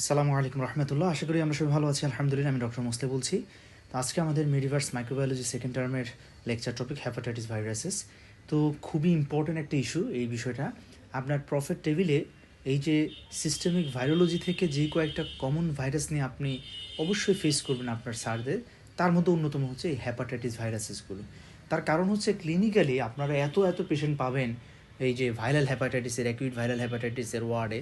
আসসালামু আলাইকুম রহমতুল্লাহ। আশা করি আমরা সবাই ভালো আছি, আলহামদুলিল্লাহ। আমি ডক্টর মোসলে বলছি। তো আজকে আমাদের মেডিভার্স মাইক্রোবায়োলজি সেকেন্ড টার্মের লেকচার টপিক হ্যাপাটাইটিস ভাইরাসেস। তো খুবই ইম্পর্ট্যান্ট একটা ইস্যু এই বিষয়টা। আপনার প্রফেট টেবিলে এই যে সিস্টেমিক ভাইরোলজি থেকে যে কয়েকটা কমন ভাইরাস নিয়ে আপনি অবশ্যই ফেস করবেন আপনার স্যারদের, তার মধ্যে অন্যতম হচ্ছে এই হ্যাপাটাইটিস ভাইরাসেসগুলো। তার কারণ হচ্ছে ক্লিনিক্যালি আপনারা এত পেশেন্ট পাবেন এই যে ভাইরাল হ্যাপাটাইটিসের, অ্যাকিউট ভাইরাল হ্যাপাটাইটিসের ওয়ার্ডে।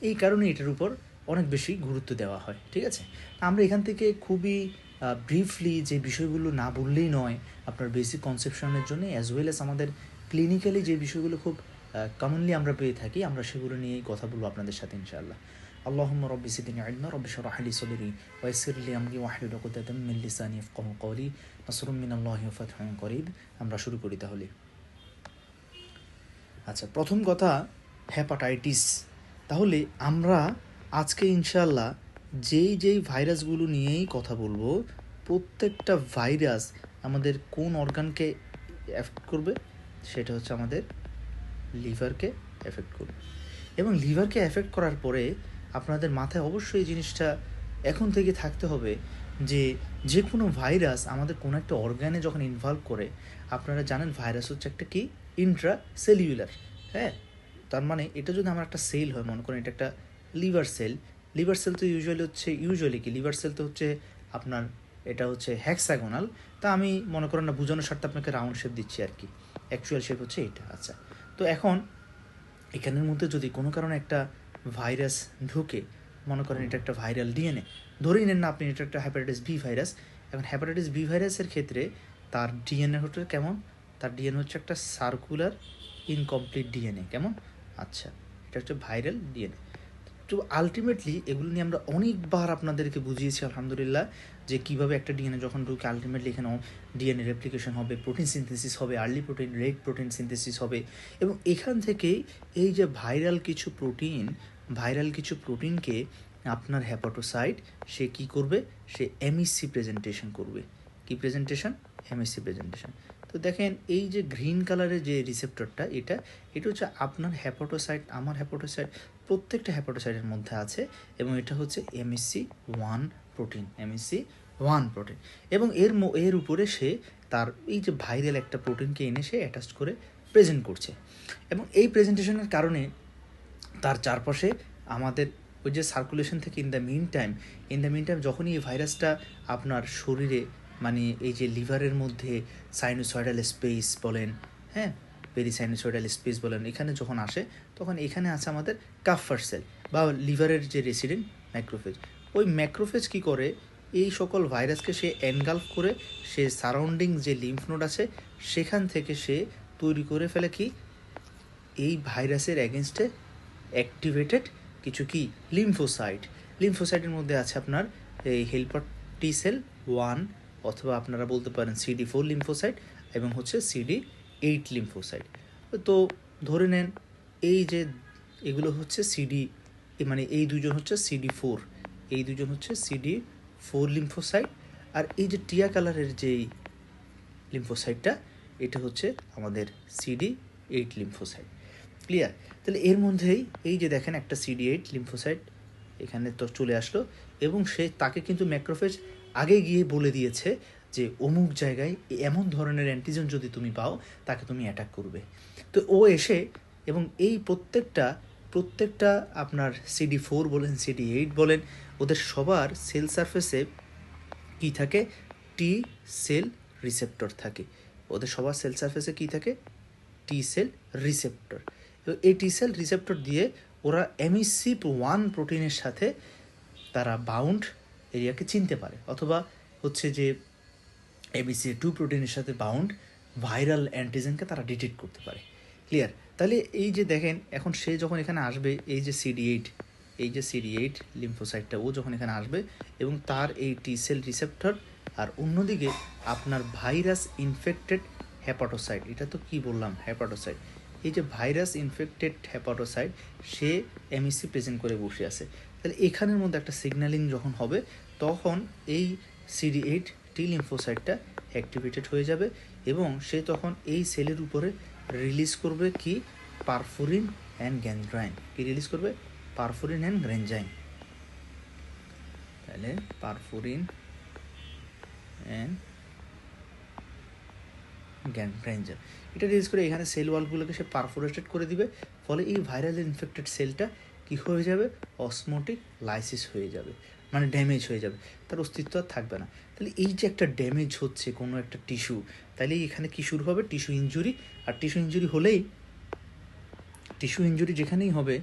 এই কারণে এটার উপর অনেক বেশি গুরুত্ব দেওয়া হয়, ঠিক আছে? আমরা এখান থেকে খুবই ব্রিফলি যে বিষয়গুলো না বললেই নয় আপনার বেসিক কনসেপশনের জন্য, অ্যাজ ওয়েল অ্যাজ আমাদের ক্লিনিক্যালি যে বিষয়গুলো খুব কমনলি আমরা পেয়ে থাকি, আমরা সেগুলো নিয়েই কথা বলবো আপনাদের সাথে ইনশাআল্লাহ। আল্লাহুম্মা রাব্বি জিদনি ইলমা রাব্বি শরহ লি সাদরি ওয়া ইয়াসসির লি আমরি ওয়াহলুল উকদাতাম মিন লিসানি ইয়াফকাহু কওলি নাসরুম মিনাল্লাহি ওয়া ফাতহুন করিব। আমরা শুরু করি তাহলে। আচ্ছা, প্রথম কথা হ্যাপাটাইটিস। তাহলে আমরা আজকে ইনশাআল্লাহ যেই ভাইরাসগুলো নিয়েই কথা বলবো, প্রত্যেকটা ভাইরাস আমাদের কোন অর্গানকে এফেক্ট করবে? সেটা হচ্ছে আমাদের লিভারকে এফেক্ট করবে। এবং লিভারকে এফেক্ট করার পরে আপনাদের মাথায় অবশ্যই এই জিনিসটা এখন থেকে থাকতে হবে যে যে কোনো ভাইরাস আমাদের কোনো একটা অর্গানে যখন ইনভলভ করে, আপনারা জানেন ভাইরাস হচ্ছে একটা কি ইন্ট্রা সেলিউলার। হ্যাঁ, তার মানে এটা যদি আমার একটা সেল হয়, মনে করেন এটা একটা লিভার সেল। লিভার সেল তো ইউজুয়ালি কি লিভার সেল তো হচ্ছে আপনার এটা হচ্ছে হ্যাক্সাগোনাল। তা আমি মনে করেন না বোঝানোর স্বার্থে আপনাকে রাউন্ড শেপ দিচ্ছি আর কি। অ্যাকচুয়াল শেপ হচ্ছে এটা। আচ্ছা, তো এখন এখানের মধ্যে যদি কোনো কারণে একটা ভাইরাস ঢুকে, মনে করেন এটা একটা ভাইরাল ডিএনএ, ধরেই নেন না আপনি এটা একটা হ্যাপাটাইটিস বি ভাইরাস। এখন হ্যাপাটাইটিস বি ভাইরাসের ক্ষেত্রে তার ডিএনএ হচ্ছে কেমন? তার ডিএনএ হচ্ছে একটা সার্কুলার ইনকমপ্লিট ডিএনএ। কেমন? আচ্ছা, এটা হচ্ছে ভাইরাল ডিএনএ। তো আলটিমেটলি এগুলো নিয়ে আমরা অনেকবার আপনাদেরকে বুঝিয়েছি আলহামদুলিল্লাহ, যে কীভাবে একটা ডিএনএ যখন ঢুকে আলটিমেটলি এখানে ডিএনএ রেপ্লিকেশন হবে, প্রোটিন সিনথেসিস হবে, early protein red protein synthesis হবে। এবং এখান থেকেই এই যে ভাইরাল কিছু প্রোটিনকে আপনার হ্যাপাটোসাইট সে কি করবে? সে এমইসি প্রেজেন্টেশন করবে। কি প্রেজেন্টেশন? MEC presentation. তো দেখেন এই যে গ্রিন কালারের যে রিসেপ্টরটা, এটা হচ্ছে আপনার হ্যাপাটোসাইট, আমার হ্যাপাটোসাইট, প্রত্যেকটা হ্যাপাটোসাইটের মধ্যে আছে। এবং এটা হচ্ছে MHC1 প্রোটিন, MHC1 প্রোটিন। এবং এর উপরে সে তার এই যে ভাইরাল একটা প্রোটিনকে এনে সে অ্যাটাচ করে প্রেজেন্ট করছে। এবং এই প্রেজেন্টেশনের কারণে তার চারপাশে আমাদের ওই যে সার্কুলেশন থেকে ইন দ্য মিন টাইম যখনই এই ভাইরাসটা আপনার শরীরে, মানে এই যে লিভারের মধ্যে সাইনোসয়েডাল স্পেস বলেন, হ্যাঁ, পেরিসাইনোসয়েডাল স্পেস বলেন, এখানে যখন আসে তখন এখানে আছে আমাদের কাফার সেল বা লিভারের যে রেসিডেন্ট ম্যাক্রোফেজ। ওই ম্যাক্রোফেজ কী করে? এই সকল ভাইরাসকে সে এনগালফ করে সে সারাউন্ডিং যে লিম্ফ নোড আছে সেখান থেকে সে তৈরি করে ফেলে কি এই ভাইরাসের এগেনস্টে অ্যাক্টিভেটেড কিছু কি লিম্ফোসাইটের মধ্যে আছে আপনার এই হেল্পার টি সেল 1, অথবা আপনারা বলতে পারেন CD4 লিম্ফোসাইট এবং হচ্ছে CD8 লিম্ফোসাইট। তো ধরে নেন এই যে এগুলো হচ্ছে মানে এই দুজন হচ্ছে CD4, এই দুজন হচ্ছে CD4 লিম্ফোসাইট। আর এই যে টিয়া কালারের যেই লিম্ফোসাইটটা, এটা হচ্ছে আমাদের CD8 লিম্ফোসাইট। ক্লিয়ার? তাহলে এর মধ্যেই এই যে দেখেন একটা CD8 লিম্ফোসাইট এখানে তো চলে আসলো, এবং তাকে কিন্তু ম্যাক্রোফেজ আগে গিয়ে বলে দিয়েছে যে অমুক জায়গায় এমন ধরনের অ্যান্টিজেন যদি তুমি পাও তাকে তুমি অ্যাটাক করবে। তো ও এসে, এবং এই প্রত্যেকটা আপনার CD4 বলেন, CD8 বলেন, ওদের সবার সেল সারফেসে কী থাকে? টি সেল রিসেপ্টর থাকে। ওদের সবার সেল সারফেসে কী থাকে? টি সেল রিসেপ্টর। এই টি সেল রিসেপ্টর দিয়ে ওরা MHC1 প্রোটিনের সাথে তারা বাউন্ড এরিয়াকে চিনতে পারে, অথবা হচ্ছে যে MHC2 প্রোটিনের সাথে বাউন্ড ভাইরাল অ্যান্টিজেনকে তারা ডিটেক্ট করতে পারে। ক্লিয়ার? তাহলে এই যে দেখেন এখন সে যখন এখানে আসবে, এই যে CD8 লিম্ফোসাইটটা ও যখন এখানে আসবে এবং তার এই টি সেল রিসেপ্টর, আর অন্যদিকে আপনার ভাইরাস ইনফেক্টেড হ্যাপাটোসাইট, এটা তো কি বললাম হ্যাপাটোসাইট, এই যে ভাইরাস ইনফেক্টেড হ্যাপাটোসাইট সে MHC প্রেজেন্ট করে বসে আছে। তাহলে এখানের মধ্যে একটা সিগন্যালিং যখন হবে তখন এই CD8 টি লিম্ফোসাইটটা অ্যাক্টিভেটেড হয়ে যাবে, এবং সে তখন এই সেলের উপরে রিলিজ করবে কি? পারফোরিন অ্যান্ড গ্যানজাইম। কি রিলিজ করবে? পারফোরিন অ্যান্ড গ্যানজাইম। তাহলে পারফোরিন অ্যান্ড গ্যানগ্রেঞ্জার এটা রিলিজ করে এখানে সেল ওয়ালগুলোকে সে পারফোরেটেড করে দিবে, ফলে এই ভাইরাল ইনফেক্টেড সেলটা কী হয়ে যাবে, অসমোটিক লাইসিস হয়ে যাবে, মানে ড্যামেজ হয়ে যাবে, তার অস্তিত্ব আর থাকবে না। তাহলে এই যে একটা ড্যামেজ হচ্ছে কোনো একটা টিস্যু, তাহলে এখানে কী শুরু হবে, টিস্যু ইনজুরি। আর টিস্যু ইনজুরি হলেই, টিস্যু ইনজুরি যেখানেই হবে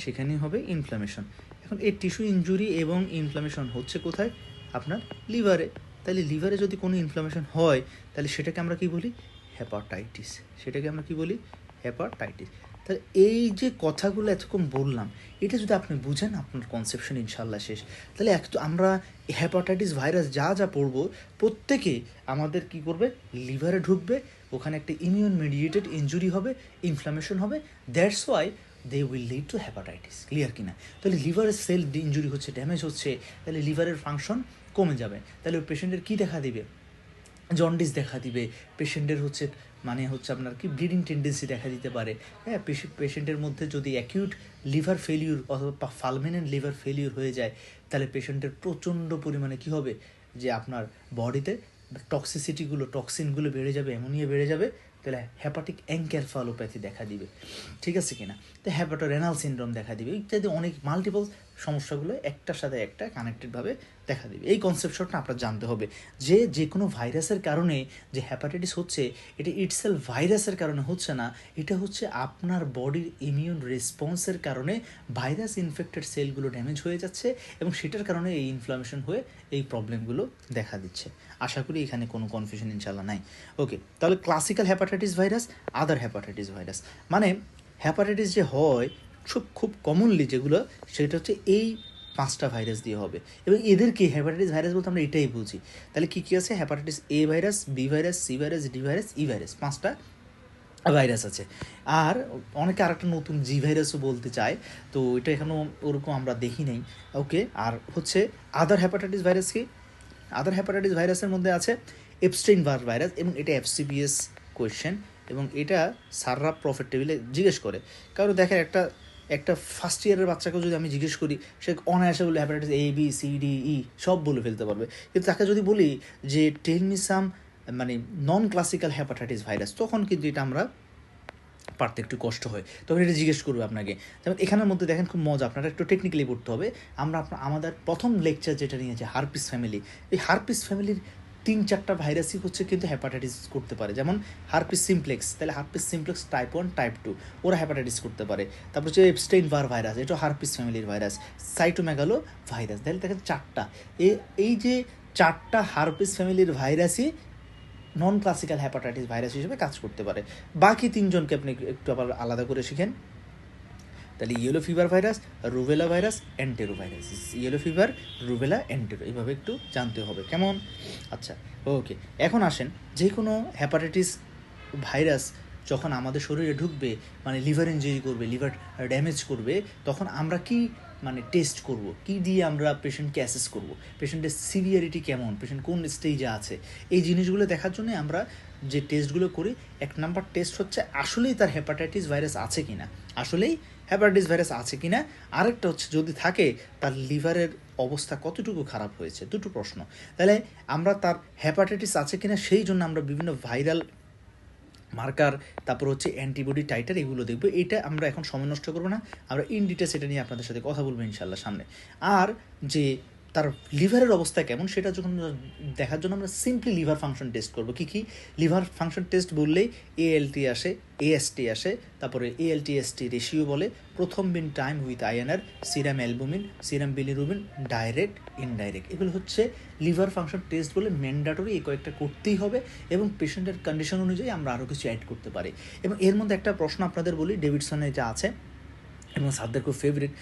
সেখানেই হবে ইনফ্লামেশন। এখন এই টিস্যু ইনজুরি এবং ইনফ্লামেশন হচ্ছে কোথায়, আপনার লিভারে। তাহলে লিভারে যদি কোনো ইনফ্লামেশন হয় তাহলে সেটাকে আমরা কি বলি, হেপাটাইটিস। সেটাকে আমরা কি বলি, হেপাটাইটিস। তাহলে এই যে কথাগুলো এতক্ষণ বললাম, এটা যদি আপনি বুঝেন, আপনার কনসেপশন ইনশাল্লাহ শেষ। তাহলে আমরা হেপাটাইটিস ভাইরাস যা যা পড়বো প্রত্যেকে আমাদের কি করবে, লিভারে ঢুকবে, ওখানে একটা ইমিউন মেডিয়েটেড ইনজুরি হবে, ইনফ্লামেশন হবে, that's why they will lead to hepatitis. Clear কিনা? তাহলে লিভারের সেল ইনজুরি হচ্ছে, ড্যামেজ হচ্ছে, তাহলে লিভারের ফাংশন কমে যাবে। তাহলে ওই পেশেন্টের কী দেখা দিবে, জন্ডিস দেখা দিবে, পেশেন্টের হচ্ছে মানে হচ্ছে আপনার কি ব্লিডিং টেন্ডেন্সি দেখা দিতে পারে। হ্যাঁ, পেশেন্টের মধ্যে যদি অ্যাকিউট লিভার ফেলিউর অথবা ফালমিনেন্ট লিভার ফেলিউর হয়ে যায়, তাহলে পেশেন্টের প্রচণ্ড পরিমাণে কী হবে, যে আপনার বডিতে টক্সিসিটিগুলো, টক্সিনগুলো বেড়ে যাবে, অ্যামোনিয়া বেড়ে যাবে, তাহলে হ্যাপাটিক এনকেফালোপ্যাথি দেখা দিবে। ঠিক আছে কিনা? তো হ্যাপাটোরেনাল সিনড্রোম দেখা দিবে, ইত্যাদি অনেক মাল্টিপল সমস্যাগুলো একটার সাথে একটা কানেক্টেডভাবে দেখা দিবে। এই কনসেপশনটা আপনার জানতে হবে যে যে কোনো ভাইরাসের কারণে যে হ্যাপাটাইটিস হচ্ছে, এটা ইটসেলফ ভাইরাসের কারণে হচ্ছে না, এটা হচ্ছে আপনার বডির ইমিউন রেসপন্সের কারণে ভাইরাস ইনফেক্টেড সেলগুলো ড্যামেজ হয়ে যাচ্ছে এবং সেটার কারণে এই ইনফ্লামেশন হয়ে এই প্রবলেমগুলো দেখা দিচ্ছে। আশা করি এখানে কোনো কনফিউশন ইনশাল্লাহ নাই। ওকে, তাহলে ক্লাসিক্যাল হ্যাপাটাইটিস ভাইরাস, আদার হ্যাপাটাইটিস ভাইরাস, মানে হ্যাপাটাইটিস যে হয় খুব কমনলি যেগুলো, সেটা হচ্ছে এই 5টা ভাইরাস দিয়ে হবে। এবং এদেরকে হ্যাপাটাইটিস ভাইরাস বলতে আমরা এটাই বুঝি। তাহলে কী কী আছে, hepatitis A virus, B virus, C virus, D virus, E virus, 5টা ভাইরাস আছে। আর অনেকে আরেকটা নতুন জি ভাইরাসও বলতে চায়, তো এটা এখনও ওরকম আমরা দেখি নেই। ওকে, আর হচ্ছে আদার হ্যাপাটাইটিস ভাইরাস কি, আদার হ্যাপাটাইটিস ভাইরাসের মধ্যে আছে এপস্টেইন বার ভাইরাস, এবং এটা এফসিপিএস কোয়েশ্চেন, এবং এটা সাররা প্রফিট টেবিলে জিজ্ঞেস করে। কারণ দেখেন একটা ফার্স্ট ইয়ারের বাচ্চাকেও যদি আমি জিজ্ঞেস করি, সে অনায়াসে বলে hepatitis A B C D E সব বলে ফেলতে পারবে। কিন্তু তাকে যদি বলি যে টেল মি সাম মানে নন ক্লাসিক্যাল হ্যাপাটাইটিস ভাইরাস, তখন কিন্তু এটা আমরা পারতে একটু কষ্ট হয়, তখন এটা জিজ্ঞেস করবে আপনাকে। যেমন এখানের মধ্যে দেখেন খুব মজা, আপনারা একটু টেকনিক্যালি পড়তে হবে। আমাদের প্রথম লেকচার যেটা নিয়েছে হারপিস ফ্যামিলি, এই হারপিস ফ্যামিলির 3-4টা ভাইরাসই হচ্ছে কিন্তু হ্যাপাটাইটিস করতে পারে। যেমন হারপিস সিমপ্লেক্স, তাহলে হারপিস সিমপ্লেক্স টাইপ 1 টাইপ 2 ওরা হ্যাপাটাইটিস করতে পারে। তারপর হচ্ছে এপস্টেইন বার ভাইরাস, এটা হারপিস ফ্যামিলির ভাইরাস। সাইটোমেগালো ভাইরাস, তাহলে দেখেন 4টা। এই যে 4টা হারপিস ফ্যামিলির ভাইরাসই নন ক্লাসিক্যাল হ্যাপাটাইটিস ভাইরাস হিসেবে কাজ করতে পারে। বাকি 3জনকে আপনি একটু আবার আলাদা করে শিখেন। তাহলে yellow fever virus, rubella virus, antero virus, yellow fever, rubella, antero, এইভাবে একটু জানতে হবে, কেমন? আচ্ছা, ওকে। এখন আসেন, যে কোনো হ্যাপাটাইটিস ভাইরাস যখন আমাদের শরীরে ঢুকবে, মানে লিভার ইনজুরি করবে, লিভার ড্যামেজ করবে, তখন আমরা কি মানে টেস্ট করব, কি দিয়ে আমরা পেশেন্টকে অ্যাসেস করব, পেশেন্টের সিভিয়ারিটি কেমন, পেশেন্ট কোন স্টেজে আছে, এই জিনিসগুলো দেখার জন্য আমরা যে টেস্টগুলো করি, 1 নাম্বার টেস্ট হচ্ছে আসলেই তার হেপাটাইটিস ভাইরাস আছে কি না, আসলেই হ্যাপাটাইটিস ভাইরাস আছে কি না। আরেকটা হচ্ছে যদি থাকে তার লিভারের অবস্থা কতটুকু খারাপ হয়েছে, দুটো প্রশ্ন। তাহলে আমরা তার হ্যাপাটাইটিস আছে কি না সেই জন্য আমরা বিভিন্ন ভাইরাল মার্কার, তারপর হচ্ছে অ্যান্টিবডি টাইটার, এগুলো দেখবো। এটা আমরা এখন সময় নষ্ট করবো না, আমরা ইন ডিটেলস এটা নিয়ে আপনাদের সাথে কথা বলবো ইনশাল্লাহ সামনে। আর যে তার লিভারের অবস্থা কেমন সেটা যখন দেখার জন্য আমরা সিম্পলি লিভার ফাংশন টেস্ট করবো। কী লিভার ফাংশন টেস্ট বললেই এএলটি আসে, এএসটি আসে, তারপরে এএলটিএসটি রেশিও বলে, prothrombin time with INR, serum albumin, serum bilirubin, direct indirect, এগুলো হচ্ছে লিভার ফাংশন টেস্ট বলে ম্যান্ডেটরি। এই কয়েকটা করতেই হবে এবং পেশেন্টের কন্ডিশন অনুযায়ী আমরা আরও কিছু অ্যাড করতে পারি। এবং এর মধ্যে একটা প্রশ্ন আপনাদের বলি, ডেভিডসনে যা আছে এবং স্যারদের খুব ফেভারিট,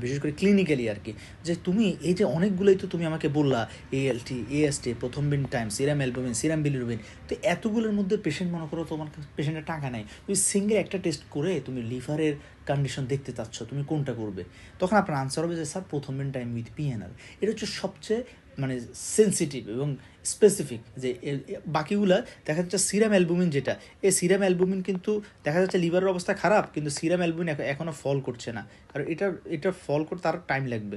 বিশেষ করে ক্লিনিক্যালি আর কি, যে তুমি এই যে অনেকগুলোই তো তুমি আমাকে বললা, ALT, AST, prothrombin time, serum albumin, serum bilirubin, তো এতগুলোর মধ্যে পেশেন্ট মনে করো তোমার পেশেন্টের টাকা নাই, তুমি সিঙ্গেল একটা টেস্ট করে তুমি লিভারের কন্ডিশন দেখতে চাচ্ছ, তুমি কোনটা করবে? তখন আপনার আনসার হবে যে স্যার প্রথম বিন টাইম উইথ পিএনআর। এটা হচ্ছে সবচেয়ে মানে সেন্সিটিভ এবং স্পেসিফিক। যে বাকিগুলা দেখা যাচ্ছে সিরাম অ্যালবুমিন, যেটা এই সিরাম অ্যালবুমিন কিন্তু দেখা যাচ্ছে লিভারের অবস্থা খারাপ, কিন্তু সিরাম অ্যালবুমিন এখনও ফল করছে না, কারণ এটার ফল করতে তার টাইম লাগবে।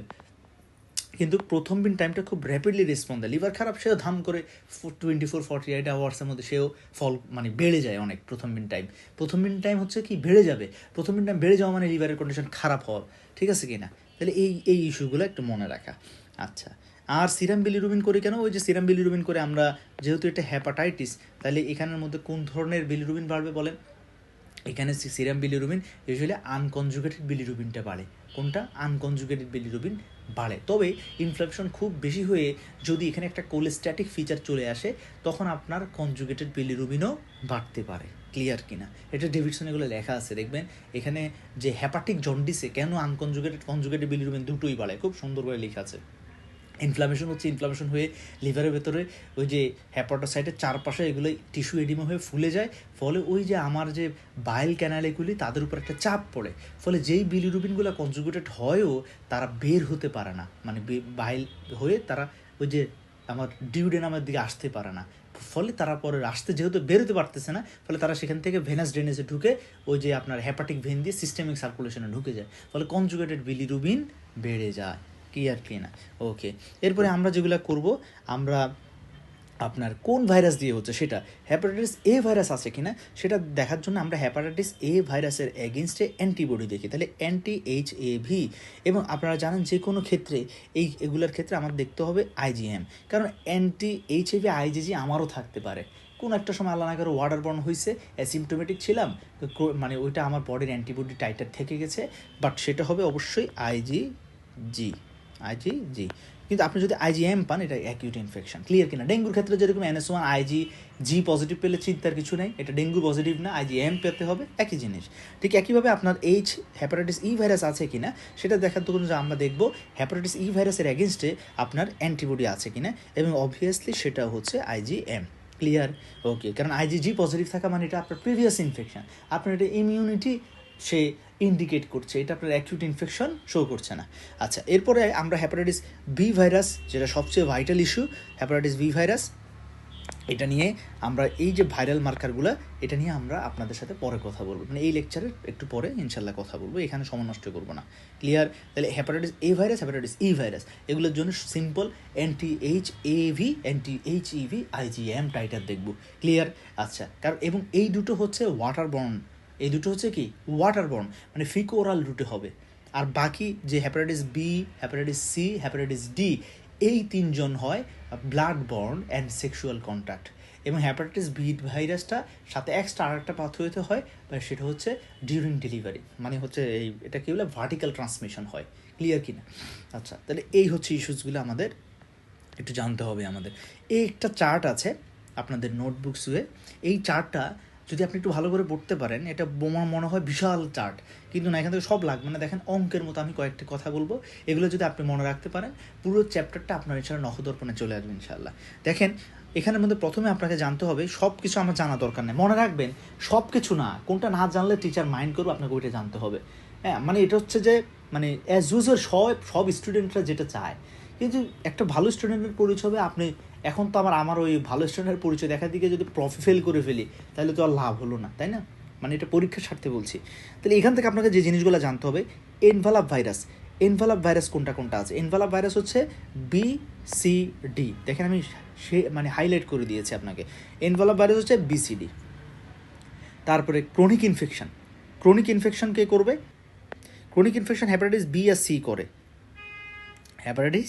কিন্তু প্রথম দিন টাইমটা খুব র্যাপিডলি রেসপন্ড দেয়। লিভার খারাপ, সেও ধাম করে 24-48 আওয়ার্সের মধ্যে সেও ফল মানে বেড়ে যায় অনেক। প্রথম দিন টাইম হচ্ছে কি বেড়ে যাবে, প্রথম দিন টাইম বেড়ে যাওয়া মানে লিভারের কন্ডিশন খারাপ হওয়া, ঠিক আছে কি না? তাহলে এই ইস্যুগুলো একটু মনে রাখা। আচ্ছা, আর সিরাম বিলিরুবিন করি কেন? ওই যে সিরাম বিলিরুবিন করে আমরা, যেহেতু এটা হ্যাপাটাইটিস, তাহলে এখানের মধ্যে কোন ধরনের বিলিরুবিন বাড়বে বলেন? এখানে সিরাম বিলিরুবিন ইউজুয়ালি আনকনজুগেটেড বিলিরুবিনটা বাড়ে। কোনটা? আনকনজুগেটেড বিলিরুবিন বাড়ে। তবে ইনফ্লামেশন খুব বেশি হয়ে যদি এখানে একটা কোলেস্ট্যাটিক ফিচার চলে আসে, তখন আপনার কনজুগেটেড বিলিরুবিনও বাড়তে পারে। ক্লিয়ার কিনা? এটা ডেভিডসন এগুলো লেখা আছে, দেখবেন এখানে যে হ্যাপাটিক জন্ডিসে কেন কনজুগেটেড বিলিরুবিন দুটোই বাড়ে, খুব সুন্দর করে লেখা আছে। ইনফ্লামেশন হয়ে লিভারের ভেতরে ওই যে হ্যাপাটোসাইটের চারপাশে এগুলো টিস্যু এডিমা হয়ে ফুলে যায়, ফলে ওই যে আমার যে বাইল ক্যানালেগুলি তাদের উপর একটা চাপ পড়ে, ফলে যেই বিলিরুবিনগুলো কনজুগেটেড হয়ও তারা বের হতে পারে না, মানে বাইল হয়ে তারা ওই যে আমার ডিউডেনামের দিকে আসতে পারে না, ফলে তারা পরে আসতে যেহেতু বেরোতে পারতেছে না, ফলে তারা সেখান থেকে ভেনাস ড্রেনেজে ঢুকে ওই যে আপনার হ্যাপাটিক ভেন দিয়ে সিস্টেমিক সার্কুলেশনে ঢুকে যায়, ফলে কনজুগেটেড বিলিরুবিন বেড়ে যায়। ক্লিয়ার কি না? ওকে, এরপরে আমরা যেগুলো করব, আমরা আপনার কোন ভাইরাস দিয়ে হচ্ছে সেটা, হ্যাপাটাইটিস এ ভাইরাস আছে কিনা সেটা দেখার জন্য আমরা হ্যাপাটাইটিস এ ভাইরাসের এগেনস্টে অ্যান্টিবডি দেখি, তাহলে anti-HAV। এবং আপনারা জানেন যে কোনো ক্ষেত্রে এগুলোর ক্ষেত্রে আমার দেখতে হবে IgM, কারণ anti-HAV IgG আমারও থাকতে পারে। কোন একটা সময় আল্লাহ না করে ওয়াটার বর্ন হয়েছে, অ্যাসিমটোমেটিক ছিলাম, মানে ওইটা আমার বডির অ্যান্টিবডি টাইটার থেকে গেছে, বাট সেটা হবে অবশ্যই IgG। কিন্তু আপনি যদি IgM পান, এটা অ্যাকিউট ইনফেকশন। ক্লিয়ার কিনা? ডেঙ্গুর ক্ষেত্রে যেরকম NS1 IgG পজিটিভ পেলে চিন্তার কিছু নেই, এটা ডেঙ্গু পজিটিভ না, IgM পেতে হবে, একই জিনিস। ঠিক একইভাবে আপনার হ্যাপাটাইটিস ই ভাইরাস আছে কিনা সেটা দেখার জন্য আমরা দেখব হ্যাপাটাইটিস ই ভাইরাসের এগেনস্টে আপনার অ্যান্টিবডি আছে কিনা, এবং অবভিয়াসলি সেটা হচ্ছে IgM। ক্লিয়ার? ওকে, কারণ IgG পজিটিভ থাকা মানে এটা আপনার প্রিভিয়াস ইনফেকশন, আপনার এটা ইমিউনিটি সে ইন্ডিকেট করছে, এটা আপনার অ্যাকিউট ইনফেকশন শো করছে না। আচ্ছা, এরপরে আমরা হ্যাপাটাইটিস বি ভাইরাস, যেটা সবচেয়ে vital issue, hepatitis B virus, এটা নিয়ে আমরা এই যে ভাইরাল মার্কারগুলো, এটা নিয়ে আমরা আপনাদের সাথে পরে কথা বলবো, মানে এই লেকচারের একটু পরে ইনশাল্লাহ কথা বলবো, এখানে সময় নষ্ট করবো না। ক্লিয়ার? তাহলে hepatitis A virus, hepatitis E virus, এগুলোর জন্য simple anti-HAV, anti-HEV, IgM titre দেখবো। ক্লিয়ার? আচ্ছা, কারণ এবং এই দুটো হচ্ছে ওয়াটারবর্ন, এই দুটো হচ্ছে কি ওয়াটারবর্ন, মানে ফিকো ওরাল রুটে হবে। আর বাকি যে hepatitis B, hepatitis C, hepatitis D, এই তিনজন হয় blood borne and sexual contact. এবং হ্যাপাটাইটিস বি ভাইরাসটা সাথে এক্সট্রা আরেকটা পাথওয়েতে হয়, সেটা হচ্ছে ডিউরিং ডেলিভারি, মানে হচ্ছে এটা কী বলে ভার্টিক্যাল ট্রান্সমিশন হয়। ক্লিয়ার কি না? আচ্ছা, তাহলে এই হচ্ছে ইস্যুসগুলো আমাদের একটু জানতে হবে। আমাদের এই একটা চার্ট আছে আপনাদের নোটবুকসে, এই চার্টটা যদি আপনি একটু ভালো করে পড়তে পারেন, এটা বোমা মনে হয় বিশাল চার্ট, কিন্তু না, এখান থেকে সব লাগবে না। দেখেন অঙ্কের মতো আমি কয়েকটি কথা বলবো, এগুলো যদি আপনি মনে রাখতে পারেন, পুরো চ্যাপ্টারটা আপনার ইনশাআল্লাহ নখদর্পণে চলে আসবে ইনশাআল্লাহ। দেখেন এখানের মধ্যে প্রথমে আপনাকে জানতে হবে, সব কিছু আমার জানা দরকার নেই, মনে রাখবেন সব কিছু না, কোনটা না জানলে টিচার মাইন্ড করবে, আপনাকে ওইটা জানতে হবে। হ্যাঁ, মানে এটা হচ্ছে যে মানে অ্যাজ ইউজুয়াল সব স্টুডেন্টরা যেটা চায়, কিন্তু একটা ভালো স্টুডেন্টের পরিচয় হবে আপনি। এখন তো আমার ওই ভালো স্টুডেন্টের পরিচয় দেখার দিকে যদি ফেল করে ফেলি, তাহলে তো আর লাভ হলো না, তাই না? মানে এটা পরীক্ষার স্বার্থে বলছি। তাহলে এখান থেকে আপনাকে যে জিনিসগুলো জানতে হবে, এনভালাপ ভাইরাস কোনটা আছে। এনভালাপ ভাইরাস হচ্ছে BCD, দেখেন আমি মানে হাইলাইট করে দিয়েছি আপনাকে। এনভালাপ ভাইরাস হচ্ছে BCD। তারপরে ক্রনিক ইনফেকশন কে করবে? ক্রনিক ইনফেকশন হ্যাপাটাইটিস বি আর সি করে, হ্যাপাটাইটিস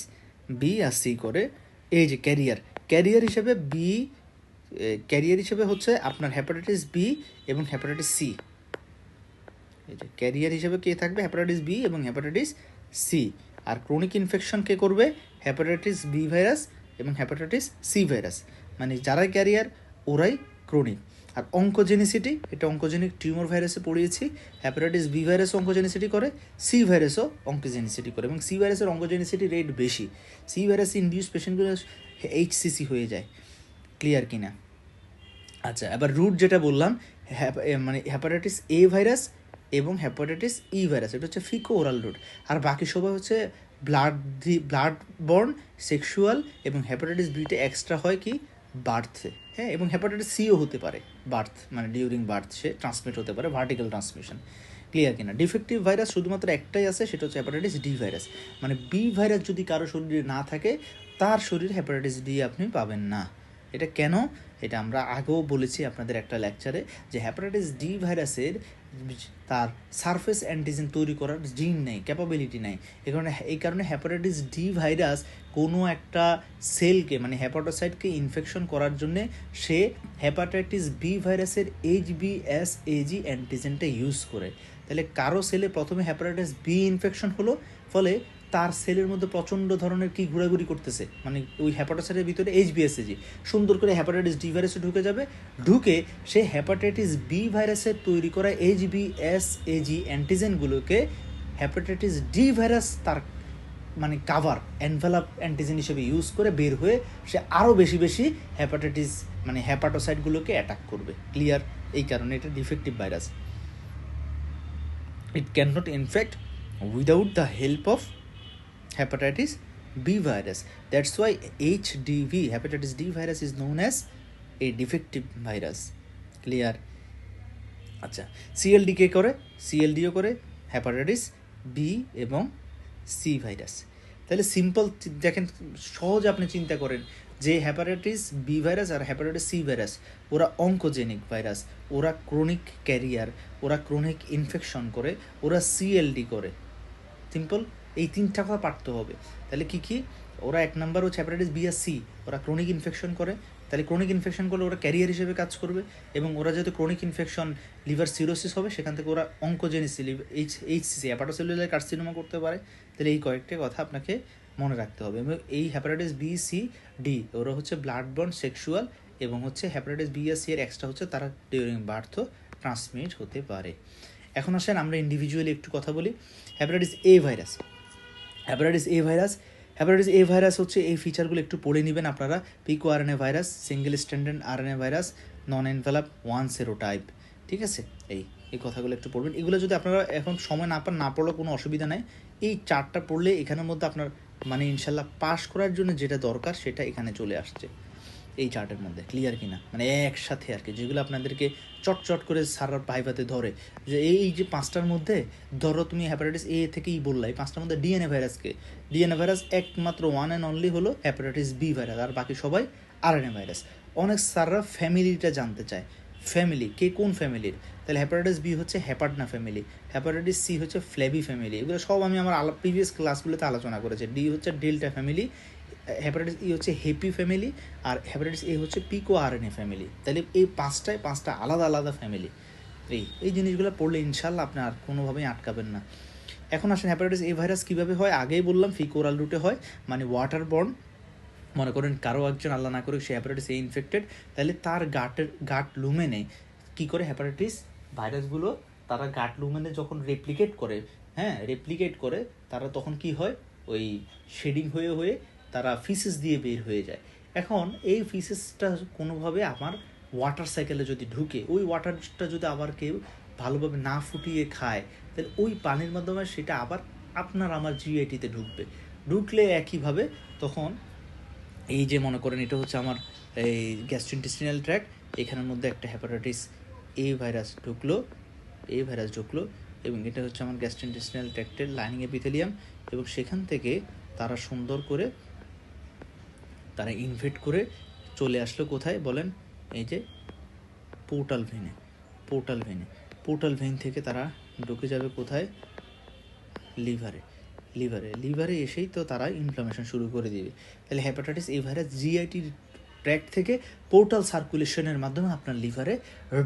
বি আর সি করে। এই যে ক্যারিয়ার হিসেবে হচ্ছে আপনার হ্যাপাটাইটিস বি এবং হ্যাপাটাইটিস সি। এই যে ক্যারিয়ার হিসেবে কে থাকবে? হ্যাপাটাইটিস বি এবং হ্যাপাটাইটিস সি। আর ক্রনিক ইনফেকশন কে করবে? হ্যাপাটাইটিস বি ভাইরাস এবং হ্যাপাটাইটিস সি ভাইরাস, মানে যারাই ক্যারিয়ার ওরাই ক্রনিক। আর অঙ্কোজেনিসিটি, এটা অঙ্কোজেনিক টিউমার ভাইরাসে পড়িয়েছি, হ্যাপাটাইটিস বি ভাইরাসও অঙ্কোজেনিসিটি করে, সি ভাইরাসও অঙ্কোজেনিসিটি করে, এবং সি ভাইরাসের অঙ্কোজেনিসিটি রেট বেশি। সি ভাইরাস ইনডিউস পেশেন্টগুলো HCC হয়ে যায়। ক্লিয়ার কিনা? আচ্ছা, এবার রুট যেটা বললাম, মানে হ্যাপাটাইটিস এ ভাইরাস এবং হ্যাপাটাইটিস ই ভাইরাস, এটা হচ্ছে ফিকো ওরাল রুট। আর বাকি সবাই হচ্ছে ব্লাড বর্ন, সেক্সুয়াল, এবং হ্যাপাটাইটিস বিটা এক্সট্রা হয় কি বার্থে। হ্যাঁ, এবং হ্যাপাটাইটিস সিও হতে পারে বার্থ, মানে ডিউরিং বার্থ সে ট্রান্সমিট হতে পারে, ভার্টিক্যাল ট্রান্সমিশন। ক্লিয়ার কিনা? ডিফেক্টিভ ভাইরাস শুধুমাত্র একটাই আছে, সেটা হচ্ছে হ্যাপাটাইটিস ডি ভাইরাস। মানে বি ভাইরাস যদি কারো শরীরে না থাকে, তার শরীরে হ্যাপাটাইটিস ডি আপনি পাবেন না। এটা কেন? এটা আমরা আগেও বলেছি আপনাদের একটা লেকচারে, যে হ্যাপাটাইটিস ডি ভাইরাসের তার সারফেস অ্যান্টিজেন তৈরি করার জিন নেই, ক্যাপাবিলিটি নেই। এই কারণে হ্যাপাটাইটিস ডি ভাইরাস কোনো একটা সেলকে, মানে হ্যাপাটোসাইটকে ইনফেকশন করার জন্যে সে হ্যাপাটাইটিস বি ভাইরাসের HBsAg অ্যান্টিজেনটা ইউজ করে। তাহলে কারো সেলে প্রথমে হ্যাপাটাইটিস বি ইনফেকশন হলো, ফলে তার সেলের মধ্যে প্রচণ্ড ধরনের কি ঘোরাঘুরি করতেছে, মানে ওই হ্যাপাটোসাইটের ভিতরে HBsAg সুন্দর করে হ্যাপাটাইটিস ডি ভাইরাসে ঢুকে যাবে, ঢুকে সে হ্যাপাটাইটিস বি ভাইরাসের তৈরি করা HBsAg অ্যান্টিজেনগুলোকে হ্যাপাটাইটিস ডি ভাইরাস তার মানে কাভার এনভেলাপ অ্যান্টিজেন হিসেবে ইউজ করে বের হয়ে সে আরও বেশি বেশি হ্যাপাটাইটিস মানে হ্যাপাটোসাইটগুলোকে অ্যাটাক করবে। ক্লিয়ার? এই কারণে এটা defective virus. It can not infect without the help of hepatitis B virus. That's why HDV, hepatitis D virus, is known as a defective virus. Clear? আচ্ছা, CLD কে করে? CLDও করে হ্যাপাটাইটিস বি এবং C virus. তাহলে simple দেখেন, সহজ আপনি চিন্তা করেন যে হ্যাপাটাইটিস বি ভাইরাস আর হ্যাপাটাইটিস সি ভাইরাস, ওরা অঙ্কোজেনিক ভাইরাস, ওরা ক্রনিক ক্যারিয়ার, ওরা ক্রনিক ইনফেকশন করে, ওরা CLD করে। সিম্পল, এই তিনটা কথা পারতে হবে। তাহলে কি কি? ওরা এক নাম্বার হচ্ছে হ্যাপাটাইটিস বি আর সি, ওরা ক্রনিক ইনফেকশন করে। তাহলে ক্রনিক ইনফেকশন করলে ওরা ক্যারিয়ার হিসেবে কাজ করবে, এবং ওরা যেহেতু ক্রনিক ইনফেকশন লিভার সিরোসিস হবে, সেখান থেকে ওরা অঙ্কোজেনিসি HCC হ্যাপাটোসেলুলার কার্সিনোমা করতে পারে। তাহলে এই কয়েকটা কথা আপনাকে মনে রাখতে হবে। এবং এই হ্যাপাটাইটিস বি সি ডি ওরা হচ্ছে ব্লাড বর্ন সেক্সুয়াল, এবং হচ্ছে হ্যাপাটাইটিস বি আর সি এর এক্সট্রা হচ্ছে তারা ডিউরিং বার্থ ট্রান্সমিট হতে পারে। এখন আসেন আমরা ইন্ডিভিজুয়ালি একটু কথা বলি। Hepatitis A virus, hepatitis A virus হচ্ছে, এই ফিচারগুলো একটু পড়ে নেবেন আপনারা। Pico RNA virus, single standard RNA virus, non envelope, one serotype. ঠিক আছে, এই কথাগুলো একটু পড়বেন। এগুলো যদি আপনারা এখন সময় না পান, না পড়লেও কোনো অসুবিধা নেই। এই চারটা পড়লে এখানের মধ্যে আপনার মানে ইনশাল্লাহ পাস করার জন্য যেটা দরকার সেটা এখানে চলে আসছে এই চার্টের মধ্যে। ক্লিয়ার কিনা? মানে একসাথে আর কি, যেগুলো আপনাদেরকে চটচট করে সারা ভাইভাতে ধরে, যে এই যে পাঁচটার মধ্যে ধরো তুমি হ্যাপাটাইটিস এ থেকেই বললা, এই পাঁচটার মধ্যে ডিএনএ ভাইরাস একমাত্র ওয়ান অ্যান্ড অনলি হলো হ্যাপাটাইটিস বি ভাইরাস, আর বাকি সবাই আরএনএ ভাইরাস। অনেক স্যাররা ফ্যামিলিটা জানতে চায়, ফ্যামিলি কে কোন ফ্যামিলির? তাহলে হ্যাপাটাইটিস বি হচ্ছে হ্যাপাটনা ফ্যামিলি, হ্যাপাটাইটিস সি হচ্ছে ফ্লেভি ফ্যামিলি। এগুলো সব আমি আমার প্রিভিয়াস ক্লাসগুলোতে আলোচনা করেছি। ডি হচ্ছে ডেল্টা ফ্যামিলি, হ্যাপাটাইটিস ই হচ্ছে হেপি ফ্যামিলি, আর হ্যাপাটাইটিস এ হচ্ছে পিকো আরএনএ ফ্যামিলি। তাহলে এই পাঁচটা আলাদা আলাদা ফ্যামিলি। এই জিনিসগুলো পড়লে ইনশাল্লাহ আপনি আর কোনোভাবেই আটকাবেন না। এখন আসেন হ্যাপাটাইটিস এ ভাইরাস কীভাবে হয়? আগেই বললাম ফিকোরাল রুটে হয়, মানে ওয়াটার বর্ন। মনে করেন কারো একজন, আল্লাহ না করে, সে হ্যাপাটাইটিস এ ইনফেক্টেড, তাহলে তার গাট লুমেনে কী করে হ্যাপাটাইটিস ভাইরাসগুলো তারা গাট লুমেনে যখন রেপ্লিকেট করে তারা তখন কি হয়, ওই শেডিং হয়ে হয়ে তারা ফিসেস দিয়ে বের হয়ে যায়। এখন এই ফিসেসটা কোনোভাবে আমার ওয়াটার সাইকেলে যদি ঢুকে, ওই ওয়াটারটা যদি আবার কেউ ভালোভাবে না ফুটিয়ে খায়, তাহলে ওই পানির মাধ্যমে সেটা আবার আপনার আমার জিআইটিতে ঢুকলে একইভাবে তখন এই যে মনে করেন এটা হচ্ছে আমার এই গ্যাস্ট্রোইন্টেস্টিনাল ট্র্যাক্ট, এখানের মধ্যে একটা হ্যাপাটাইটিস এ ভাইরাস ঢুকলো, এবং এটা হচ্ছে আমার গ্যাস্ট্রোইন্টেস্টিনাল ট্র্যাক্টের লাইনিং এপিথেলিয়াম, এবং সেখান থেকে তারা সুন্দর করে তারা ইনভেট করে চলে আসলো কোথায় বলেন? এই যে পোর্টাল ভেন থেকে তারা ঢুকে যাবে কোথায়? লিভারে এসেই তো তারা ইনফ্লামেশন শুরু করে দিবে। তাহলে hepatitis A virus GIT tract থেকে পোর্টাল সার্কুলেশনের মাধ্যমে আপনার লিভারে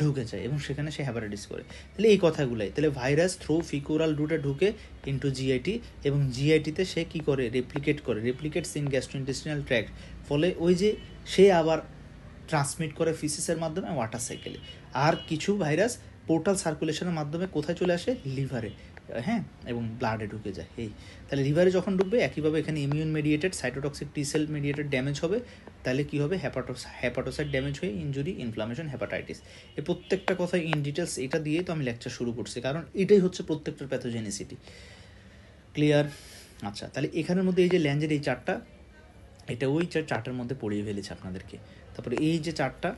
ঢুকে যায়, এবং সেখানে সে হ্যাপাটাইটিস করে। তাহলে এই কথাগুলাই, তাহলে ভাইরাস থ্রু ফিকোরাল রুটে ঢুকে ইন্টু জিআইটি, এবং জিআইটিতে সে কী করে? রেপ্লিকেটস ইন গ্যাস্ট্রোইন্টেস্টিনাল ট্র্যাক্ট। ফলে ওই যে সে আবার ট্রান্সমিট করে ফিসিসের মাধ্যমে ওয়াটার সাইকেলে। আর কিছু ভাইরাস পোর্টাল সার্কুলেশনের মাধ্যমে কোথায় চলে আসে? লিভারে, এবং ব্লাডে ঢুকে যায়। তাহলে লিভারে যখন ঢুকবে, একইভাবে এখানে ইমিউন মেডিয়েটেড সাইটোটক্সিক টি সেল মেডিয়েটেড ড্যামেজ হবে। তাহলে কী হবে? হ্যাপাটোসাইট ড্যামেজ হয়ে ইনজুরি, ইনফ্লামেশন, হ্যাপাটাইটিস। এই প্রত্যেকটা কথা ইন ডিটেলস এটা দিয়েই তো আমি লেকচার শুরু করছি, কারণ এটাই হচ্ছে প্রত্যেকটার প্যাথোজেনিসিটি। ক্লিয়ার? আচ্ছা, তাহলে এখানের মধ্যে এই যে ল্যাঞ্জের এই চারটা, এটা ওই চার্টের মধ্যে পড়িয়ে ফেলেছে আপনাদেরকে। তারপরে এই যে চারটা,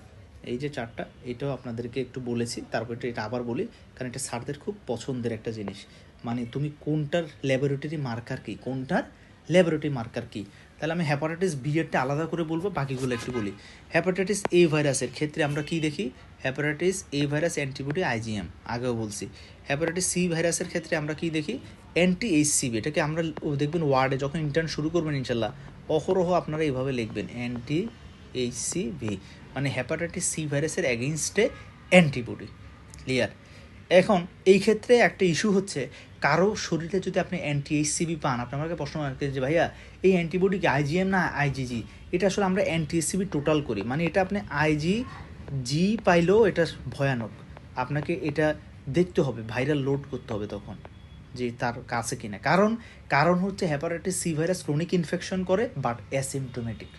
এই যে চার্টটা, এটাও আপনাদেরকে একটু বলেছি, তারপর এটা আবার বলি, কারণ এটা স্যারদের খুব পছন্দের একটা জিনিস। মানে তুমি কোনটার ল্যাবরেটরি মার্কার কী, কোনটার ল্যাবরেটরি মার্কার কী। তাহলে আমি হ্যাপাটাইটিস বি এরটা আলাদা করে বলবো, বাকিগুলো একটু বলি। হ্যাপাটাইটিস এ ভাইরাসের ক্ষেত্রে আমরা কী দেখি? Hepatitis A virus antibody IgM, আগেও বলছি। হ্যাপাটাইটিস সি ভাইরাসের ক্ষেত্রে আমরা কী দেখি? অ্যান্টি এইচসিভি। এটাকে আমরা দেখবেন ওয়ার্ডে যখন ইন্টার্ন শুরু করবেন ইনশাল্লাহ অহরহ আপনারা এইভাবে লিখবেন, অ্যান্টি এইচসিভি, মানে হ্যাপাটাইটিস সি ভাইরাসের অ্যাগেইনস্টে অ্যান্টিবডি। ক্লিয়ার? এখন এই ক্ষেত্রে একটা ইস্যু হচ্ছে, কারো শরীরে যদি আপনি অ্যান্টি এইচসিভি পান, আপনি আমাকে প্রশ্ন করেন যে ভাইয়া এই অ্যান্টিবডি কি আইজিএম না আইজিজি? এটা আসলে আমরা অ্যান্টি এইচসিভি টোটাল করি, মানে এটা আপনি আইজিজি পাইলেও এটা ভয়ানক। আপনাকে এটা দেখতে হবে, ভাইরাল লোড করতে হবে তখন যে তার কাছে কিনা। কারণ হচ্ছে hepatitis C virus chronic infection করে বাট অ্যাসিমটোমেটিক।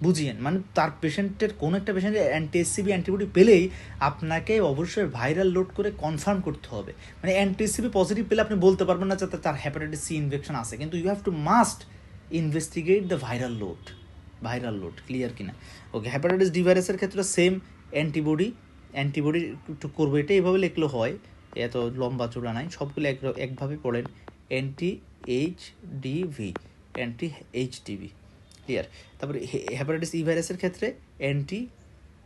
বুঝিয়েন, মানে তার পেশেন্টের কোনো একটা পেশেন্টের অ্যান্টি এইচসিভি অ্যান্টিবডি পেলেই আপনাকে অবশ্যই ভাইরাল লোড করে কনফার্ম করতে হবে। মানে অ্যান্টি এইচসিভি পজিটিভ পেলে আপনি বলতে পারবেন না যে তার হ্যাপাটাইটিস সি ইনফেকশন আছে, কিন্তু you have to must investigate the viral load. Clear কিনা? ওকে। হ্যাপাটাইটিস ডি ভাইরাসের ক্ষেত্রে সেম অ্যান্টিবডি একটু করবো, এটা এইভাবে লিখলেও হয়, এত লম্বা চূড়া নাই, সবগুলো একভাবে পড়েন, অ্যান্টি এইচডিভি। ক্লিয়ার? তারপরে হ্যাপাটাইটিস ই ভাইরাসের ক্ষেত্রে অ্যান্টি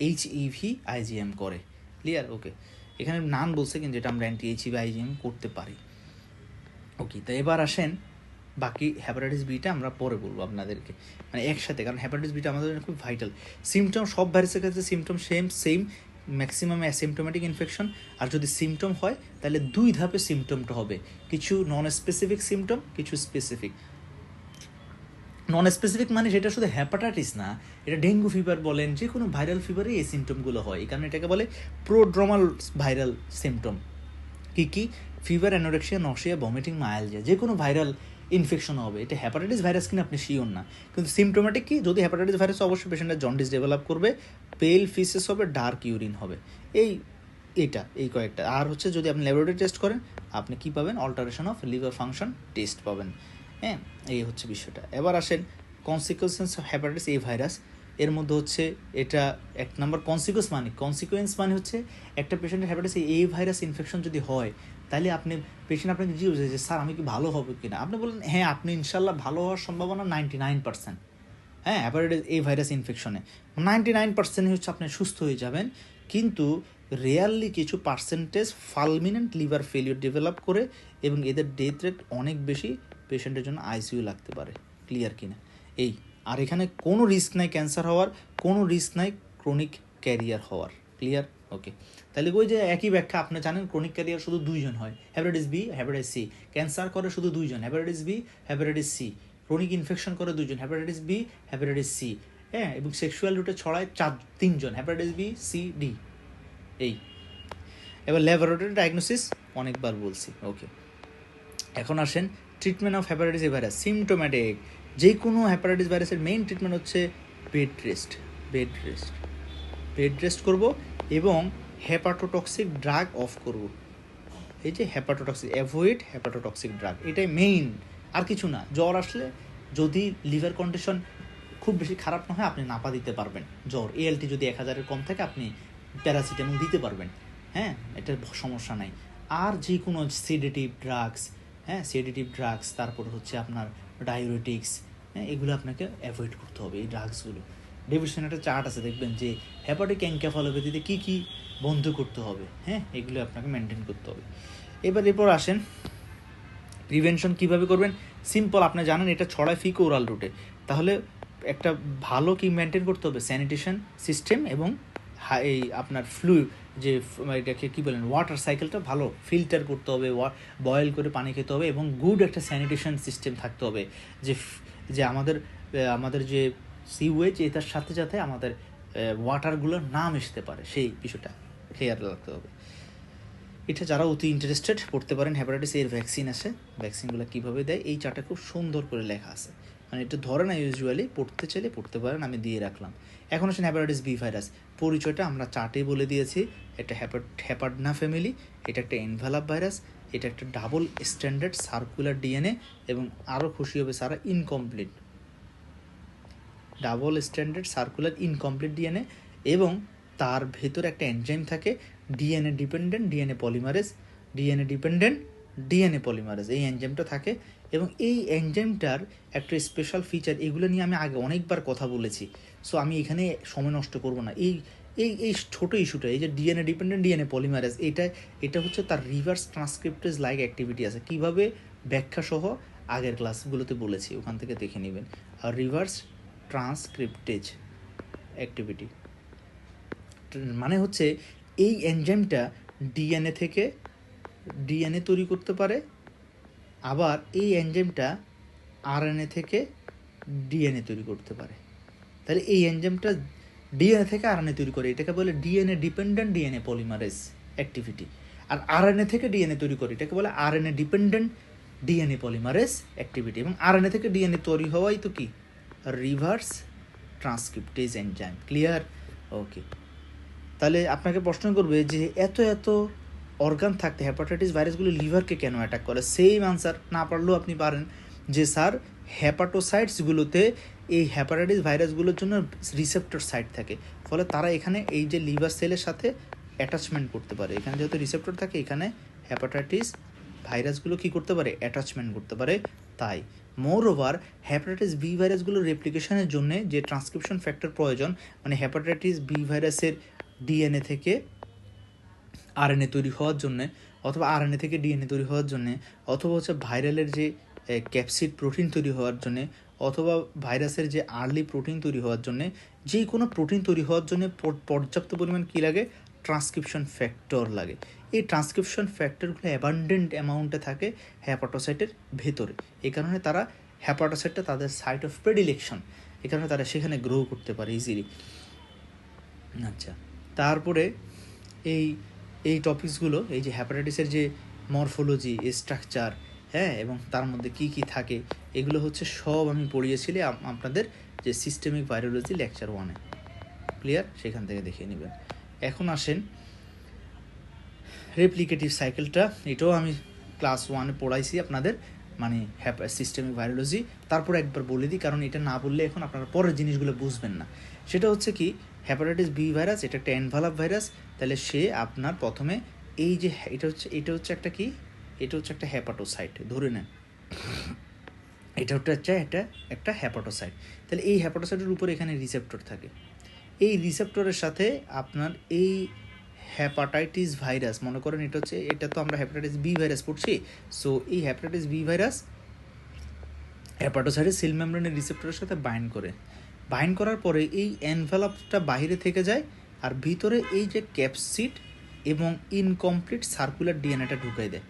এইচইভি আইজিএম করে। ক্লিয়ার? ওকে। এখানে নাম বলছে, কিন্তু এটা আমরা অ্যান্টি এইচইভি আইজিএম করতে পারি। ওকে, তো এবার আসেন বাকি হ্যাপাটাইটিস বিটা আমরা পরে বলবো আপনাদেরকে, মানে একসাথে, কারণ হ্যাপাটাইটিস বিটা আমাদের জন্য খুব ভাইটাল। সিমটম সব ভাইরাসের ক্ষেত্রে symptom same, maximum asymptomatic infection. আর যদি সিমটম হয় তাহলে 2 ধাপে সিমটমটা হবে, কিছু নন স্পেসিফিক সিমটম, কিছু স্পেসিফিক। নন স্পেসিফিক মানে সেটা শুধু হ্যাপাটাইটিস না, এটা ডেঙ্গু ফিভার বলেন, যে কোনো ভাইরাল ফিভারে এই সিমটমগুলো হয়, এই কারণে এটাকে বলে প্রোড্রোমাল ভাইরাল সিমটম। কী? Fever, anorexia, nausea, vomiting, myalgia, যে কোনো ভাইরাল ইনফেকশন হবে। এটা হ্যাপাটাইটিস ভাইরাস কিনা আপনি শিওর না, কিন্তু সিমটোমেটিক কি? যদি হ্যাপাটাইটিস ভাইরাস অবশ্যই পেশেন্টের জন্ডিস ডেভেলপ করবে, পেল ফিসেস হবে, ডার্ক ইউরিন হবে, এই কয়েকটা। আর হচ্ছে যদি আপনি ল্যাবরেটরি টেস্ট করেন, আপনি কী পাবেন? Alteration of liver function test পাবেন। হ্যাঁ, এই হচ্ছে বিষয়টা। এবার আসেন consequence of hepatitis A virus. এর মধ্যে হচ্ছে এটা 1 নম্বর কনসিকুয়েন্স মানে হচ্ছে একটা পেশেন্টের হ্যাপাটাইটিস এ ভাইরাস ইনফেকশন যদি হয়, তাহলে পেশেন্ট আপনাকে জিজ্ঞেস যে স্যার আমি কি ভালো হবে কিনা, আপনি বলেন হ্যাঁ আপনি ইনশাল্লাহ ভালো হওয়ার সম্ভাবনা 99%। হ্যাঁ, হ্যাপাটাইটিস এ ভাইরাস ইনফেকশনে 99% হচ্ছে আপনি সুস্থ হয়ে যাবেন, কিন্তু রেয়ারলি কিছু পার্সেন্টেজ ফালমিনেন্ট লিভার ফেলিওর ডেভেলপ করে এবং এদের ডেথ রেট অনেক বেশি, পেশেন্টের জন্য আইসিইউ লাগতে পারে। ক্লিয়ার কিনা? আর এখানে কোনো রিস্ক নাই ক্যান্সার হওয়ার, কোনো রিস্ক নাই ক্রনিক ক্যারিয়ার হওয়ার। ক্লিয়ার? ওকে। তাহলে ওই যে একই ব্যাখ্যা, আপনি জানেন ক্রনিক ক্যারিয়ার শুধু 2 জন হয়, hepatitis B, hepatitis C. Cancer করে শুধু 2 জন, hepatitis B, hepatitis C. Chronic infection করে 2 জন, হ্যাপাটাইটিস বি, হ্যাপাটাইটিস সি। হ্যাঁ, এবং সেক্সুয়াল রুটে ছড়ায় 3 জন, হ্যাপাটাইটিস বি, সি, ডি। এবার ল্যাবরেটরি ডায়াগনোসিস অনেকবার বলছি। ওকে, এখন আসেন treatment of hepatitis A virus. Symptomatic যে কোনো হ্যাপাটাইটিস ভাইরাসের মেইন ট্রিটমেন্ট হচ্ছে বেড রেস্ট করব এবং হেপাটোটক্সিক ড্রাগ অফ করব। এই যে অ্যাভয়েড হেপাটোটক্সিক ড্রাগ, এটাই মেইন, আর কিছু না। জ্বর আসলে যদি লিভার কন্ডিশন খুব বেশি খারাপ না হয়, আপনি নাপা দিতে পারবেন। জ্বর ALT যদি 1000-এর কম থাকে, আপনি প্যারাসিটামল দিতে পারবেন। হ্যাঁ, এটার সমস্যা নাই। আর যে কোনো সেডেটিভ ড্রাগস, তারপর হচ্ছে আপনার ডায়ুরেটিক্স, হ্যাঁ, এগুলো আপনাকে অ্যাভয়েড করতে হবে, এই ড্রাগসগুলো। ডেভিশন একটা চার্ট আছে, দেখবেন যে হেপাটিক এনকেফালোপ্যাথিতে কী কী বন্ধ করতে হবে। হ্যাঁ, এগুলো আপনাকে মেনটেন করতে হবে। এরপর আসেন প্রিভেনশন কীভাবে করবেন। সিম্পল, আপনি জানেন এটা ছড়ায় ফিকো ওরাল রুটে, তাহলে একটা ভালো কি মেনটেন করতে হবে? স্যানিটেশন সিস্টেম এবং এই আপনার যে এটাকে কী বলেন, ওয়াটার সাইকেলটা ভালো ফিল্টার করতে হবে, বয়েল করে পানি খেতে হবে, এবং গুড একটা স্যানিটেশন সিস্টেম থাকতে হবে, যে আমাদের যে সিওয়েজ এটার সাথে সাথে আমাদের ওয়াটারগুলো না মিশতে পারে, সেই বিষয়টা খেয়াল রাখতে হবে। এটা যারা অতি ইন্টারেস্টেড পড়তে পারেন। হ্যাপাটাইটিস এর ভ্যাকসিন আছে, ভ্যাকসিনগুলো কীভাবে দেয় এই চার্টে খুব সুন্দর করে লেখা আছে, মানে এটা ধরে না, ইউজুয়ালি পড়তে চাইলে পড়তে পারেন, আমি দিয়ে রাখলাম। এখন আসেন হ্যাপাটাইটিস বি ভাইরাস। পরিচয়টা আমরা চার্টেই বলে দিয়েছি, এটা হ্যাপাডনা ফ্যামিলি, এটা একটা এনভেলাপ ভাইরাস, এটা একটা ডাবল স্ট্যান্ডার্ড সার্কুলার ডিএনএ, এবং আরও খুশি হবে সারা double standard circular incomplete DNA, এবং তার ভেতরে একটা এনজাইম থাকে ডিএনএ ডিপেন্ডেন্ট ডিএনএ পলিমারেজ এই এনজাইমটা থাকে। এবং এই এনজাইমটার একটা স্পেশাল ফিচার, এগুলো নিয়ে আমি আগে অনেকবার কথা বলেছি, সো আমি এখানে সময় নষ্ট করব না। এই এই এই ছোটো ইস্যুটা, এই যে ডিএনএ ডিপেন্ডেন্ট ডিএনএ পলিমারেজ, এটা হচ্ছে তার রিভার্স ট্রান্সক্রিপ্টেজ লাইক অ্যাক্টিভিটি আছে। কীভাবে ব্যাখ্যা সহ আগের ক্লাসগুলোতে বলেছি, ওখান থেকে দেখে নেবেন। আর রিভার্স ট্রান্সক্রিপ্টেজ অ্যাক্টিভিটি মানে হচ্ছে এই এনজাইমটা ডিএনএ থেকে ডিএনএ তৈরি করতে পারে, আবার এই এনজাইমটা আরএনএ থেকে ডিএনএ তৈরি করতে পারে। তাহলে এই এনজাইমটা ডিএনএ থেকে আরএনএ তৈরি করে, এটাকে বলে DNA dependent DNA polymerase activity. আর আরএনএ থেকে ডিএনএ তৈরি করে, এটাকে বলে RNA dependent DNA polymerase activity. এবং আরএনএ থেকে ডিএনএ তৈরি হওয়াই তো কি reverse transcriptase enzyme. Clear? Okay. তাহলে আপনাকে প্রশ্ন করবে যে এত অর্গান থাকতে হেপাটাইটিস ভাইরাসগুলো লিভারকে কেন অ্যাটাক করে? সেম আনসার না পারলেও আপনি পারেন যে স্যার হেপাটোসাইটসগুলোতে এই হেপাটাইটিস ভাইরাসগুলোর জন্য রিসেপ্টর সাইট থাকে, ফলে তারা এখানে এই যে লিভার সেলের সাথে অ্যাটাচমেন্ট করতে পারে। এখানে যেহেতু রিসেপ্টর থাকে, এখানে হেপাটাইটিস ভাইরাসগুলো কী করতে পারে? অ্যাটাচমেন্ট করতে পারে। তাই মোর ওভার হেপাটাইটিস বি ভাইরাসগুলোর রেপ্লিকেশনের জন্য যে ট্রান্সক্রিপশন ফ্যাক্টর প্রয়োজন, মানে হেপাটাইটিস বি ভাইরাসের ডিএনএ থেকে আরএনএ তৈরি হওয়ার জন্যে, অথবা আরএনএ থেকে ডিএনএ তৈরি হওয়ার জন্যে, অথবা হচ্ছে ভাইরালের যে ক্যাপসিড প্রোটিন তৈরি হওয়ার জন্যে, অথবা ভাইরাসের যে আর্লি প্রোটিন তৈরি হওয়ার জন্যে, যে কোনো প্রোটিন তৈরি হওয়ার জন্য পর্যাপ্ত পরিমাণ কী লাগে? ট্রান্সক্রিপশন ফ্যাক্টর লাগে। এই ট্রান্সক্রিপশন ফ্যাক্টরগুলো অ্যাবান্ডেন্ট অ্যামাউন্টে থাকে হেপাটোসাইটের ভেতরে। এই কারণে তারা হেপাটোসাইটটা তাদের সাইট অফ প্রেডিলেকশন, এই কারণে তারা সেখানে গ্রো করতে পারে ইজিলি। আচ্ছা, তারপরে এই টপিকসগুলো, এই যে হেপাটাইটিসের যে মরফোলজি, স্ট্রাকচার, হ্যাঁ, এবং তার মধ্যে কি কি থাকে, এগুলো হচ্ছে সব আমি পড়িয়েছিলি আপনাদের যে সিস্টেমিক ভাইরোলজি লেকচার 1-এ। ক্লিয়ার? সেখান থেকে দেখিয়ে নেবেন। এখন আসেন রেপ্লিকেটিভ সাইকেলটা, এটাও আমি ক্লাস 1-এ পড়াইছি আপনাদের, মানে সিস্টেমিক ভাইরোলজি। তারপর একবার বলে দিই, কারণ এটা না বললে এখন আপনারা পরের জিনিসগুলো বুঝবেন না। সেটা হচ্ছে কি, হেপাটাইটিস বি ভাইরাস এটা একটা এনভালাপ ভাইরাস। তাহলে সে আপনার প্রথমে এই যে এটা হচ্ছে একটা কি, এটা হচ্ছে একটা হেপাটোসাইট, ধরে নেন এটা হচ্ছে একটা হেপাটোসাইট। তাহলে এই হেপাটোসাইটের উপরে এখানে রিসেপ্টর থাকে। এই রিসেপ্টরের সাথে আপনার এই হেপাটাইটিস ভাইরাস, মনে করেন এটা তো আমরা হেপাটাইটিস বি ভাইরাস পড়ছি, সো এই হেপাটাইটিস বি ভাইরাস হেপাটোসাইটের সেল মেমব্রেনের রিসেপ্টরের সাথে বাইন্ড করার পরে এই এনভেলপটা বাইরে থেকে যায়, আর ভিতরে এই যে ক্যাপসিড এবং ইনকমপ্লিট সার্কুলার ডিএনএটা ঢুকাই দেয়।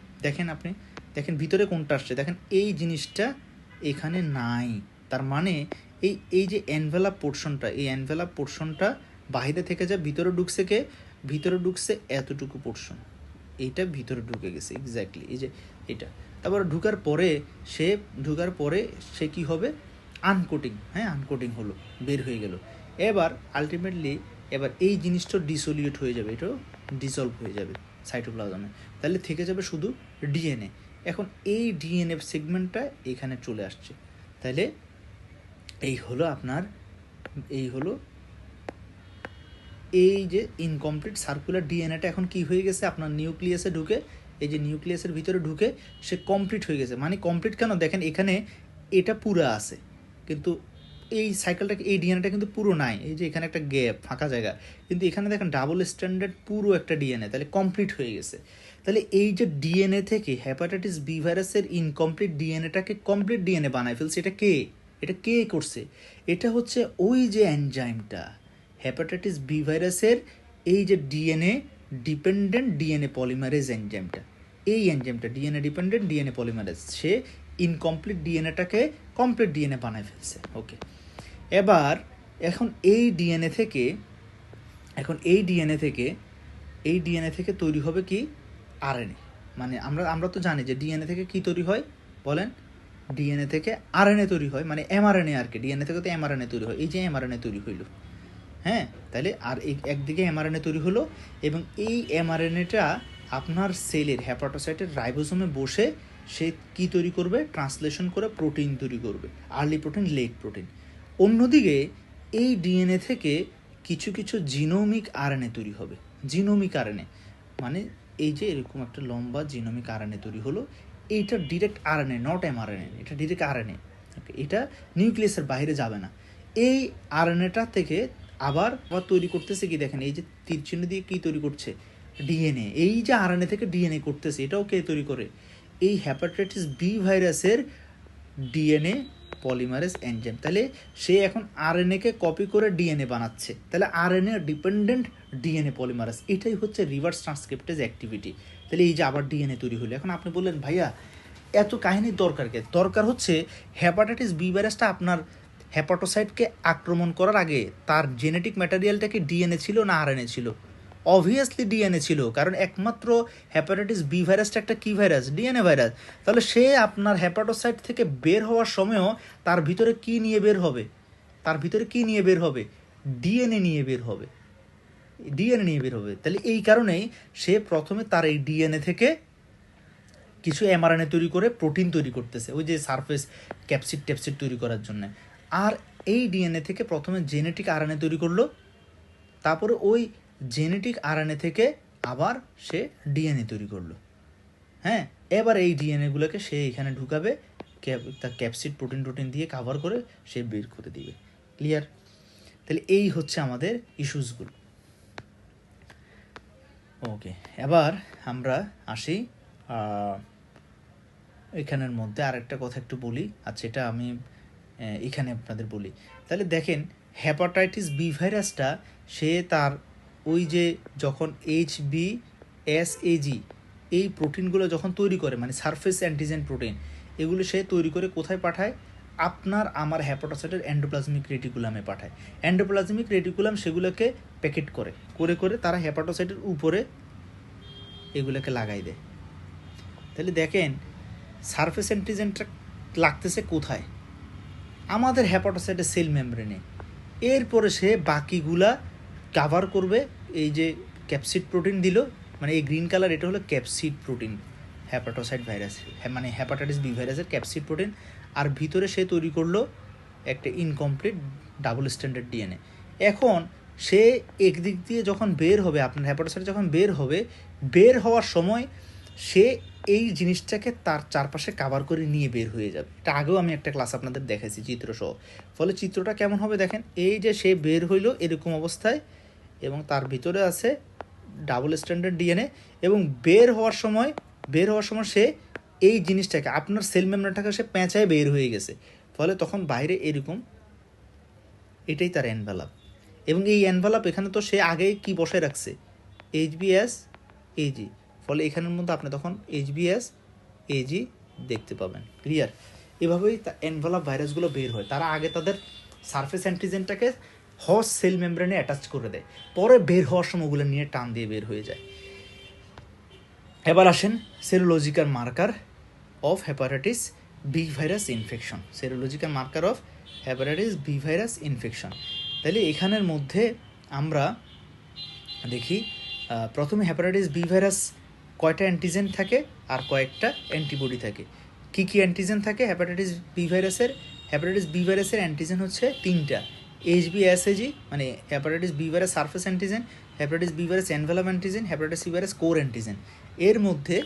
দেখেন ভিতরে কোনটা আসছে, দেখেন এই জিনিসটা এখানে নাই। তার মানে এই যে এনভেলপ পোর্শনটা বাইরে থেকে যায়, ভিতরে ঢুকছে এতটুকু পোর্শন, এইটা ভিতরে ঢুকে গেছে এক্স্যাক্টলি, এই যে এটা। তারপর ঢুকার পরে সে কি হবে? আনকোটিং হলো, বের হয়ে গেল। এবার আলটিমেটলি এই জিনিসটা ডিসোলিয়েট হয়ে যাবে, এটাও ডিসলভ হয়ে যাবে সাইটোপ্লাজমে। তাহলে থেকে যাবে শুধু ডিএনএ। এখন এই ডিএনএ সেগমেন্টটা এখানে চলে আসছে। তাহলে এই যে ইনকমপ্লিট সার্কুলার ডিএনএটা এখন কি হয়ে গেছে? আপনার নিউক্লিয়াসে ঢুকে, এই যে নিউক্লিয়াসের ভিতরে ঢুকে সে কমপ্লিট হয়ে গেছে। মানে কমপ্লিট কেন? দেখেন এখানে এটা পুরো আছে, কিন্তু এই সাইকেলটা, এই ডিএনএটা কিন্তু পুরো নাই। এই যে এখানে একটা গ্যাপ, ফাঁকা জায়গা, কিন্তু এখানে দেখেন ডাবল স্ট্যান্ডার্ড পুরো একটা ডিএনএ, তাহলে কমপ্লিট হয়ে গেছে। তাহলে এই যে ডিএনএ থেকে হেপাটাইটিস বি ভাইরাসের ইনকমপ্লিট ডিএনএটাকে কমপ্লিট ডিএনএ বানায় ফেলছে। এটা কে করছে? এটা হচ্ছে ওই যে এনজাইমটা, হেপাটাইটিস বি ভাইরাসের এই যে ডিএনএ ডিপেন্ডেন্ট ডিএনএ পলিমারেজ এনজাইমটা, এই এনজাইমটা ডিএনএ ডিপেন্ডেন্ট ডিএনএ পলিমারেজ, সে ইনকমপ্লিট ডিএনএটাকে কমপ্লিট ডিএনএ বানায় ফেলছে। ওকে, এখন এই ডিএনএ থেকে তৈরি হবে কি? আরএনএ। মানে আমরা তো জানি যে ডিএনএ থেকে কি তৈরি হয়, বলেন? ডিএনএ থেকে আরএনএ তৈরি হয়, মানে এমআরএনএ আর কি। ডিএনএ থেকে তো এমআরএনএ তৈরি হয়, এই যে এমআরএনএ তৈরি হইল, হ্যাঁ। তাহলে আর একদিকে এমআরএনএ তৈরি হলো, এবং এই এমআরএনএটা আপনার সেলের হেপাটোসাইটের রাইবোসোমে বসে সে কি তৈরি করবে? ট্রান্সলেশন করে প্রোটিন তৈরি করবে, আর্লি প্রোটিন, লেট প্রোটিন। অন্যদিকে এই ডিএনএ থেকে কিছু কিছু জিনোমিক আরএনএ তৈরি হবে। জিনোমিক আরএনএ মানে এই যে এরকম একটা লম্বা জিনোমিক আরএনএ তৈরি হলো, এইটা ডিরেক্ট আরএনএ, নট এমআরএনএ, এটা ডিরেক্ট আরএনএ, এটা নিউক্লিয়াসের বাইরে যাবে না। এই আরএনএটা থেকে আবার তৈরি করতেছে কি দেখেন, এই যে তীর চিহ্ন দিয়ে কী তৈরি করছে, ডিএনএ। এই যে আরএনএ থেকে ডিএনএ করতেছে, এটাও কে তৈরি করে? এই হেপাটাইটিস বি ভাইরাসের ডিএনএ পলিমারেজ এনজাইম। তাহলে সে এখন আরএনএকে কপি করে ডিএনএ বানাচ্ছে, তাহলে আরএনএ ডিপেন্ডেন্ট ডিএনএ পলিমারেজ, এটাই হচ্ছে রিভার্স ট্রান্সক্রিপ্টেজ অ্যাক্টিভিটি। তাহলে এই যে আবার ডিএনএ তৈরি হলো। এখন আপনি বললেন ভাইয়া এত কাহিনীর দরকার কে? দরকার হচ্ছে হেপাটাইটিস বি ভাইরাসটা আপনার হেপাটোসাইটকে আক্রমণ করার আগে তার জেনেটিক ম্যাটেরিয়ালটা কি ডিএনএ ছিল না আরএনএ ছিল? অবভিয়াসলি ডিএনএ ছিল, কারণ একমাত্র হেপাটাইটিস বি ভাইরাসটা একটা কী ভাইরাস? DNA virus. তাহলে সে আপনার হেপাটোসাইট থেকে বের হওয়ার সময়ও তার ভিতরে কি নিয়ে বের হবে? তার ভিতরে কি নিয়ে বের হবে? ডিএনএ নিয়ে বের হবে, ডিএনএ নিয়ে বের হবে। তাহলে এই কারণেই সে প্রথমে তার এই ডিএনএ থেকে কিছু এমআরএনএ তৈরি করে প্রোটিন তৈরি করতেছে, ওই যে সারফেস ক্যাপসিড ট্যাপসিড তৈরি করার জন্য। আর এই ডিএনএ থেকে প্রথমে জেনেটিক আরএনএ তৈরি করলো, তারপরে ওই জেনেটিক আরএনএ থেকে আবার সে ডিএনএ তৈরি করলো। হ্যাঁ, এবার এই ডিএনএগুলোকে সে এখানে ঢুকাবে, তার ক্যাপসিড প্রোটিন টোটিন দিয়ে কাভার করে সে বের করে দিবে। ক্লিয়ার? তাহলে এই হচ্ছে আমাদের ইস্যুসগুলো। ওকে, এবার আমরা আসি এখানের মধ্যে আরেকটা কথা একটু বলি। আচ্ছা, এটা আমি এখানে আপনাদের বলি। তাহলে দেখেন হেপাটাইটিস বি ভাইরাসটা সে তার ওই যে যখন HBsAg এই প্রোটিনগুলো যখন তৈরি করে, মানে সারফেস অ্যান্টিজেন প্রোটিন, এগুলো সে তৈরি করে কোথায় পাঠায়? আপনার আমার হেপাটোসাইটের এন্ডোপ্লাজমিক রেটিকুলামে পাঠায়। এন্ডোপ্লাজমিক রেটিকুলাম সেগুলোকে প্যাকেট করে করে করে তারা হেপাটোসাইটের উপরে এগুলোকে লাগাই দেয়। তাহলে দেখেন সারফেস অ্যান্টিজেনটা লাগতেছে কোথায়? আমাদের হেপাটোসাইটের সেল মেমব্রেনে। এরপরে সে বাকিগুলা কাভার করবে। এই যে ক্যাপসিড প্রোটিন দিল, মানে এই গ্রিন কালার, এটা হলো ক্যাপসিড প্রোটিন হেপাটোসাইট ভাইরাস, মানে হেপাটাইটিস বি ভাইরাসের ক্যাপসিড প্রোটিন। আর ভিতরে সে তৈরি করলো একটা ইনকমপ্লিট ডাবল স্ট্যান্ডার্ড ডিএনএ। এখন সে একদিক দিয়ে যখন বের হবে, আপনার হেপাটোসাইট যখন বের হবে, বের হওয়ার সময় সে এই জিনিসটাকে তার চারপাশে কাভার করে নিয়ে বের হয়ে যাবে। এটা আগেও আমি একটা ক্লাস আপনাদের দেখাইছি চিত্রসহ। ফলে চিত্রটা কেমন হবে দেখেন, এই যে সে বের হইলো এরকম অবস্থায়, এবং তার ভিতরে আছে ডাবল স্ট্যান্ডার্ড ডিএনএ, এবং বের হওয়ার সময় সে এই জিনিসটাকে, আপনার সেল মেমব্রেনটাকে সে পেঁচায় বের হয়ে গেছে। ফলে তখন বাইরে এরকম, এটাই তার এনভেলাপ। এবং এই এনভেলাপ এখানে তো সে আগেই কি বসায় রাখছে? HBsAg। ফলে এখানের মধ্যে আপনি তখন HBsAg দেখতে পাবেন। ক্লিয়ার? এভাবেই এনভেলাপ ভাইরাসগুলো বের হয়। তারা আগে তাদের সারফেস অ্যান্টিজেনটাকে হোস্ট সেল মেমব্রেনে অ্যাটাচ করে দেয়, পরে বের হওয়ার সময় ওগুলো নিয়ে টান দিয়ে বের হয়ে যায়। এবার আসেন serological marker of hepatitis B virus infection. Serological marker of hepatitis B virus infection. তাহলে এখানের মধ্যে আমরা দেখি প্রথমে হেপাটাইটিস বি ভাইরাস কয়টা অ্যান্টিজেন থাকে আর কয়েকটা অ্যান্টিবডি থাকে। কী কী অ্যান্টিজেন থাকে হেপাটাইটিস বি ভাইরাসের? হেপাটাইটিস বি ভাইরাসের অ্যান্টিজেন হচ্ছে তিনটা। HBsAg মানে hepatitis B virus surface antigen, hepatitis B virus envelope antigen, hepatitis B virus core antigen. এর মধ্যে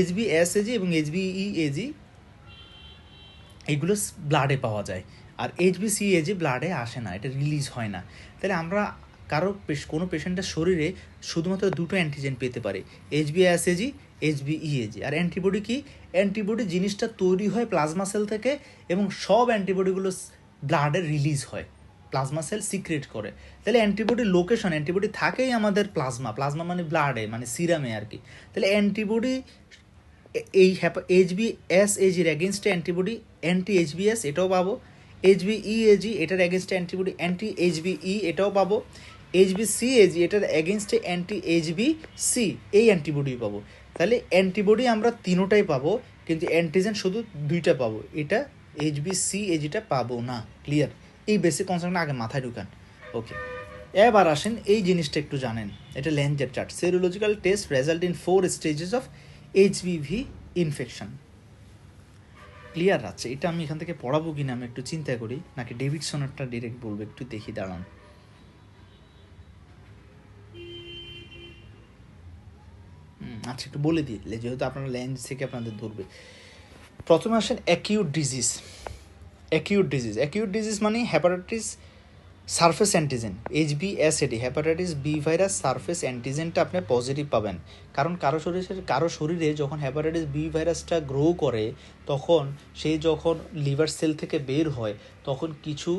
HBsAg এবং HBeAg এগুলো ব্লাডে পাওয়া যায়, আর HBcAg ব্লাডে আসে না, এটা রিলিজ হয় না। তাহলে আমরা কোনো পেশেন্টের শরীরে শুধুমাত্র দুটো অ্যান্টিজেন পেতে পারে, HBsAg, HBeAg। আর অ্যান্টিবডি কি? অ্যান্টিবডি জিনিসটা তৈরি হয় প্লাজমা সেল থেকে, এবং সব অ্যান্টিবডিগুলো ব্লাডে রিলিজ হয়, প্লাজমা সেল সিক্রেট করে। তাহলে অ্যান্টিবডি লোকেশন, অ্যান্টিবডি থাকেই আমাদের প্লাজমা মানে ব্লাডে, মানে সিরামে আর কি। তাহলে অ্যান্টিবডি এই HBsAg এর এগেনস্টে অ্যান্টিবডি অ্যান্টি HBs এটাও পাবো, HBeAg এটার এগেনস্টে অ্যান্টিবডি অ্যান্টি HBe এটাও পাবো, HBcAg এটার এগেনস্টে অ্যান্টি HBc এই অ্যান্টিবডি পাবো। তাহলে অ্যান্টিবডি আমরা তিনোটাই পাবো, কিন্তু অ্যান্টিজেন শুধু দুইটা পাবো, এটা HBcAgটা পাবো না। ক্লিয়ার? এই বেসিক কনসেপ্টটা আগে মাথায় ঢুকান। ওকে, এবার আসেন এই জিনিসটা একটু জানেন, এটা ল্যাঞ্জের chart. Serological test result in 4 stages of HBV infection. Clear আছে? এটা আমি এখান থেকে পড়াবো কিনা আমি একটু চিন্তা করি, নাকি ডেভিডসনেরটা ডিরেক্ট বলবো, একটু দেখি, দাঁড়ান। আচ্ছা একটু বলে দিই, যেহেতু আপনারা ল্যাঙ্গুয়েজ থেকে আপনাদের ধরবে। প্রথমে আসেন অ্যাকিউট ডিজিজ। অ্যাকিউট ডিজিজ মানে hepatitis surface antigen, HBsAg, hepatitis B virus surface অ্যান্টিজেনটা আপনি পজিটিভ পাবেন। কারণ কারো শরীরে যখন হ্যাপাটাইটিস বি ভাইরাসটা গ্রো করে, তখন সে যখন লিভার সেল থেকে বের হয়, তখন কিছু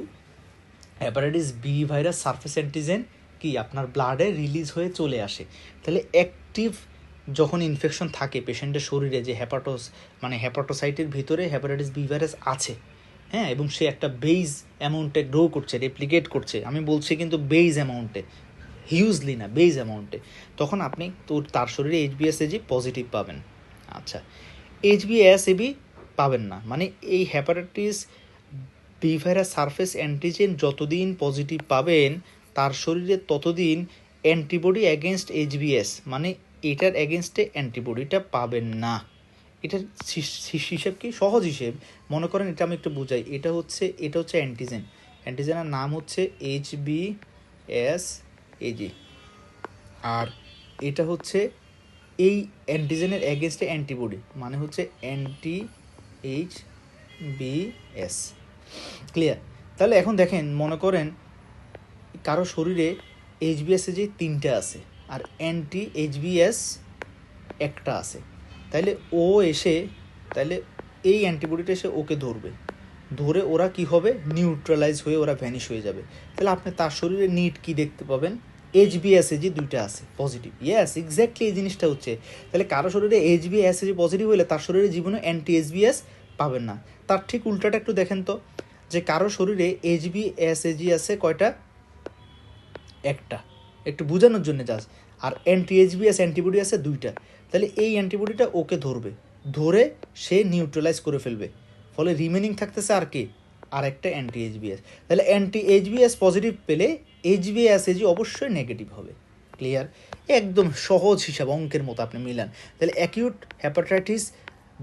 hepatitis B virus surface antigen কি আপনার ব্লাডে রিলিজ হয়ে চলে আসে। তাহলে অ্যাক্টিভ যখন ইনফেকশন থাকে পেশেন্টের শরীরে, যে হ্যাপাটোসাইটের ভিতরে হ্যাপাটাইটিস বি ভাইরাস আছে, হ্যাঁ, এবং সে একটা বেইজ অ্যামাউন্টে গ্রো করছে, রেপ্লিকেট করছে, আমি বলছি কিন্তু বেইজ অ্যামাউন্টে, হিউজলি না, বেইজ অ্যামাউন্টে, তখন আপনি তার শরীরে HBsAg পজিটিভ পাবেন। আচ্ছা, HBsAg পাবেন না মানে এই hepatitis B virus surface antigen যতদিন পজিটিভ পাবেন তার শরীরে ততদিন অ্যান্টিবডি অ্যাগেনস্ট HBs মানে এটার অ্যাগেনস্টে অ্যান্টিবডিটা পাবেন না। এটার হিসেব কি, সহজ হিসেব, মনে করেন এটা আমি একটু বুঝাই। এটা হচ্ছে অ্যান্টিজেনের নাম হচ্ছে HBsAg, আর এটা হচ্ছে এই অ্যান্টিজেনের অ্যাগেনস্টে অ্যান্টিবডি মানে হচ্ছে HBs। ক্লিয়ার? তাহলে এখন দেখেন, মনে করেন কারো শরীরে HBsAg 3টে আছে আর HBs একটা আছে, তাইলে এই অ্যান্টিবডিটা এসে ওকে ধরে ওরা কি হবে, নিউট্রালাইজ হয়ে ওরা ভ্যানিশ হয়ে যাবে। তাহলে আপনি তার শরীরে নিট কি দেখতে পাবেন, HBsAg 2টা আছে পজিটিভ। ইয়েস, এক্স্যাক্টলি এই জিনিসটা হচ্ছে। তাহলে কারো শরীরে HBsAg পজিটিভ হলে তার শরীরে জীবনে HBs পাবেন না। তার ঠিক উল্টাটা একটু দেখেন তো, যে কারো শরীরে HBsAg আছে কয়টা, একটা, একটু বোঝানোর জন্য জাস্ট, আর HBs অ্যান্টিবডি আছে 2টা। তাহলে এই অ্যান্টিবডিটা ওকে ধরে সে নিউট্রালাইজ করে ফেলবে, ফলে রিমেনিং থাকতেছে আর কি, আর একটা HBs। তাহলে HBs পজিটিভ পেলে HBsAg অবশ্যই নেগেটিভ হবে। ক্লিয়ার? একদম সহজ হিসাব, অঙ্কের মতো আপনি মিলান। তাহলে অ্যাকিউট হ্যাপাটাইটিস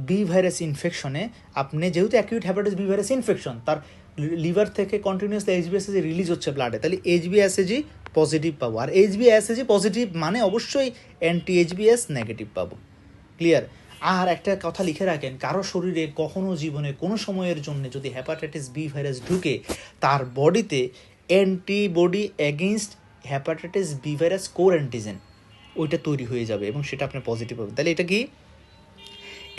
বি ভাইরাস ইনফেকশনে আপনি, যেহেতু acute hepatitis B virus infection, তার লিভার থেকে কন্টিনিউয়াসলি HBsAg রিলিজ হচ্ছে ব্লাডে, তাহলে HBsAg পজিটিভ পাবো, আর HBsAg পজিটিভ মানে অবশ্যই HBs নেগেটিভ পাবো। ক্লিয়ার? আর একটা কথা লিখে রাখেন, কারো শরীরে কখনো জীবনে কোনো সময়ের জন্য যদি হ্যাপাটাইটিস বি ভাইরাস ঢুকে, তার বডিতে antibody against hepatitis B virus core antigen ওইটা তৈরি হয়ে যাবে এবং সেটা আপনি পজিটিভ পাবেন। তাহলে এটা কি,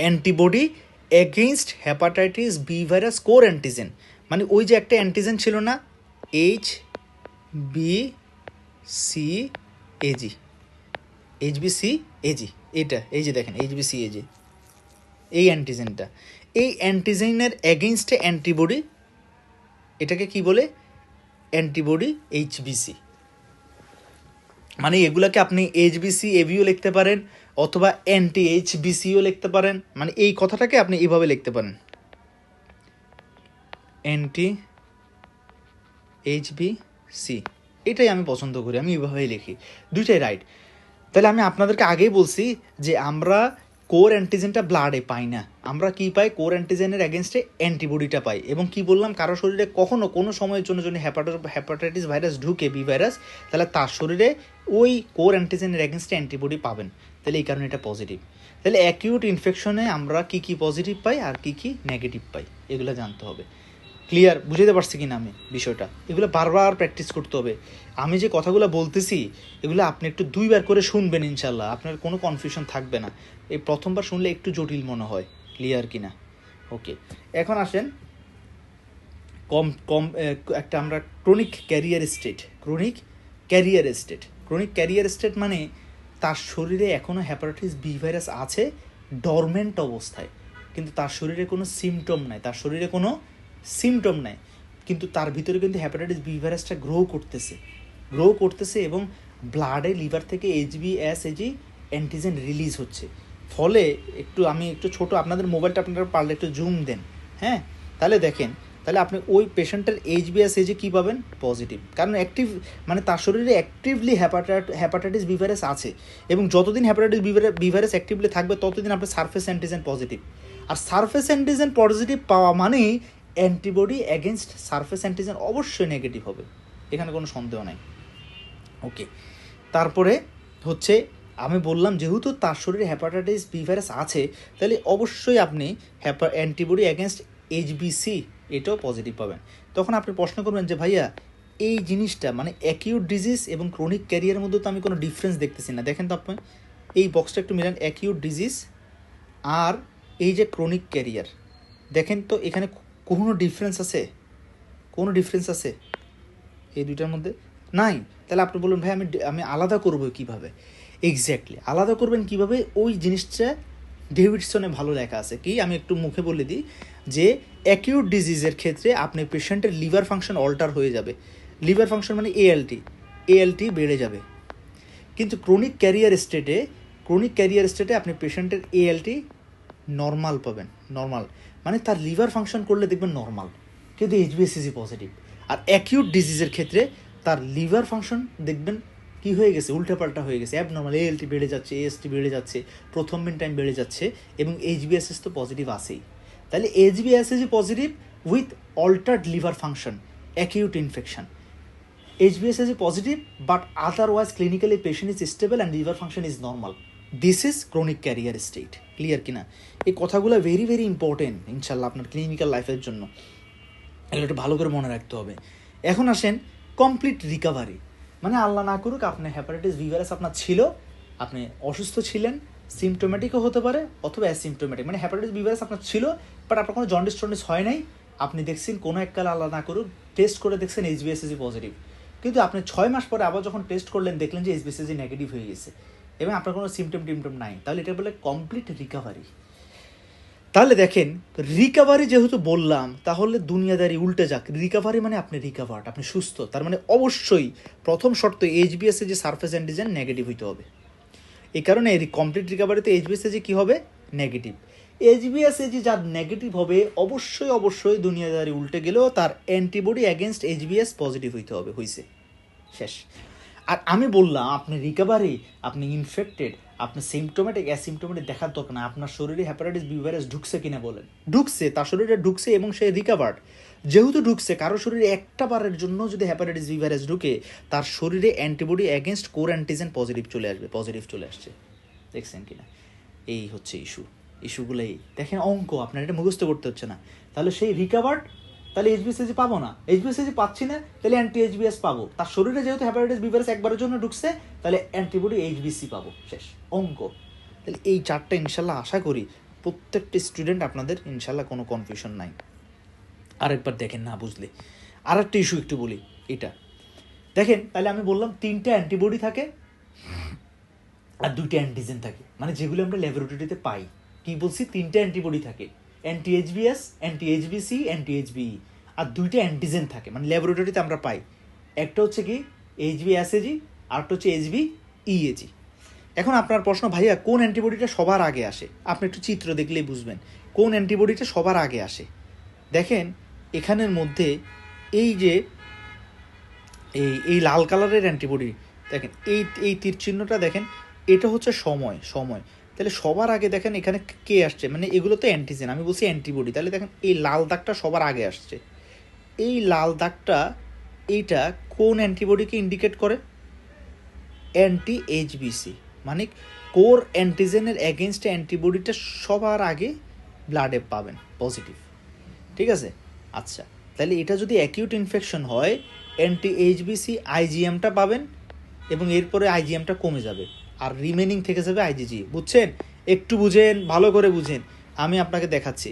antibody against hepatitis B virus core antigen, মানে ওই যে একটা অ্যান্টিজেন ছিল না, HBsAg, এটা এই যে দেখেন HBsAg, এই অ্যান্টিজেনটা, এই অ্যান্টিজেনের এগেইনস্টে অ্যান্টিবডি, এটাকে কি বলে, অ্যান্টিবডি HBc। মানে এগুলাকে আপনি HBcAvও লিখতে পারেন অথবা HBsও লিখতে পারেন, মানে এই কথাটাকে আপনি এইভাবে লিখতে পারেন, HBc। এটাই আমি পছন্দ করি, আমি এইভাবেই লিখি, দুইটাই রাইট। তাহলে আমি আপনাদেরকে আগেই বলছি যে আমরা কোর অ্যান্টিজেনটা ব্লাডে পাই না, আমরা কি পাই, কোর অ্যান্টিজেনের অ্যাগেনস্টে অ্যান্টিবডিটা পাই। এবং কি বললাম, কারো শরীরে কখনো কোনো সময়ের জন্য যদি হ্যাপাটাইটিস ভাইরাস ঢুকে, বি ভাইরাস, তাহলে তার শরীরে ওই কোর অ্যান্টিজেনের অ্যাগেনস্টে অ্যান্টিবডি পাবেন, তাহলে এই কারণে এটা পজিটিভ। তাহলে অ্যাকিউট ইনফেকশনে আমরা কি পজিটিভ পাই আর কি নেগেটিভ পাই, এগুলো জানতে হবে। ক্লিয়ার? বুঝতে পারছি কি না আমি বিষয়টা? এগুলো বারবার প্র্যাকটিস করতে হবে। আমি যে কথাগুলো বলতেছি এগুলো আপনি একটু 2বার করে শুনবেন, ইনশাল্লাহ আপনার কোনো কনফিউশন থাকবে না। এই প্রথমবার শুনলে একটু জটিল মনে হয়, ক্লিয়ার কি না? ওকে, এখন আসেন একটা আমরা ক্রনিক ক্যারিয়ার স্টেট মানে তার শরীরে এখনও হ্যাপাটাইটিস বি ভাইরাস আছে ডরমেন্ট অবস্থায়, কিন্তু তার শরীরে কোনো সিমটম নাই, কিন্তু তার ভিতরে কিন্তু হ্যাপাটাইটিস বি ভাইরাসটা গ্রো করতেছে এবং ব্লাডে, লিভার থেকে HBsAg অ্যান্টিজেন রিলিজ হচ্ছে। ফলে আমি একটু ছোট, আপনাদের মোবাইলটা আপনারা পারলে একটু জুম দেন, হ্যাঁ, তাহলে দেখেন, তাহলে আপনি ওই পেশেন্টের HBsAg কী পাবেন, পজিটিভ, কারণ অ্যাক্টিভ, মানে তার শরীরে অ্যাক্টিভলি হ্যাপাটাইটিস বি ভাইরাস আছে, এবং যতদিন হ্যাপাটাইটিস বি ভাইরাস অ্যাক্টিভলি থাকবে ততদিন আপনার সারফেস অ্যান্টিজেন পজিটিভ, আর সারফেস অ্যান্টিজেন পজিটিভ পাওয়া মানেই অ্যান্টিবডি অ্যাগেনস্ট সারফেস অ্যান্টিজেন অবশ্যই নেগেটিভ হবে, এখানে কোনো সন্দেহ নাই। ওকে, তারপরে হচ্ছে আমি বললাম যেহেতু তার শরীরে হ্যাপাটাইটিস বি ভাইরাস আছে, তাহলে অবশ্যই আপনি অ্যান্টিবডি অ্যাগেনস্ট এইচবিসি এটাও পজিটিভ পাবেন। তখন আপনি প্রশ্ন করবেন যে ভাইয়া এই জিনিসটা মানে অ্যাকিউট ডিজিজ এবং ক্রনিক ক্যারিয়ারের মধ্যে তো আমি কোনো ডিফারেন্স দেখতেছি না। দেখেন তো আপনি এই বক্সটা একটু মিলান, অ্যাকিউট ডিজিজ আর এই যে ক্রনিক ক্যারিয়ার, দেখেন তো এখানে কোনো ডিফারেন্স আছে? কোনো ডিফারেন্স আছে এই দুইটার মধ্যে? নাই। তাহলে আপনি বলুন ভাই আমি আলাদা করবো কীভাবে? এক্স্যাক্টলি আলাদা করবেন কিভাবে? ওই জিনিসটা ডেভিডসনে ভালো লেখা আছে কি, আমি একটু মুখে বলে দিই যে অ্যাকিউট ডিজিজের ক্ষেত্রে আপনি পেশেন্টের লিভার ফাংশন অল্টার হয়ে যাবে। লিভার ফাংশন মানে এএলটি বেড়ে যাবে। কিন্তু ক্রনিক ক্যারিয়ার স্টেটে আপনি পেশেন্টের এএলটি নর্মাল পাবেন। নর্মাল মানে তার লিভার ফাংশন করলে দেখবেন নর্মাল, কিন্তু এইচবিএসসি পজিটিভ। আর অ্যাকিউট ডিজিজের ক্ষেত্রে তার লিভার ফাংশন দেখবেন কি হয়ে গেছে, উল্টাপাল্টা হয়ে গেছে, অ্যাবনর্মাল, এএলটি বেড়ে যাচ্ছে, এএসটি বেড়ে যাচ্ছে, প্রথম মিন টাইম বেড়ে যাচ্ছে, এবং এইচবিএসএস তো পজিটিভ আছেই। তাহলে এইচবিএসএসই positive with altered liver function, acute infection. এইচবিএসএসই positive but otherwise clinically patient is stable and liver function is normal. This is chronic carrier state. Clear কিনা? এই কথাগুলো ভেরি ভেরি ইম্পর্টেন্ট ইনশাল্লাহ আপনার ক্লিনিক্যাল লাইফের জন্য, এগুলো একটু ভালো করে মনে রাখতে হবে। এখন আসেন কমপ্লিট রিকাভারি, মানে আল্লাহ না করুক আপনার হ্যাপাটাইটিস বি ভাইরাস আপনার ছিল, আপনি অসুস্থ ছিলেন, সিমটোম্যাটিকও হতে পারে অথবা অ্যাসিমটোম্যাটিক, মানে হ্যাপাটাইটিস বি ভাইরাস আপনার ছিল বাট আপনার কোনো জন্ডিস হয় নাই, আপনি দেখছেন কোনো এককালে আল্লাহ না করুক টেস্ট করে দেখছেন এইচবিএসএসি পজিটিভ, কিন্তু আপনি 6 মাস পরে আবার যখন টেস্ট করলেন দেখলেন যে এইচবিএসএসি নেগেটিভ হয়ে গেছে এবং আপনার কোনো সিমটম নাই, তাহলে এটা বলে কমপ্লিট রিকাভারি। তাহলে দেখেন রিকাভারি যেহেতু বললাম, তাহলে দুনিয়াদারি উল্টে যাক। রিকাভারি মানে আপনি রিকাভার্ড, আপনি সুস্থ, তার মানে অবশ্যই প্রথম শর্ত এইচবিএসএ যে সারফেস অ্যান্টিজেন নেগেটিভ হইতে হবে। এই কারণে কমপ্লিট রিকাভারিতে এইচবিএসএ যে কী হবে, নেগেটিভ। এইচবিএসএ যে যার নেগেটিভ হবে অবশ্যই দুনিয়াদারি উল্টে গেলেও তার অ্যান্টিবডি অ্যাগেনস্ট এইচবিএস পজিটিভ হইতে হবে, হয়েছে, শেষ। আর আমি বললাম আপনি রিকাভারি, আপনি ইনফেক্টেড, আপনার সিমটোমেটিক অ্যাসিমটোমেটিক দেখার দরকার না, আপনার শরীরে হ্যাপাটাইটিস বি ভাইরাস ঢুকছে কিনা বলেন। ঢুকছে, তার শরীরে ঢুকছে এবং সে রিকাভার্ড। যেহেতু ঢুকছে, কারো শরীরে একটা বারের জন্য যদি হ্যাপাটাইটিস বি ভাইরাস ঢুকে, তার শরীরে antibody against core antigen positive চলে আসছে। দেখছেন কিনা? এই হচ্ছে ইস্যুগুলোই দেখেন, অঙ্ক আপনার এটা মুখস্থ করতে হচ্ছে না। তাহলে সেই রিকাভার্ড, তাহলে এইচবিএসএসি পাবো না, এইচবিএসএসি পাচ্ছি না, তাহলে অ্যান্টি এইচবিএস পাবো। তার শরীরে যেহেতু হ্যাপাটাইটিস বি ভাইরাস একবারের জন্য ঢুকছে, তাহলে অ্যান্টিবডি এইচবিসি পাবো, শেষ অঙ্ক। তাহলে এই চারটা ইনশাল্লাহ আশা করি প্রত্যেকটি স্টুডেন্ট আপনাদের ইনশাল্লাহ কোনো কনফিউশন নাই। আরেকবার দেখেন না বুঝলে, আর একটা ইস্যু একটু বলি এটা দেখেন। তাহলে আমি বললাম 3টে অ্যান্টিবডি থাকে আর 2টে অ্যান্টিজেন থাকে, মানে যেগুলো আমরা ল্যাবরেটরিতে পাই। কি বলছি? 3টে অ্যান্টিবডি থাকে, অ্যান্টি এইচবিএস, অ্যান্টি এইচবিসি, অ্যান্টি এইচবিই, আর 2টে অ্যান্টিজেন থাকে, মানে ল্যাবরেটরিতে আমরা পাই। একটা হচ্ছে কি এইচবিএসএজি, আরেকটা হচ্ছে এইচবিইএজি। এখন আপনার প্রশ্ন, ভাইয়া কোন অ্যান্টিবডিটা সবার আগে আসে? আপনি একটু চিত্র দেখলেই বুঝবেন কোন অ্যান্টিবডিটা সবার আগে আসে। দেখেন এখানের মধ্যে এই যে এই লাল কালারের অ্যান্টিবডি দেখেন, এই তীর চিহ্নটা দেখেন, এটা হচ্ছে সময়। তাহলে সবার আগে দেখেন এখানে কে আসছে, মানে এগুলো তো অ্যান্টিজেন, আমি বলছি অ্যান্টিবডি। তাহলে দেখেন এই লাল দাগটা সবার আগে আসছে। এই লাল দাগটা এইটা কোন অ্যান্টিবডিকে ইন্ডিকেট করে? অ্যান্টি এইচবিসি, মানে কোর অ্যান্টিজেনের এগেনস্টে অ্যান্টিবডিটা সবার আগে ব্লাডে পাবেন পজিটিভ, ঠিক আছে? আচ্ছা, তাহলে এটা যদি অ্যাকিউট ইনফেকশন হয়, অ্যান্টি এইচবিসি আইজিএমটা পাবেন এবং এরপরে আইজিএমটা কমে যাবে আর রিমেনিং থেকে যাবে আইজিজি। বুঝছেন? একটু বুঝেন, ভালো করে বুঝেন, আমি আপনাকে দেখাচ্ছি।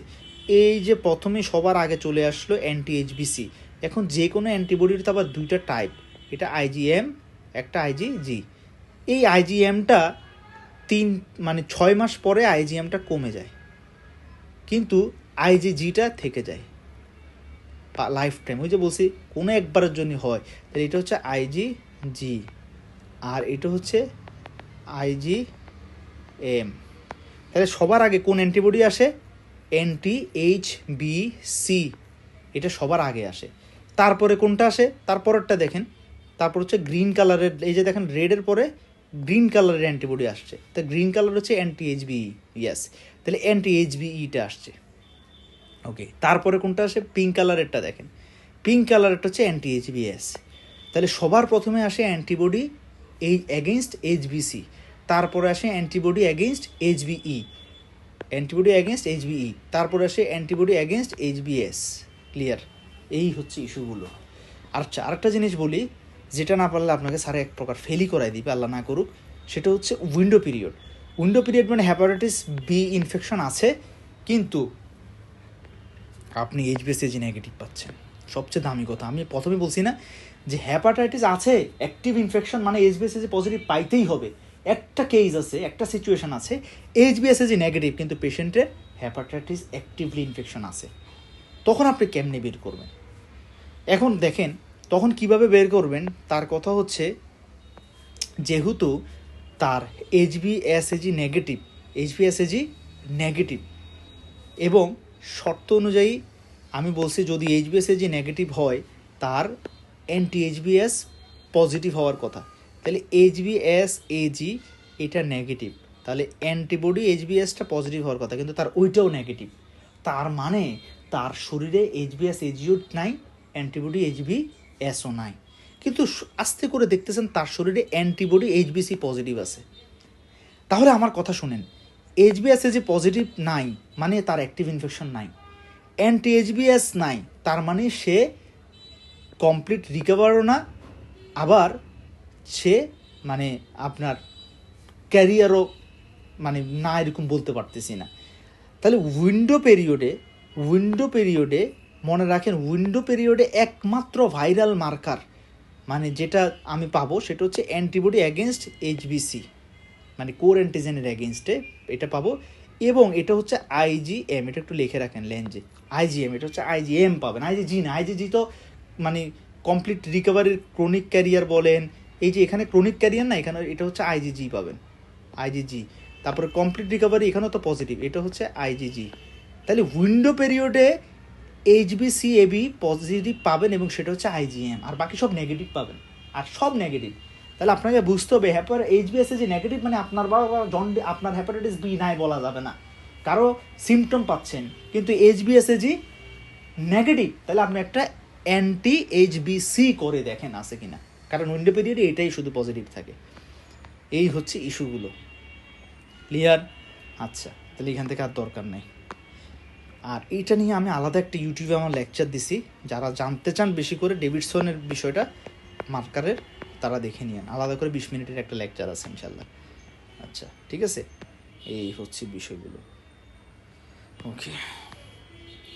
এই যে প্রথমে সবার আগে চলে আসলো অ্যান্টি এইচবিসি। এখন যে কোনো অ্যান্টিবডির তো আবার 2টা টাইপ, এটা আইজিএম, একটা আইজিজি। এই আইজিএমটা 6 মাস পরে আইজিএমটা কমে যায়, কিন্তু আইজিজিটা থেকে যায় লাইফ টাইম। ওই যে বলছি কোনো একবারের জন্য হয়, তাহলে এটা হচ্ছে আইজিজি আর এটা হচ্ছে আইজিএম। তাহলে সবার আগে কোন অ্যান্টিবডি আসে? অ্যান্টি এইচবিসি, এটা সবার আগে আসে। তারপরে কোনটা আসে? তারপরেরটা দেখেন, তারপর হচ্ছে গ্রিন কালারের, এই যে দেখেন রেডের পরে গ্রিন কালারের অ্যান্টিবডি আসছে, তো গ্রিন কালার হচ্ছে অ্যান্টি এইচবিই। ইয়াস, তাহলে অ্যান্টি এইচবিইটা আসছে। ওকে, তারপরে কোনটা আসে? পিঙ্ক কালারেরটা দেখেন, পিঙ্ক কালারেরটা হচ্ছে অ্যান্টি এইচবিএস। তাহলে সবার প্রথমে আসে অ্যান্টিবডি এই অ্যাগেনস্ট এইচবিসি, তারপরে আসে অ্যান্টিবডি অ্যাগেনস্ট এইচবিই, অ্যান্টিবডি অ্যাগেনস্ট এইচবিই, তারপরে আসে অ্যান্টিবডি অ্যাগেনস্ট এইচবিএস। ক্লিয়ার? এই হচ্ছে ইস্যুগুলো। আচ্ছা, আরেকটা জিনিস বলি, যেটা না পারলে আপনাকে স্যার এক প্রকার ফেলই করাই দিবে, আল্লাহ না করুক, সেটা হচ্ছে উইন্ডো পিরিয়ড। উইন্ডো পিরিয়ড মানে হ্যাপাটাইটিস বি ইনফেকশন আছে কিন্তু আপনি এইচবিএসএজি নেগেটিভ পাচ্ছেন। সবচেয়ে দামি কথা, আমি প্রথমে বলছি না যে হ্যাপাটাইটিস আছে, অ্যাক্টিভ ইনফেকশন মানে এইচবিএসএজি পজিটিভ পাইতেই হবে। একটা কেস আছে, একটা সিচুয়েশন আছে এইচবিএসএজি নেগেটিভ কিন্তু পেশেন্টের হ্যাপাটাইটিস অ্যাক্টিভলি ইনফেকশন আছে, তখন আপনি কেমনে বের করবেন? এখন দেখেন তখন কিভাবে বের করবেন, তার কথা হচ্ছে যেহেতু তার এইচবিএসএজি নেগেটিভ, এইচবিএসএজি নেগেটিভ এবং শর্ত অনুযায়ী আমি বলছি যদি এইচবিএসএজি নেগেটিভ হয় তার অ্যান্টি এইচবিএস পজিটিভ হওয়ার কথা, তাহলে এইচবিএসএজি এটা নেগেটিভ, তাহলে অ্যান্টিবডি এইচবিএসটা পজিটিভ হওয়ার কথা কিন্তু তার ওইটাও নেগেটিভ। তার মানে তার শরীরে এইচবিএসএজিও নাই, অ্যান্টিবডি এইচবিএসও নাই, কিন্তু আস্তে করে দেখতেছেন তার শরীরে অ্যান্টিবডি এইচবিসি পজিটিভ আছে। তাহলে আমার কথা শুনেন, এইচবিএসএজি পজিটিভ নাই মানে তার অ্যাক্টিভ ইনফেকশন নাই, অ্যান্টি এইচবিএস নাই তার মানে সে কমপ্লিট রিকভারও না, আবার সে মানে আপনার ক্যারিয়ারও মানে না, এরকম বলতে পারতেছি না। তাহলে উইন্ডো পিরিয়ডে মনে রাখেন, উইন্ডো পিরিয়ডে একমাত্র ভাইরাল মার্কার মানে যেটা আমি পাবো সেটা হচ্ছে অ্যান্টিবডি অ্যাগেনস্ট এইচবিসি, মানে কোর অ্যান্টিজেনের অ্যাগেনস্টে এটা পাবো, এবং এটা হচ্ছে আইজিএম, এটা একটু লিখে রাখেন লেঞ্জে, আইজিএম, এটা হচ্ছে আইজিএম পাবেন, আইজিজি না। আইজিজি তো মানে কমপ্লিট রিকভারির ক্রনিক ক্যারিয়ার বলেন, এই যে এখানে ক্রনিক ক্যারিয়ার না, এখানে এটা হচ্ছে আইজিজি পাবেন, আইজিজি। তারপরে কমপ্লিট রিকভারি এখানেও তো পজিটিভ, এটা হচ্ছে আইজিজি। তাহলে উইন্ডো পিরিয়ডে এইচবিসিএবি পজিটিভ পাবেন এবং সেটা হচ্ছে আইজিএম, আর বাকি সব নেগেটিভ পাবেন, আর সব নেগেটিভ। তাহলে আপনাকে বুঝতে হবে এইচবিএসএজি নেগেটিভ মানে আপনার আপনার হ্যাপাটাইটিস বি নাই বলা যাবে না, কারো সিমটম পাচ্ছেন কিন্তু এইচবিএসএজি নেগেটিভ, তাহলে আপনি একটা অ্যান্টি এইচবিসি করে দেখেন আছে কিনা, কারণ উইন্ডো পিরিয়ডে এটাই শুধু পজিটিভ থাকে। এই হচ্ছে ইস্যুগুলো। ক্লিয়ার? আচ্ছা, তাহলে এখান থেকে আর দরকার নেই। আর এইটা নিয়ে আমি আলাদা একটা ইউটিউবে আমার লেকচার দিছি, যারা জানতে চান বেশি করে ডেভিডসনের বিষয়টা মার্কারের, তারা দেখে নিন, আলাদা করে 20 মিনিটের একটা লেকচার আছে ইনশাল্লাহ। আচ্ছা, ঠিক আছে, এই হচ্ছে বিষয়গুলো। ওকে,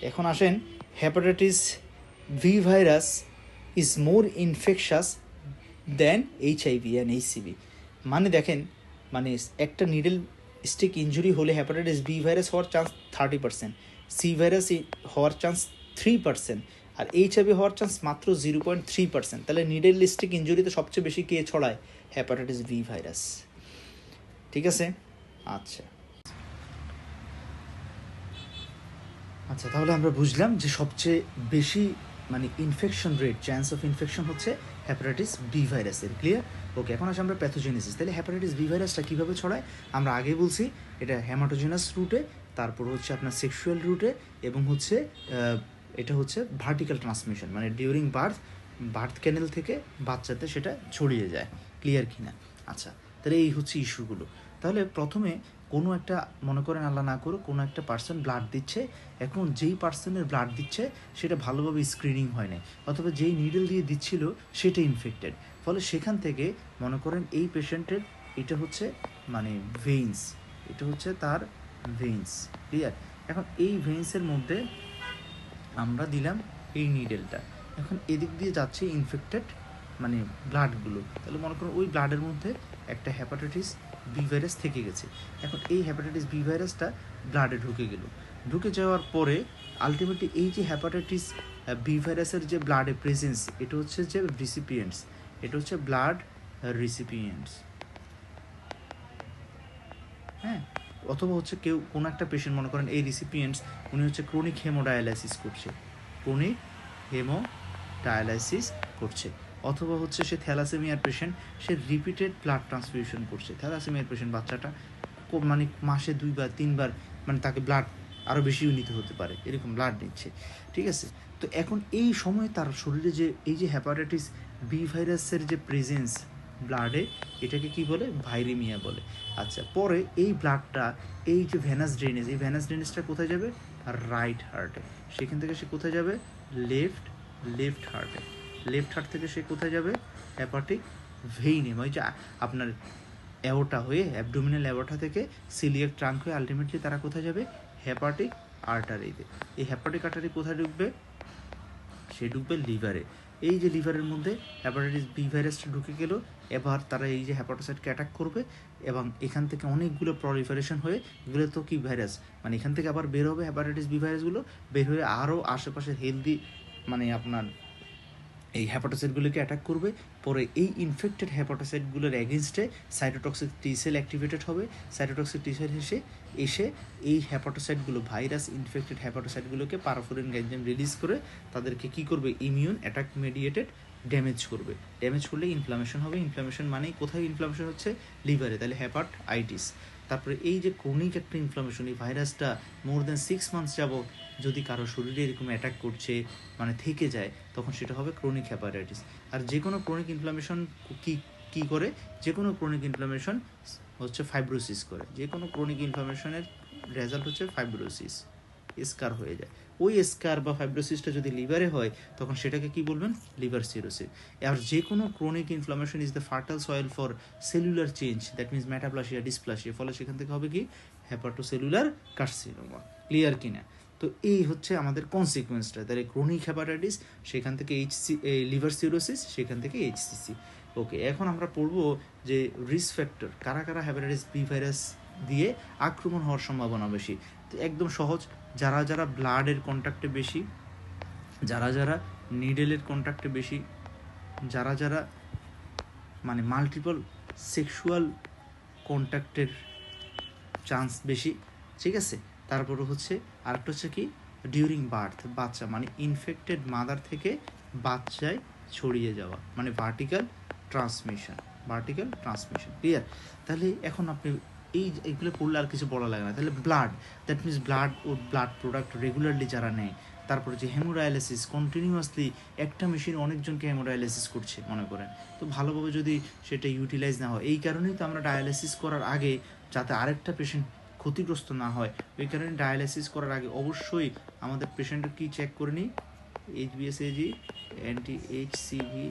এখন আসেন, hepatitis B virus is more infectious than HIV and HCV. মানে দেখেন, মানে একটা নিডল স্টিক ইঞ্জুরি হলে হ্যাপাটাইটিস বি ভাইরাস হওয়ার চান্স 30%, সি ভাইরাস হওয়ার চান্স 3%, আর এইচআইভি হওয়ার চান্স মাত্র 0.3%। তাহলে নিডল স্টিক ইঞ্জুরিতে সবচেয়ে বেশি কে ছড়ায়? Hepatitis B virus. ঠিক আছে? আচ্ছা আচ্ছা, তাহলে আমরা বুঝলাম যে সবচেয়ে বেশি মানে infection rate, chance of infection হচ্ছে হ্যাপাটাইটিস বি ভাইরাসের। ক্লিয়ার? ওকে, এখন আসে আমরা প্যাথোজেনেসিস। তাহলে হ্যাপাটাইটিস বি ভাইরাসটা কীভাবে ছড়ায়? আমরা আগে বলছি এটা হ্যামাটোজেনাস রুটে, তারপর হচ্ছে আপনার সেক্সুয়াল রুটে, এবং হচ্ছে এটা হচ্ছে ভার্টিক্যাল ট্রান্সমিশন, মানে ডিউরিং বার্থ ক্যানেল থেকে বাচ্চাতে সেটা ছড়িয়ে যায়। ক্লিয়ার কি না? আচ্ছা, তাহলে এই হচ্ছে ইস্যুগুলো। তাহলে প্রথমে কোনো একটা, মনে করেন আল্লাহ না করুক, কোনো একটা পার্সন ব্লাড দিচ্ছে, এখন যেই পার্সনের ব্লাড দিচ্ছে সেটা ভালোভাবে স্ক্রিনিং হয় নাই, অথবা যেই নিডল দিয়ে দিচ্ছিল সেটা ইনফেক্টেড, ফলে সেখান থেকে মনে করেন এই পেশেন্টের এটা হচ্ছে মানে ভেইনস, এটা হচ্ছে তার ভেইনস। ক্লিয়ার? এখন এই ভেইনসের মধ্যে আমরা দিলাম এই নিডেলটা, এখন এদিক দিয়ে যাচ্ছে ইনফেক্টেড মানে ব্লাডগুলো, তাহলে মনে করুন ওই ব্লাডের মধ্যে একটা হ্যাপাটাইটিস বি ভাইরাস থেকে গেছে। এখন এই হ্যাপাটাইটিস বি ভাইরাসটা ব্লাডে ঢুকে যাওয়ার পরে আলটিমেটলি এই যে হ্যাপাটাইটিস বি ভাইরাসের যে ব্লাডে প্রেজেন্স, এটা হচ্ছে যে রিসিপিয়েন্টস, এটা হচ্ছে ব্লাড রিসিপিয়েন্টস। হ্যাঁ, অথবা হচ্ছে কেউ কোনো একটা পেশেন্ট মনে করেন এই রিসিপিয়েন্টস, উনি হচ্ছে ক্রনিক হেমোডায়ালাইসিস করছে, অথবা হচ্ছে সে থ্যালাসেমিয়ার পেশেন্ট, সে রিপিটেড ব্লাড ট্রান্সফিউশন করছে। থ্যালাসেমিয়ার পেশেন্ট বাচ্চাটা মানে মাসে 2 বার 3 বার মানে তাকে ব্লাড আরও বেশিও নিতে হতে পারে, এরকম ব্লাড নিচ্ছে। ঠিক আছে? তো এখন এই সময় তার শরীরে যে এই যে হ্যাপাটাইটিস বি ভাইরাসের যে প্রেজেন্স ব্লাডে এটাকে কি বলে, ভাইরিমিয়া বলে। আচ্ছা, পরে এই ব্লাডটা এই যে ভেনাস ড্রেনেজ, এই ভেনাস ড্রেনেজটা কোথায় যাবে, রাইট হার্টে। সেখান থেকে সে কোথায় যাবে, লেফট হার্টে। লেফট হার্ট থেকে সে কোথায় যাবে, হেপাটিক ভেইনে, ওই যে আপনার অ্যাওর্টা হয়ে, অ্যাবডোমিনাল অ্যাওর্টা থেকে সিলিয়াক ট্রাঙ্ক হয়ে আলটিমেটলি তারা কোথায় যাবে, হেপাটিক আর্টারিতে। এই হেপাটিক আর্টারি কোথায় ঢুকবে, সে ঢুকবে লিভারে। এই যে লিভারের মধ্যে হ্যাপাটাইটিস বি ভাইরাসটা ঢুকে গেল, এবার তারা এই যে হ্যাপাটোসাইটকে অ্যাটাক করবে এবং এখান থেকে অনেকগুলো প্রলিফারেশন হয়ে, এগুলো তো কি ভাইরাস, মানে এখান থেকে আবার বের হবে হ্যাপাটাইটিস বি ভাইরাসগুলো, বের হয়ে আরও আশেপাশে হেলদি মানে আপনার এই হ্যাপাটোসাইটগুলোকে অ্যাটাক করবে। পরে এই ইনফেক্টেড হ্যাপাটোসাইটগুলোর এগেনস্টে সাইটোটক্সিক টি সেল অ্যাক্টিভেটেড হবে। সাইটোটক্সিক টি সেল এসে এই হ্যাপাটোসাইটগুলো, ভাইরাস ইনফেক্টেড হ্যাপাটোসাইটগুলোকে পারাফোরিন এনজাইম রিলিজ করে তাদেরকে কি করবে, ইমিউন অ্যাটাক মেডিয়েটেড ড্যামেজ করবে। ড্যামেজ করলে ইনফ্লামেশন হবে। ইনফ্লামেশন মানেই কোথায় ইনফ্লামেশন হচ্ছে, লিভারে, তাহলে হ্যাপাটাইটিস। তারপরে এই যে ক্রনিক একটা ইনফ্লামেশন, এই ভাইরাসটা মোর দ্যান 6 মান্থস যাবত যদি কারো শরীরে এরকম অ্যাটাক করছে, মানে থেকে যায়, তখন সেটা হবে ক্রনিক হ্যাপাটাইটিস। আর যে কোনো ক্রনিক ইনফ্লামেশন কি করে, যে কোনো ক্রনিক ইনফ্লামেশন হচ্ছে ফাইব্রোসিস করে। যে কোনো ক্রনিক ইনফ্লামেশনের রেজাল্ট হচ্ছে ফাইব্রোসিস, স্কার হয়ে যায়। ওই স্কার বা ফাইব্রোসিসটা যদি লিভারে হয়, তখন সেটাকে কি বলবেন, লিভার সিরোসিস। আর যে কোনো chronic inflammation is the fertile soil for cellular change, that means metaplasia, dysplasia, ফলে সেখান থেকে হবে কি, হেপাটোসেলুলার কার্সিনোমা। ক্লিয়ার কিনা? তো এই হচ্ছে আমাদের কনসিকুয়েন্সটা। তাহলে ক্রনিক হ্যাপাটাইটিস, সেখান থেকে লিভার সিরোসিস, সেখান থেকে এইচসিসি। ওকে, এখন আমরা পড়বো যে রিস্ক ফ্যাক্টর, কারা কারা হ্যাপাটাইটিস বি ভাইরাস দিয়ে আক্রমণ হওয়ার সম্ভাবনা বেশি। তো একদম সহজ, যারা যারা ব্লাডের কন্ট্যাক্টে বেশি, যারা যারা নিডেলের কন্ট্যাক্টে বেশি, যারা যারা মানে মাল্টিপল সেক্সুয়াল কন্ট্যাক্টের চান্স বেশি, ঠিক আছে। তারপরে হচ্ছে আরেকটা হচ্ছে কি, ডিউরিং বার্থ, বাচ্চা মানে ইনফেক্টেড মাদার থেকে বাচ্চায় ছড়িয়ে যাওয়া, মানে ভার্টিক্যাল ট্রান্সমিশন। ক্লিয়ার? তাহলে এখন আপনি এইগুলো পড়লে আর কিছু বলা লাগে না। তাহলে ব্লাড, দ্যাট মিনস ব্লাড ও ব্লাড প্রোডাক্ট রেগুলারলি যারা নেয়। তারপরে যে হেমোডায়ালিসিস, কন্টিনিউয়াসলি একটা মেশিন অনেকজনকে হেমোডায়ালিসিস করছে মনে করেন, তো ভালোভাবে যদি সেটা ইউটিলাইজ না হয়, এই কারণেই তো আমরা ডায়ালিসিস করার আগে, যাতে আরেকটা পেশেন্ট ক্ষতিগ্রস্ত না হয়, ওই কারণে ডায়ালিসিস করার আগে অবশ্যই আমাদের পেশেন্টের কী চেক করে নিই, এইচবিএসএজি, অ্যান্টি এইচসিভি,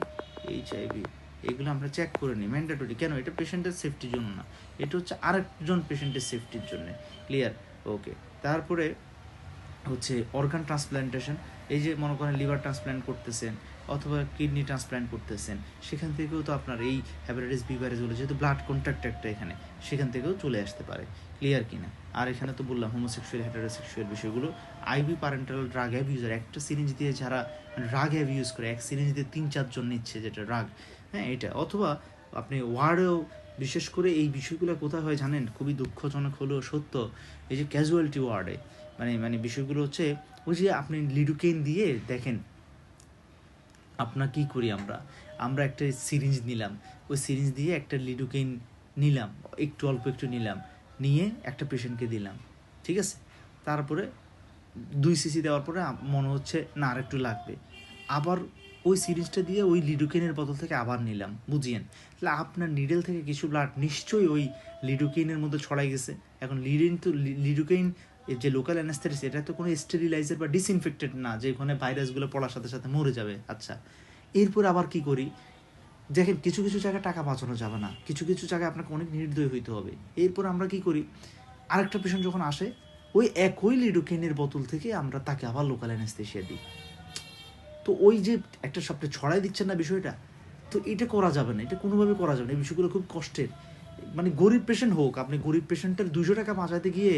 এইচআইভি, এগুলো আমরা চেক করে নিই ম্যান্ডেটরি। কেন? এটা পেশেন্টের সেফটির জন্য না, এটা হচ্ছে আরেকজন পেশেন্টের সেফটির জন্য। ক্লিয়ার? ওকে। তারপরে হচ্ছে অর্গান ট্রান্সপ্ল্যান্টেশন, এই যে মনে করেন লিভার ট্রান্সপ্ল্যান্ট করতেছেন অথবা কিডনি ট্রান্সপ্ল্যান্ট করতেছেন, সেখান থেকেও তো আপনার এই হ্যাপাটাইটিস বি ভাইরাসগুলো, যেহেতু ব্লাড কন্ট্যাক্ট একটা এখানে, সেখান থেকেও চলে আসতে পারে। ক্লিয়ার কিনা? আর এখানে তো বললাম হোমোসেক্সুয়াল, হেটারোসেক্সুয়াল বিষয়গুলো। আইভি প্যারেন্টাল ড্রাগ অ্যাবিউজার, একটা সিরিঞ্জ দিয়ে যারা ড্রাগ অ্যাবিউজ করে, এক সিরিঞ্জ দিয়ে 3-4 জন নিচ্ছে যেটা ড্রাগ, হ্যাঁ এটা। অথবা আপনি ওয়ার্ডেও, বিশেষ করে এই বিষয়গুলো কোথায় হয় জানেন, খুবই দুঃখজনক হলেও সত্য, এই যে ক্যাজুয়ালিটি ওয়ার্ডে, মানে বিষয়গুলো হচ্ছে ওই যে আপনি লিডোকেইন দিয়ে দেখেন, আপনার কি করি আমরা একটা সিরিঞ্জ নিলাম, ওই সিরিঞ্জ দিয়ে একটা লিডোকেইন নিলাম, অল্প একটু নিলাম, নিয়ে একটা পেশেন্টকে দিলাম, ঠিক আছে। তারপরে 2 সিসি দেওয়ার পরে মনে হচ্ছে না আর একটু লাগবে, আবার ওই সিরিঞ্জটা দিয়ে ওই লিডোকেইনের বোতল থেকে আবার নিলাম, বুঝিয়েন। তাহলে আপনার নিডেল থেকে কিছু ব্লাড নিশ্চয়ই ওই লিডোকেইনের মধ্যে ছড়াই গেছে। এখন লিডোকেইন যে লোকাল অ্যানাস্থেটিস, এটা তো কোনো স্টেরিলাইজার বা ডিসইনফেক্টেড না যে ওখানে ভাইরাসগুলো পড়ার সাথে সাথে মরে যাবে। আচ্ছা, এরপর আবার কি করি, দেখেন কিছু কিছু জায়গায় টাকা বাঁচানো যাবে না, কিছু কিছু জায়গায় আপনাকে অনেক নির্দয় হইতে হবে। এরপর আমরা কি করি, আরেকটা পেশেন্ট যখন আসে, ওই একই লিডোকেইনের বোতল থেকে আমরা তাকে আবার লোকাল অ্যানাস্থেসিয়া দিই। তো ওই যে একটা সবটা ছড়াই দিচ্ছেন না বিষয়টা, তো এটা করা যাবে না, এটা কোনোভাবে করা যাবে না। এই বিষয়গুলো খুব কষ্টের। মানে গরিব পেশেন্ট হোক, আপনি গরিব পেশেন্টের 200 টাকা বাঁচাতে গিয়ে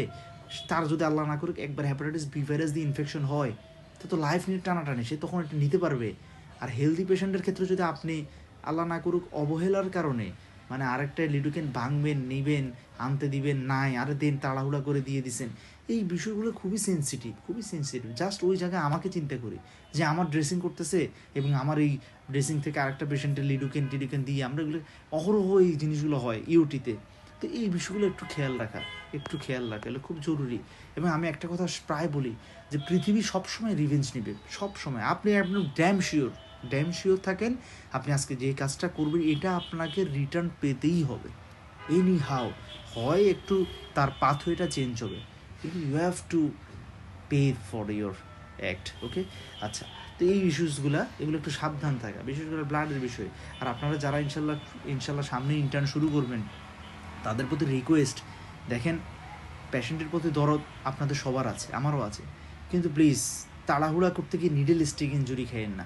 তার যদি আল্লাহ না করুক একবার হ্যাপাটাইটিস বি ভাইরাস দিয়ে ইনফেকশন হয়, তো লাইফ নিয়ে টানাটানি, সে তখন এটা নিতে পারবে। আর হেলদি পেশেন্টের ক্ষেত্রে যদি আপনি আল্লাহ না করুক অবহেলার কারণে মানে আরেকটা লিডোকেইন ভাঙবেন, নেবেন, আনতে দিবেন, নাই আরে দেন, তাড়াহুড়া করে দিয়ে দিছেন, এই বিষয়গুলো খুবই সেন্সিটিভ। জাস্ট ওই জায়গায় আমাকে চিন্তা করি যে আমার ড্রেসিং করতেছে এবং আমার এই ড্রেসিং থেকে আরেকটা পেশেন্টের লিডোকেইন দিয়ে আমরা এগুলো অহরহ এই জিনিসগুলো হয় ইউটিতে। তো এই বিষয়গুলো একটু খেয়াল রাখা এগুলো খুব জরুরি। এবং আমি একটা কথা প্রায় বলি যে পৃথিবী সবসময় রিভেঞ্জ নেবে, সবসময়। আপনি একদম ড্যাম শিওর ড্যাম শিওর থাকেন আপনি আজকে যে কাজটা করবেন এটা আপনাকে রিটার্ন পেতেই হবে, এনি হাও। হয় একটু তার পাথওয়েটা চেঞ্জ হবে, কিন্তু you have to pay for your act, okay. আচ্ছা, তো এই ইস্যুসগুলো এগুলো একটু সাবধান থাকা, বিশেষ করে ব্লাডের বিষয়ে। আর আপনারা যারা ইনশাল্লাহ সামনে ইন্টার্ন শুরু করবেন তাদের প্রতি রিকোয়েস্ট, দেখেন পেশেন্টের প্রতি দরদ আপনাদের সবার আছে, আমারও আছে, কিন্তু প্লিজ তাড়াহুড়া করতে গিয়ে নিডল স্টিক ইঞ্জুরি খেয়েন না,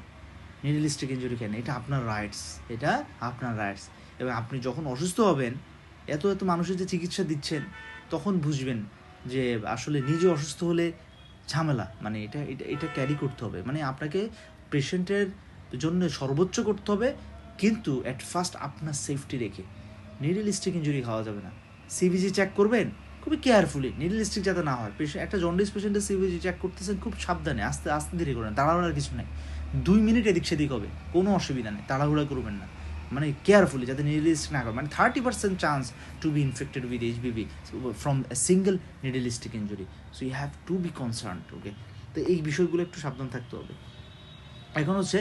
নিডল স্টিক ইঞ্জুরি খেয়েন, এটা আপনার রাইটস, এটা আপনার রাইটস। এবং আপনি যখন অসুস্থ হবেন, এত এত মানুষের যে চিকিৎসা দিচ্ছেন, তখন বুঝবেন যে আসলে নিজে অসুস্থ হলে ঝামেলা, মানে এটা এটা এটা ক্যারি করতে হবে, মানে আপনাকে পেশেন্টের জন্য সর্বোচ্চ করতে হবে, কিন্তু অ্যাট ফার্স্ট আপনার সেফটি রেখে। নিডল স্টিক ইঞ্জুরি খাওয়া যাবে না। সিভিজি চেক করবেন খুবই কেয়ারফুলি, নিডল স্টিক যাতে না হয়। একটা জন্ডিস পেশেন্টের সিভিজি চেক করতেছেন খুব সাবধানে, আস্তে আস্তে ধীরে করেন, তাড়াহুড়ার কিছু নাই। 2 মিনিট এদিক সেদিক হবে, কোনো অসুবিধা নেই, তাড়াহুড়া করবেন না, মানে কেয়ারফুলি যাতে নিডল স্টিক না করে। মানে 30% chance to be infected with HBV from a single needle stick injury, so you have to be concerned, okay. তো এই বিষয়গুলো একটু সাবধান থাকতে হবে। এখন হচ্ছে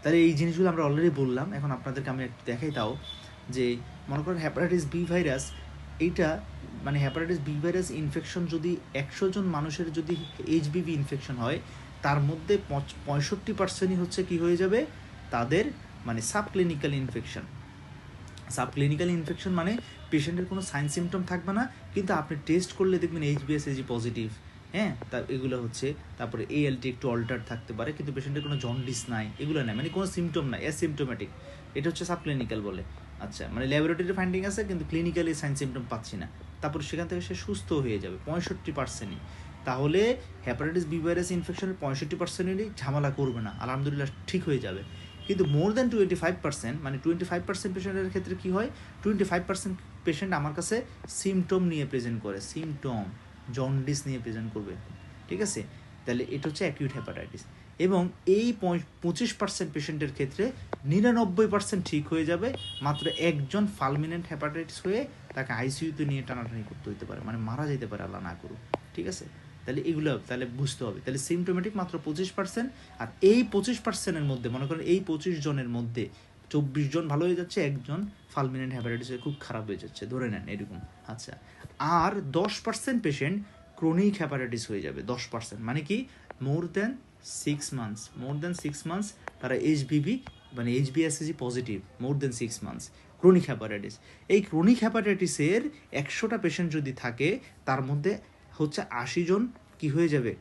তাহলে এই জিনিসগুলো আমরা অলরেডি বললাম, এখন আপনাদেরকে আমি একটু দেখাই তাও, যে মনে করেন হ্যাপাটাইটিস বি ভাইরাস, এইটা মানে হ্যাপাটাইটিস বি ভাইরাস ইনফেকশন যদি 100 জন মানুষের যদি এইচবিভি ইনফেকশন হয়, তার মধ্যে 65%ই হচ্ছে কি হয়ে যাবে, তাদের মানে সাবক্লিনিক্যাল ইনফেকশন। সাবক্লিনিক্যাল ইনফেকশন মানে পেশেন্টের কোনো সাইন সিমটম থাকবে না, কিন্তু আপনি টেস্ট করলে দেখবেন এইচবিএসএজি পজিটিভ, হ্যাঁ, তা এগুলো হচ্ছে। তারপরে এএলটি একটু অল্টার থাকতে পারে, কিন্তু পেশেন্টের কোনো জন্ডিস নাই, এগুলো নাই, মানে কোনো সিমটম নাই, অ্যাসিমটোম্যাটিক, এটা হচ্ছে সাবক্লিনিক্যাল বলে। আচ্ছা, মানে ল্যাবরেটরি ফাইন্ডিং আছে কিন্তু ক্লিনিক্যালি সাইন সিমটম পাচ্ছি না, তারপরে সেখান থেকে সে সুস্থ হয়ে যাবে 65%ই। তাহলে হ্যাপাটাইটিস বি ভাইরাস ইনফেকশনের 65%ই ঝামেলা করবে না, আলহামদুলিল্লাহ ঠিক হয়ে যাবে। কিন্তু মোর দ্যান 25%, মানে 25% পেশেন্টের ক্ষেত্রে কী হয়, 25% পেশেন্ট আমার কাছে সিমটম নিয়ে প্রেজেন্ট করে, সিমটম জন্ডিস নিয়ে প্রেজেন্ট করবে, ঠিক আছে। তাহলে এটা হচ্ছে অ্যাকিউট হ্যাপাটাইটিস। এবং এই 25% পেশেন্টের ক্ষেত্রে 99% ঠিক হয়ে যাবে, মাত্র একজন ফালমিনেন্ট হ্যাপাটাইটিস হয়ে তাকে আইসিইউতে নিয়ে টানাটানি করতে হতে পারে, মানে মারা যেতে পারে, আল্লাহ না করুক, ঠিক আছে। তাহলে এগুলো তাহলে বুঝতে হবে। তাহলে সিমটোমেটিক মাত্র 25%, আর এই 25%-এর মধ্যে মনে করেন এই 25 জনের মধ্যে 24 জন ভালো হয়ে যাচ্ছে, একজন ফালমিনেন্ট হ্যাপাটাইটিস খুব খারাপ হয়ে যাচ্ছে, ধরে নেন এরকম। আচ্ছা, আর 10% পেশেন্ট ক্রনিক হ্যাপাটাইটিস হয়ে যাবে, 10%, মানে কি মোর দ্যান 6 মান্থস তারা এইচবিভি মানে এইচবিএসএজি positive, more than 6 months chronic hepatitis. এই ক্রনিক হ্যাপাটাইটিসের 100টা পেশেন্ট যদি থাকে, তার মধ্যে হচ্ছে 80 জন কি হয়ে যাবে,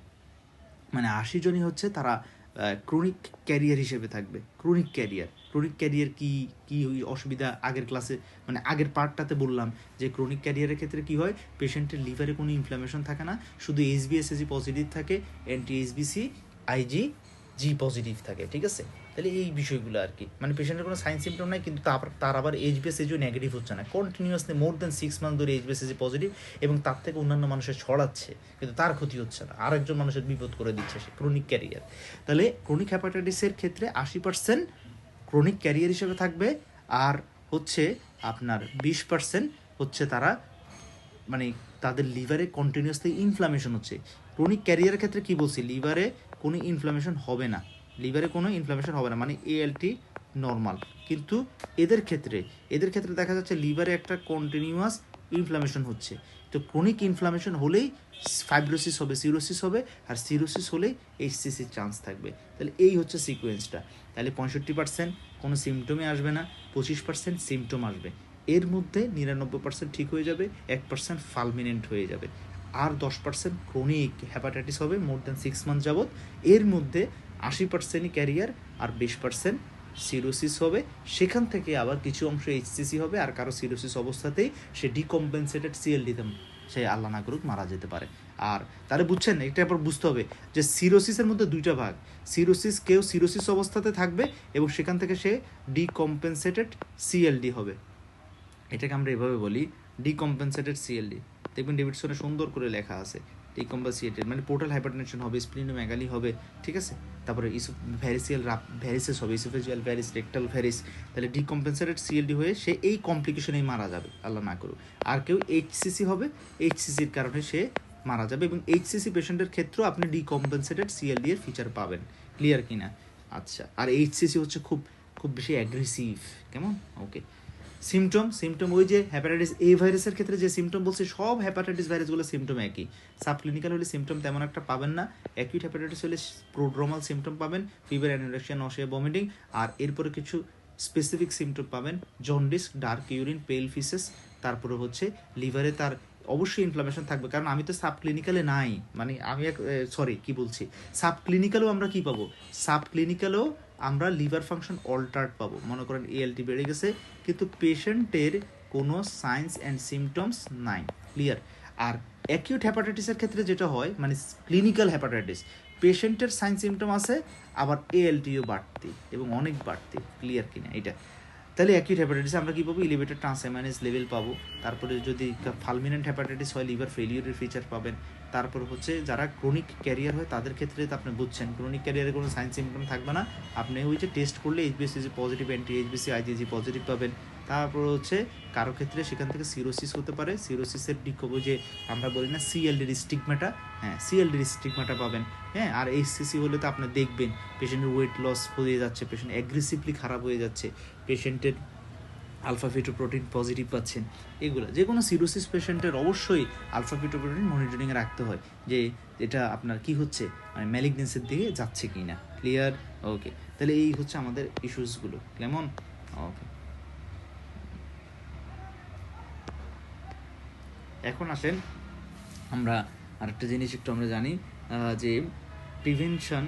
মানে 80 জনই হচ্ছে তারা ক্রনিক ক্যারিয়ার হিসেবে থাকবে। ক্রনিক ক্যারিয়ার কি কি অসুবিধা আগের ক্লাসে মানে আগের পার্টটাতে বললাম, যে ক্রনিক ক্যারিয়ারের ক্ষেত্রে কি হয়, পেশেন্টের লিভারে কোনো ইনফ্লামেশন থাকে না, শুধু এইচবিএসএজি পজিটিভ থাকে, অ্যান্টি এইচবিসি আইজি পজিটিভ থাকে, ঠিক আছে। তাহলে এই বিষয়গুলো আর কি, মানে পেশেন্টের কোনো সাইন সিমটম নাই, কিন্তু তার আবার এইচবিএসএজিও নেগেটিভ হচ্ছে না, কন্টিনিউয়াসলি মোর দ্যান 6 মান্থ ধরে এইচবিএসএজি পজিটিভ, এবং তার থেকে অন্যান্য মানুষের ছড়াচ্ছে, কিন্তু তার ক্ষতি হচ্ছে না, আরেকজন মানুষের বিপদ করে দিচ্ছে সে, ক্রনিক ক্যারিয়ার। তাহলে ক্রনিক হ্যাপাটাইটিসের ক্ষেত্রে 80% ক্রনিক ক্যারিয়ার হিসেবে থাকবে, আর হচ্ছে আপনার 20% হচ্ছে তারা মানে তাদের লিভারে কন্টিনিউয়াসলি ইনফ্লামেশন হচ্ছে। ক্রনিক ক্যারিয়ারের ক্ষেত্রে কি বলছি, লিভারে কোনো ইনফ্লামেশন হবে না, মানে এএলটি নর্মাল, কিন্তু এদের ক্ষেত্রে দেখা যাচ্ছে লিভারে একটা কন্টিনিউয়াস ইনফ্লামেশন হচ্ছে। তো ক্রনিক ইনফ্লামেশন হলেই ফাইব্রোসিস হবে, সিরোসিস হবে, আর সিরোসিস হলেই এইচসিসির চান্স থাকবে। তাহলে এই হচ্ছে সিকোয়েন্সটা। তাহলে 65% কোনো সিমটমই আসবে না, 25% সিমটম আসবে, এর মধ্যে 99% ঠিক হয়ে যাবে, 1% ফালমিনেন্ট হয়ে যাবে, আর 10% ক্রনিক হ্যাপাটাইটিস হবে মোর দ্যান 6 মান্থ যাবত, এর মধ্যে 80%ই ক্যারিয়ার আর 20% সিরোসিস হবে, সেখান থেকে আবার কিছু অংশ এইচসিসি হবে, আর কারো সিরোসিস অবস্থাতেই সে ডিকম্পেনসেটেড সিএলডিতে সে আল্লাহ না করুক মারা যেতে পারে। আর তাহলে বুঝছেন, এটা আবার বুঝতে হবে যে সিরোসিসের মধ্যে দুইটা ভাগ, কেউ সিরোসিস অবস্থাতে থাকবে এবং সেখান থেকে সে ডিকম্পেনসেটেড সিএলডি হবে, এটাকে আমরা এভাবে বলি ডিকম্পেনসেটেড সিএলডি। দেখবেন ডেভিডসনে সুন্দর করে লেখা আছে ডিকম্পেনসেটেড, মানে পোর্টাল হাইপারটেনশন হবে, স্প্লিনোমেগালি হবে, ঠিক আছে। তারপরে ভ্যারিসেস হবে, ইসোফেজিয়াল ভ্যারিস, রেক্টাল ভ্যারিস। তাহলে ডিকম্পেনসেটেড সিএলডি হয়ে সে এই কমপ্লিকেশনেই মারা যাবে, আল্লাহ না করুক। আর কেউ এইচসিসি হবে, এইচসিসির কারণে সে মারা যাবে, এবং এইচসিসি পেশেন্টের ক্ষেত্রেও আপনি ডিকম্পেনসেটেড সিএলডি এর ফিচার পাবেন, ক্লিয়ার কিনা। আচ্ছা, আর এইচসিসি হচ্ছে খুব খুব বেশি অ্যাগ্রেসিভ, কেমন? ওকে। সিমটম ওই যে হ্যাপাটাইটিস এ ভাইরাসের ক্ষেত্রে যে সিমটম বলছি, সব হ্যাপাটাইটিস ভাইরাসগুলো সিমটম একই। সাবক্লিনিক্যাল হলে সিমটম তেমন একটা পাবেন না। অ্যাকিউট হ্যাপাটাইটিস হলে প্রোড্রোমাল সিমটম পাবেন, ফিভার, অ্যানোরেক্সিয়া, নশিয়া, ভমিটিং। আর এরপরে কিছু স্পেসিফিক সিমটম পাবেন, জন্ডিস, ডার্ক ইউরিন, পেল ফিসেস। তারপরে হচ্ছে লিভারে তার অবশ্যই ইনফ্লামেশন থাকবে, কারণ আমি তো সাব ক্লিনিক্যালে নাই, মানে আমি সরি কি বলছি, সাব ক্লিনিক্যালেও আমরা কি পাবো, সাব ক্লিনিক্যালেও আমরা লিভার ফাংশন অল্টার্ড পাবো। মনে করেন এএলটি বেড়ে গেছে কিন্তু পেশেন্টের কোনো সাইন্স অ্যান্ড সিমটমস নাই, ক্লিয়ার। আর অ্যাকিউট হ্যাপাটাইটিসের ক্ষেত্রে যেটা হয়, মানে ক্লিনিক্যাল হ্যাপাটাইটিস, পেশেন্টের সাইন সিমটম আছে, আবার এএলটিও বাড়তি এবং অনেক বাড়তি, ক্লিয়ার কিনা এটা। তাহলে অ্যাকিউট হ্যাপাটাইটিস আমরা কী পাবো, এলিভেটেড ট্রান্সঅ্যামাইনেজ লেভেল পাবো। তারপরে যদি ফালমিনেন্ট হ্যাপাটাইটিস হয়, লিভার ফেলিওরের ফিচার পাবেন। তারপর হচ্ছে যারা ক্রনিক ক্যারিয়ার হয় তাদের ক্ষেত্রে তো আপনি বুঝছেন, ক্রনিক ক্যারিয়ারে কোনো সাইন সিমটম থাকবে না, আপনি ওই যে টেস্ট করলে এইচবিসি পজিটিভ, অ্যান্টি এইচবিসি আইজিজি পজিটিভ পাবেন। তারপর হচ্ছে কারো ক্ষেত্রে সেখান থেকে সিরোসিস হতে পারে, সিরোসিসের ডিকোবো যে আমরা বলি না সিএলডির স্টিগমাটা, হ্যাঁ সিএলডির স্টিগমাটা পাবেন। হ্যাঁ, আর এইচসিসি হলে তো আপনি দেখবেন পেশেন্টের ওয়েট লস হয়ে যাচ্ছে, পেশেন্ট অ্যাগ্রেসিভলি খারাপ হয়ে যাচ্ছে, পেশেন্টের আলফা ফিটোপ্রোটিন পজিটিভ পাচ্ছেন। এগুলো যে কোনো সিরোসিস পেশেন্টের অবশ্যই আলফা ফিটোপ্রোটিন মনিটরিংয়ে রাখতে হয়, যে এটা আপনার কি হচ্ছে, মানে ম্যালিগনেন্সির দিকে যাচ্ছে কি না, ক্লিয়ার? ওকে, তাহলে এই হচ্ছে আমাদের ইস্যুসগুলো, কেমন? ওকে, এখন আসেন আমরা আরেকটা জিনিস একটু আমরা জানি, যে prevention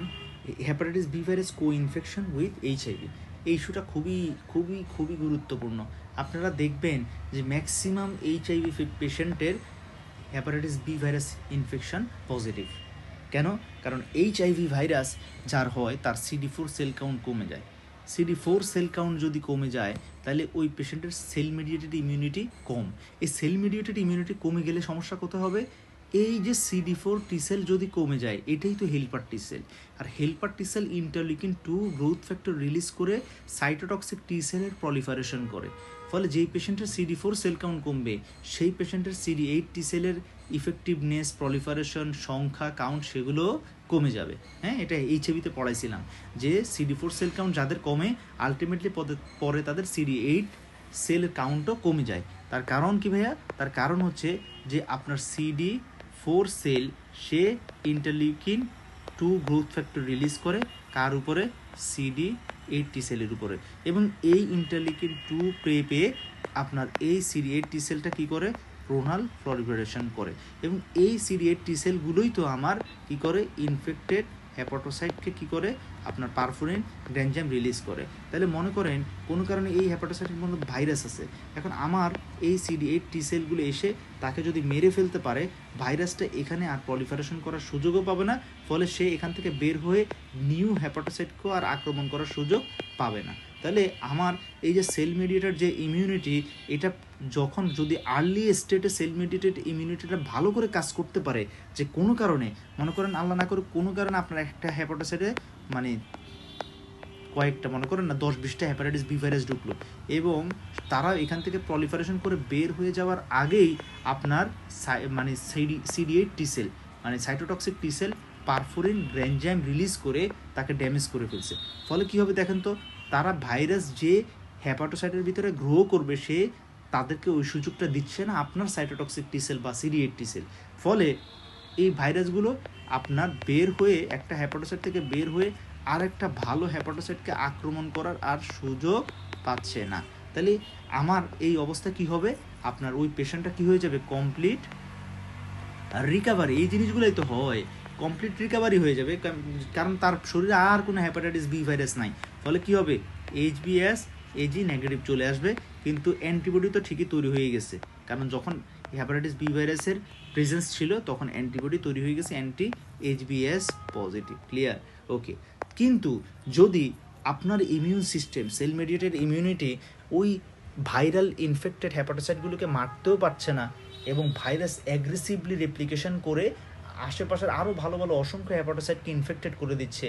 hepatitis B virus co infection with HIV. এই ইস্যুটা খুবই খুবই খুবই গুরুত্বপূর্ণ। আপনারা দেখবেন যে ম্যাক্সিমাম এইচআইভি পেশেন্টের hepatitis B virus infection positive. কেন? কারণ এইচআইভি ভাইরাস যার হয় তার CD4 সেল কাউন্ট কমে যায়। CD4 সেল কাউন্ট যদি কমে যায় তাহলে ওই পেশেন্টের সেল মিডিয়েটেড ইমিউনিটি কম। এই সেল মিডিয়েটেড ইমিউনিটি কমে গেলে সমস্যা কোথায় হবে, এই যে CD4 টি সেল যদি কমে যায়, এটাই তো হেল্পার টি সেল। আর helper T cell interleukin 2 growth factor release করে সাইটোটক্সিক টি সেলের প্রলিফারেশন করে। ফলে যেই পেশেন্টের CD4 সেল কাউন্ট কমবে, সেই পেশেন্টের CD8 টি সেলের ইফেক্টিভনেস, প্রলিফারেশন, সংখ্যা, কাউন্ট সেগুলো কমে যাবে। হ্যাঁ, এটা এইচআইভিতে পড়াইছিলাম যে CD4 সেল কাউন্ট যাদের কমে, আলটিমেটলি পরে তাদের CD8 সেল কাউন্টও কমে যায়। তার কারণ কি ভাইয়া? তার কারণ হচ্ছে যে আপনার CD4 সেল সে ইন্টারলিউকিন 2 গ্রোথ ফ্যাক্টর রিলিজ করে কার উপরে, CD8 টি সেলের উপরে। এবং এই ইন্টারলিউকিন 2 পেয়ে আপনার এই CD8 টি সেলটা কী করে, ক্লোনাল প্রলিফারেশন করে। এবং এই CD8 টি সেলগুলোই তো আমার কী করে, ইনফেক্টেড হ্যাপাটোসাইটকে কী করে, আপনার পারফোরিন গ্র্যানজাম রিলিজ করে। তাহলে মনে করেন কোনো কারণে এই হ্যাপাটোসাইটের মধ্যে ভাইরাস আছে, এখন আমার এই CD8 টি সেলগুলো এসে তাকে যদি মেরে ফেলতে পারে, ভাইরাসটা এখানে আর প্রলিফারেশন করার সুযোগও পাবে না, ফলে সে এখান থেকে বের হয়ে নিউ হ্যাপাটোসাইটকেও আর আক্রমণ করার সুযোগ পাবে না। তাহলে আমার এই যে সেল মিডিয়েটেড যে ইমিউনিটি, এটা যখন যদি আর্লি স্টেটে সেল মিডিয়েটেড ইমিউনিটিটা ভালো করে কাজ করতে পারে, যে কোনো কারণে মনে করেন আল্লাহ না করে কোনো কারণে আপনার একটা হ্যাপাটোসাইটে মানে কয়েকটা মনে করেন না 10-20টা হ্যাপাটাইটিস বি ভাইরাস ঢুকলো, এবং তারা এখান থেকে প্রলিফারেশন করে বের হয়ে যাওয়ার আগেই আপনার মানে CD8 টি সেল, মানে সাইটোটক্সিক টি সেল পারফোরিন গ্র্যানজাইম রিলিজ করে তাকে ড্যামেজ করে ফেলছে। ফলে কী হবে দেখেন তো, তারা ভাইরাস যে হ্যাপাটোসাইটের ভিতরে গ্রো করবে, সে তাদেরকে ওই সুযোগটা দিচ্ছে না আপনার সাইটোটক্সিক টি সেল বা CD8 টি সেল। ফলে এই ভাইরাসগুলো আপনার বের হয়ে একটা হ্যাপাটোসাইট থেকে বের হয়ে আর একটা ভালো হ্যাপাটোসাইটকে আক্রমণ করার আর সুযোগ পাচ্ছে না। তাহলে আমার এই অবস্থা কি হবে, আপনার ওই পেশেন্টটা কি হয়ে যাবে, কমপ্লিট রিকাভারি। এই জিনিসগুলোই তো হয়, কমপ্লিট রিকাভারি হয়ে যাবে, কারণ তার শরীরে আর কোনো হ্যাপাটাইটিস বি ভাইরাস নাই। ফলে কি হবে, HBs AG নেগেটিভ চলে আসবে, কিন্তু অ্যান্টিবডি তো ঠিকই তৈরি হয়ে গেছে, কারণ যখন হ্যাপাটাইটিস বি ভাইরাসের প্রেজেন্স ছিল তখন অ্যান্টিবডি তৈরি হয়ে গেছে, anti HBs positive, clear? Okay. কিন্তু যদি আপনার immune system, cell mediated immunity ওই ভাইরাল ইনফেক্টেড হ্যাপাটোসাইটগুলোকে মারতেও পারছে না, এবং ভাইরাস অ্যাগ্রেসিভলি রেপ্লিকেশন করে আশেপাশের আরও ভালো ভালো অসংখ্য হ্যাপাটোসাইটকে ইনফেক্টেড করে দিচ্ছে,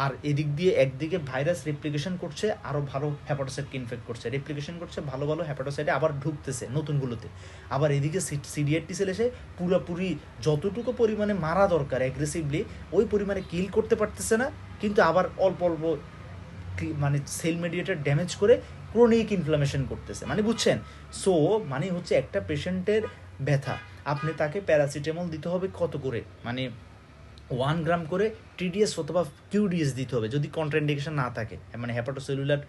আর এদিক দিয়ে একদিকে ভাইরাস রেপ্লিকেশন করছে, আরও ভালো হ্যাপাটোসাইটকে ইনফেক্ট করছে, রেপ্লিকেশন করছে, ভালো ভালো হ্যাপাটোসাইটে আবার ঢুকতেছে নতুনগুলোতে, আবার এদিকে CD8 টি সেল এসে পুরোপুরি যতটুকু পরিমাণে মারা দরকার অ্যাগ্রেসিভলি ওই পরিমাণে কিল করতে পারতেছে না, কিন্তু আবার অল্প অল্প মানে সেল মেডিয়েটার ড্যামেজ করে ক্রনিক ইনফ্লামেশন করতেছে, মানে বুঝছেন? সো মানে হচ্ছে একটা পেশেন্টের ব্যথা, আপনি তাকে প্যারাসিটামল দিতে হবে কত করে, মানে 1 গ্রাম করে টিডিএস অথবা কিউডিএস দিতে হবে যদি কন্ট্রাইন্ডিকেশন না থাকে, মানে হেপাটোসেলুলার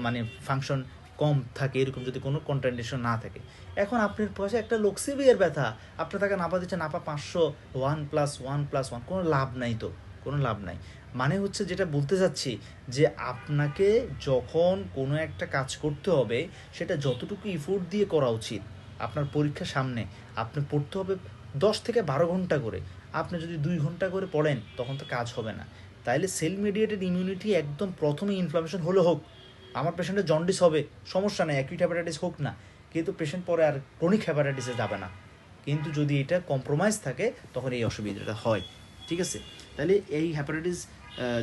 মানে ফাংশন কম থাকে, এরকম যদি কোনো কন্ট্রাইন্ডিকেশন না থাকে। এখন আপনার পাশে একটা লোক সিভিয়ার ব্যথা, আপনি তাকে নাপা দিচ্ছে নাপা 500, 1+1+1, কোনো লাভ নাই, তো কোনো লাভ নাই। মানে হচ্ছে যেটা বলতে চাচ্ছি যে আপনাকে যখন কোনো একটা কাজ করতে হবে সেটা যতটুকু ইফোর্ট দিয়ে করা উচিত, আপনার পরীক্ষা সামনে, আপনি পড়তে হবে 10 থেকে 12 ঘন্টা করে, আপনি যদি 2 ঘন্টা করে পড়েন তখন তো কাজ হবে না। তাইলে সেল মিডিয়েটেড ইমিউনিটি একদম প্রথমে ইনফ্লামেশন হলে হোক, আমার পেশেন্টের জন্ডিস হবে সমস্যা নেই, অ্যাকিউট হ্যাপাটাইটিস হোক না, কিন্তু পেশেন্ট পরে আর ক্রনিক হ্যাপাটাইটিসে যাবে না। কিন্তু যদি এটা কম্প্রোমাইজ থাকে তখন এই অসুবিধাটা হয়, ঠিক আছে? তাহলে এই হ্যাপাটাইটিস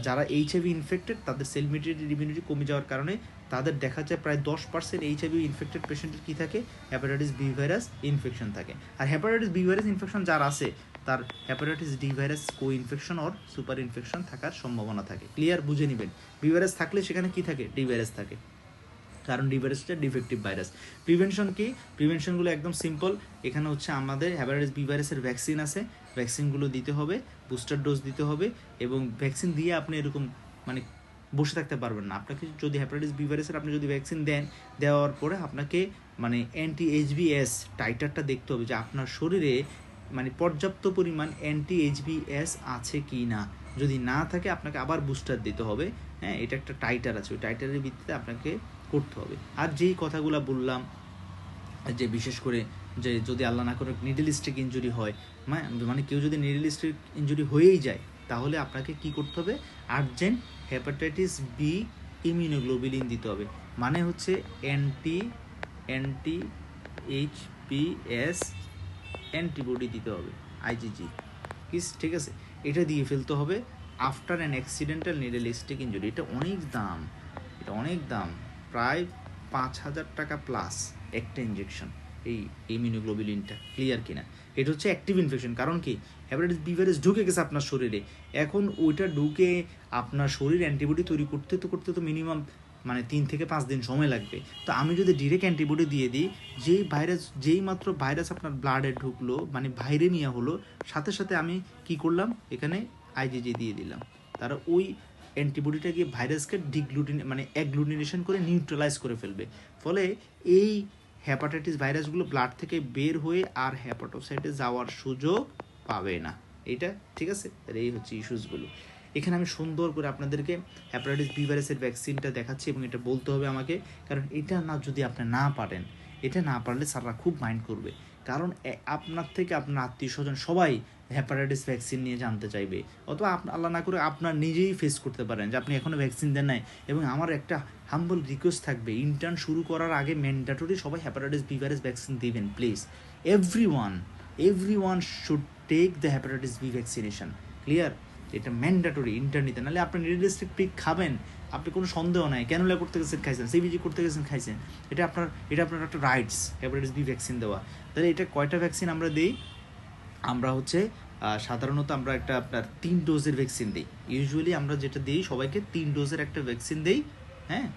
যারা এইচআইভি ইনফেক্টেড তাদের সেল মিডিয়েটেড ইমিউনিটি কমে যাওয়ার কারণে তাদের দেখা যায় প্রায় 10% এইচআইভি ইনফেক্টেড পেশেন্টের কী থাকে, হ্যাপাটাইটিস বি ভাইরাস ইনফেকশন থাকে। আর হ্যাপাটাইটিস বি ভাইরাস ইনফেকশন যার আছে তার hepatitis D virus co infection or super infection থাকার সম্ভাবনা থাকে। ক্লিয়ার, বুঝে নেবেন। বি ভাইরাস থাকলে সেখানে কি থাকে, ডি ভাইরাস থাকে, কারণ ডি ভাইরাসটা ডিফেক্টিভ ভাইরাস। প্রিভেনশন কি? প্রিভেনশনগুলো একদম সিম্পল। এখানে হচ্ছে আমাদের হ্যাপাটাইটিস বি ভাইরাসের ভ্যাকসিন আছে, ভ্যাকসিনগুলো দিতে হবে, বুস্টার ডোজ দিতে হবে, এবং ভ্যাকসিন দিয়ে আপনি এরকম মানে বসে থাকতে পারবেন না। আপনাকে যদি হ্যাপাটাইটিস বি ভাইরাসের আপনি যদি ভ্যাকসিন দেন, দেওয়ার পরে আপনাকে মানে অ্যান্টি এইচবিএস টাইটারটা দেখতে হবে যে আপনার শরীরে মানে পর্যাপ্ত পরিমাণ অ্যান্টি এইচবিএস আছে কি না। যদি না থাকে আপনাকে আবার বুস্টার দিতে হবে। হ্যাঁ, এটা একটা টাইটার আছে, ওই টাইটারের ভিত্তিতে আপনাকে করতে হবে। আর যেই কথাগুলো বললাম যে বিশেষ করে যে যদি আল্লাহ না করে নিডল স্ট্রিক ইনজুরি হয়, মানে কেউ যদি নিডল স্ট্রিক ইনজুরি হয়েই যায়, তাহলে আপনাকে কি করতে হবে, আর্জেন্ট হেপাটাইটিস বি ইমিউনোগ্লোবিলিন দিতে হবে। মানে হচ্ছে অ্যান্টি এইচপিএস অ্যান্টিবডি দিতে হবে, আইজিজি, ঠিক আছে? এটা দিয়ে ফেলতে হবে after an accidental needle stick injury. এটা অনেক দাম, এটা অনেক দাম, প্রায় 5,000 টাকা প্লাস একটা ইঞ্জেকশন এই ইমিউনোগ্লোবিলিনটা। ক্লিয়ার কিনা? এটা হচ্ছে অ্যাক্টিভ ইনফেকশন। কারণ কি, হ্যাপাটাইটিস বি ভাইরাস ঢুকে গেছে আপনার শরীরে, এখন ওইটা ঢুকে আপনার শরীর অ্যান্টিবডি তৈরি করতে তো মিনিমাম মানে 3 থেকে 5 দিন সময় লাগবে। তো আমি যদি ডিরেক্ট অ্যান্টিবডি দিয়ে দিই, যেই মাত্র ভাইরাস আপনার ব্লাডে ঢুকলো, মানে ভাইরেমিয়া হলো, সাথে সাথে আমি কি করলাম, এখানে আইজিজি দিয়ে দিলাম, তারা ওই অ্যান্টিবডিটা গিয়ে ভাইরাসকে মানে অ্যাগ্লুটিনেশন করে নিউট্রালাইজ করে ফেলবে। ফলে এই হ্যাপাটাইটিস ভাইরাসগুলো ব্লাড থেকে বের হয়ে আর হ্যাপাটোসাইটে যাওয়ার সুযোগ পাবে না। এইটা ঠিক আছে? তাহলে এই হচ্ছে ইস্যুসগুলো। এখানে আমি সুন্দর করে আপনাদেরকে হ্যাপাটাইটিস বি ভাইরাসের ভ্যাকসিনটা দেখাচ্ছি, এবং এটা বলতে হবে আমাকে, কারণ এটা না যদি আপনি না পারেন, এটা না পারলে স্যাররা খুব মাইন্ড করবে। কারণ আপনার থেকে আপনার আত্মীয় স্বজন সবাই হ্যাপাটাইটিস ভ্যাকসিন নিয়ে জানতে চাইবে, অথবা আল্লাহ না করে আপনার নিজেই ফেস করতে পারেন যে আপনি এখনও ভ্যাকসিন দেন নাই। এবং আমার একটা হাম্বল রিকোয়েস্ট থাকবে, ইন্টার্ন শুরু করার আগে ম্যান্ডেটরি সবাই হ্যাপাটাইটিস বি ভাইরাস ভ্যাকসিন দিবেন please. Everyone should take the hepatitis B vaccination. Clear? এটা ম্যান্ডেটরি ইন্টার্ন নিতে, নাহলে আপনি নির্দিষ্ট পিক খাবেন, আপনি কোনো সন্দেহ নাই, ক্যানুলা করতে গেছেন খাইছেন, সিবিজি করতে গেছেন খাইছেন, এটা আপনার একটা রাইটস, হ্যাপাটাইটিস বি ভ্যাকসিন দেওয়া। তাহলে এটা কয়টা ভ্যাকসিন আমরা দিই? আমরা হচ্ছে সাধারণত আমরা একটা আপনার 3 ডোজের ভ্যাকসিন দিই। ইউজুয়ালি আমরা যেটা দিই সবাইকে 3 ডোজের একটা ভ্যাকসিন দিই, হ্যাঁ,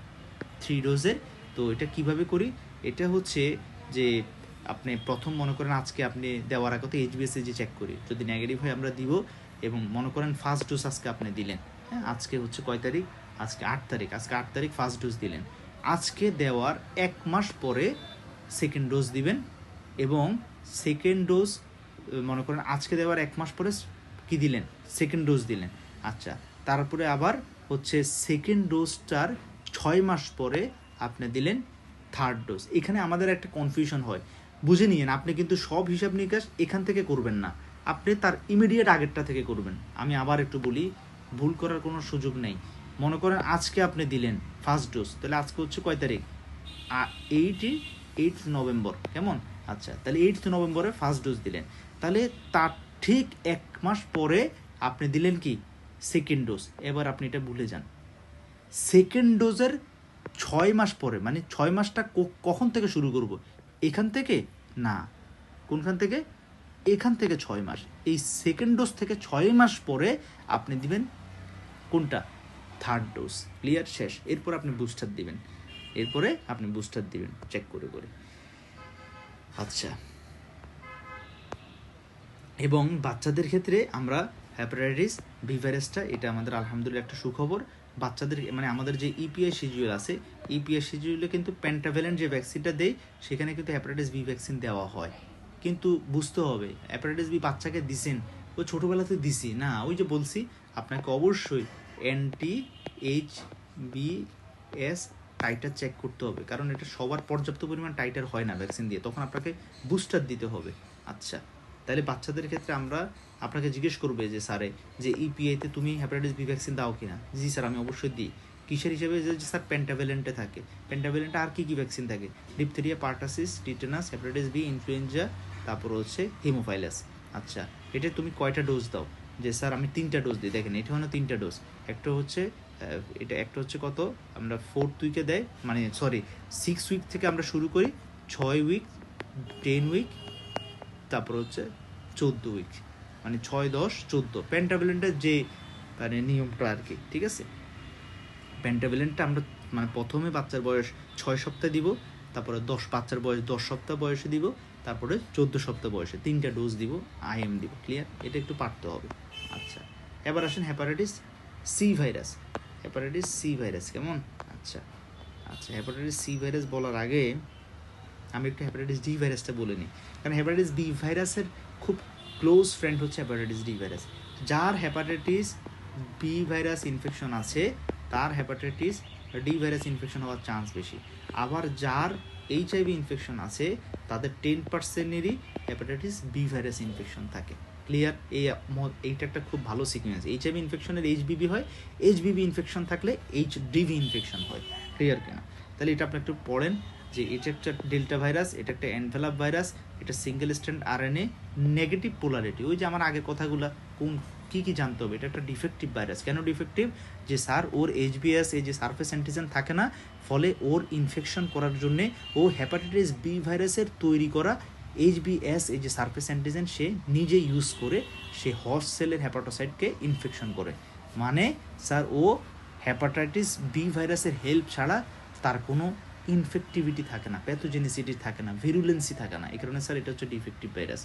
3 ডোজের। তো এটা কিভাবে করি? এটা হচ্ছে যে আপনি প্রথম মনে করেন আজকে আপনি দেওয়ার আগে তো এইচবিএসএজি চেক করি, যদি নেগেটিভ হয় আমরা দিব, এবং মনে করেন ফার্স্ট ডোজ আজকে আপনি দিলেন, হ্যাঁ, আজকে হচ্ছে কয় তারিখ, আজকে 8 তারিখ, আজকে 8 তারিখ ফার্স্ট ডোজ দিলেন, আজকে দেওয়ার 1 মাস পরে সেকেন্ড ডোজ দিবেন, এবং সেকেন্ড ডোজ মনে করেন আজকে দেওয়ার 1 মাস পরে কি দিলেন, সেকেন্ড ডোজ দিলেন। আচ্ছা, তারপরে আবার হচ্ছে সেকেন্ড ডোজটার 6 মাস পরে আপনি দিলেন থার্ড ডোজ। এখানে আমাদের একটা কনফিউশন হয়, বুঝে নিয়েন। আপনি কিন্তু সব হিসাব নিকাশ এখান থেকে করবেন না, আপনি তার ইমিডিয়েট আগেরটা থেকে করবেন। আমি আবার একটু বলি, ভুল করার কোনো সুযোগ নেই। মনে করেন আজকে আপনি দিলেন ফার্স্ট ডোজ, তাহলে আজকে হচ্ছে কয় তারিখ, 8 নভেম্বর, কেমন? আচ্ছা, তাহলে 8 নভেম্বরে ফার্স্ট ডোজ দিলেন, তাহলে তার ঠিক 1 মাস পরে আপনি দিলেন কি, সেকেন্ড ডোজ। এবার আপনি এটা ভুলে যান, সেকেন্ড ডোজের 6 মাস পরে, মানে 6 মাসটা কখন থেকে শুরু করব, এখান থেকে না, কোনখান থেকে, এখান থেকে 6 মাস, এই সেকেন্ড ডোজ থেকে 6 মাস পরে আপনি দিবেন কোনটা, থার্ড ডোজ, ক্লিয়ার, শেষ। এরপর আপনি বুস্টার দিবেন, চেক করে করে। আচ্ছা, এবং বাচ্চাদের ক্ষেত্রে আমরা হ্যাপাটাইটিস বি ভাইরাসটা, এটা আমাদের আলহামদুলিল্লাহ একটা সুখবর। বাচ্চাদের মানে আমাদের যে ইপিআই শিডিউল আছে, ইপিআই শিডিউলে কিন্তু পেন্টাভ্যালেন্ট যে ভ্যাকসিনটা দেয় সেখানে কিন্তু হ্যাপাটাইটিস বি ভ্যাকসিন দেওয়া হয়। কিন্তু বুঝতে হবে হ্যাপাটাইটিস বি বাচ্চাকে দিছেন ওই ছোটোবেলাতে দিছি না, ওই যে বলছি আপনাকে অবশ্যই NT-HBs টাইটার চেক করতে হবে, কারণ এটা সবার পর্যাপ্ত পরিমাণ টাইটার হয় না ভ্যাকসিন দিয়ে, তখন আপনাকে বুস্টার দিতে হবে। আচ্ছা, তাহলে বাচ্চাদের ক্ষেত্রে আমরা আপনাকে জিজ্ঞেস করবে যে স্যারে যে ইপিআইতে তুমি হ্যাপাটাইটিস বি ভ্যাকসিন দাও কিনা, জি স্যার আমি অবশ্যই দিই। কিসের হিসেবে, যে স্যার পেন্টাভ্যালেন্টে থাকে। পেন্টাভ্যালেন্টে আর কী কী ভ্যাকসিন থাকে, diphtheria, pertussis, tetanus, hepatitis B, influenza, তারপর হচ্ছে হিমোফাইলাস। আচ্ছা, এটা তুমি কয়টা ডোজ দাও, যে স্যার আমি 3টা ডোজ দিই। দেখেন এটা হলো 3টা ডোজ, একটা হচ্ছে একটা হচ্ছে কত, আমরা 4th উইকে দেয়, মানে সরি 6 উইক থেকে আমরা শুরু করি, 6 উইক, 10 উইক, তারপর হচ্ছে 14 উইক, মানে 6, 10, 14 পেন্টাভ্যালেন্টের যে মানে নিয়মটা আর কি, ঠিক আছে। পেন্টাভ্যালেন্টটা আমরা মানে প্রথমে বাচ্চার বয়স 6 সপ্তাহ দিব, তারপরে বাচ্চার বয়স 10 সপ্তাহ বয়সে দিব, তারপরে 14 সপ্তাহ বয়সে 3টা ডোজ দিব, IM দিব, ক্লিয়ার, এটা একটু পারতে হবে। আচ্ছা, এবার আসেন hepatitis C virus. Hepatitis C virus কেমন? আচ্ছা আচ্ছা, হ্যাপাটাইটিস সি ভাইরাস বলার আগে আমি একটু হ্যাপাটাইটিস ডি ভাইরাসটা বলে নিই, কারণ হ্যাপাটাইটিস বি ভাইরাসের খুব ক্লোজ ফ্রেন্ড হচ্ছে হ্যাপাটাইটিস ডি ভাইরাস। যার হ্যাপাটাইটিস বি ভাইরাস ইনফেকশন আছে তার হ্যাপাটাইটিস ডি ভাইরাস ইনফেকশন হওয়ার চান্স বেশি। আবার যার HIV ইনফেকশন আছে তাদের 10%-এরই হ্যাপাটাইটিস বি ভাইরাস ইনফেকশন থাকে, ক্লিয়ার। এইটা একটা খুব ভালো সিকোয়েন্স। HIV ইনফেকশনের HBV হয়, HBV ইনফেকশন থাকলে HDV ইনফেকশন হয়, ক্লিয়ার কিনা? তাহলে এটা আপনি একটু পড়েন যে এটা একটা ডেল্টা ভাইরাস, এটা একটা এনভেলাপ ভাইরাস, এটা single strand RNA, negative polarity. ওই যে আমার আগে কথাগুলো কোন কী জানতে হবে, এটা একটা ডিফেক্টিভ ভাইরাস। কেন ডিফেক্টিভ? যে স্যার ওর HBs এই যে সারফেস অ্যান্টিজেন থাকে না, ফলে ওর ইনফেকশন করার জন্যে ও হ্যাপাটাইটিস বি ভাইরাসের তৈরি করা HBs এই যে সারফেস অ্যান্টিজেন সে নিজে ইউজ করে সে হর্স সেলের হ্যাপাটোসাইটকে ইনফেকশন করে। মানে স্যার ও হ্যাপাটাইটিস বি ভাইরাসের হেল্প ছাড়া তার কোনো ইনফেক্টিভিটি থাকে না, প্যাথোজেনিসিটি থাকে না, ভিরুলেন্সি থাকে না, এই কারণে স্যার এটা হচ্ছে ডিফেক্টিভ ভাইরাস।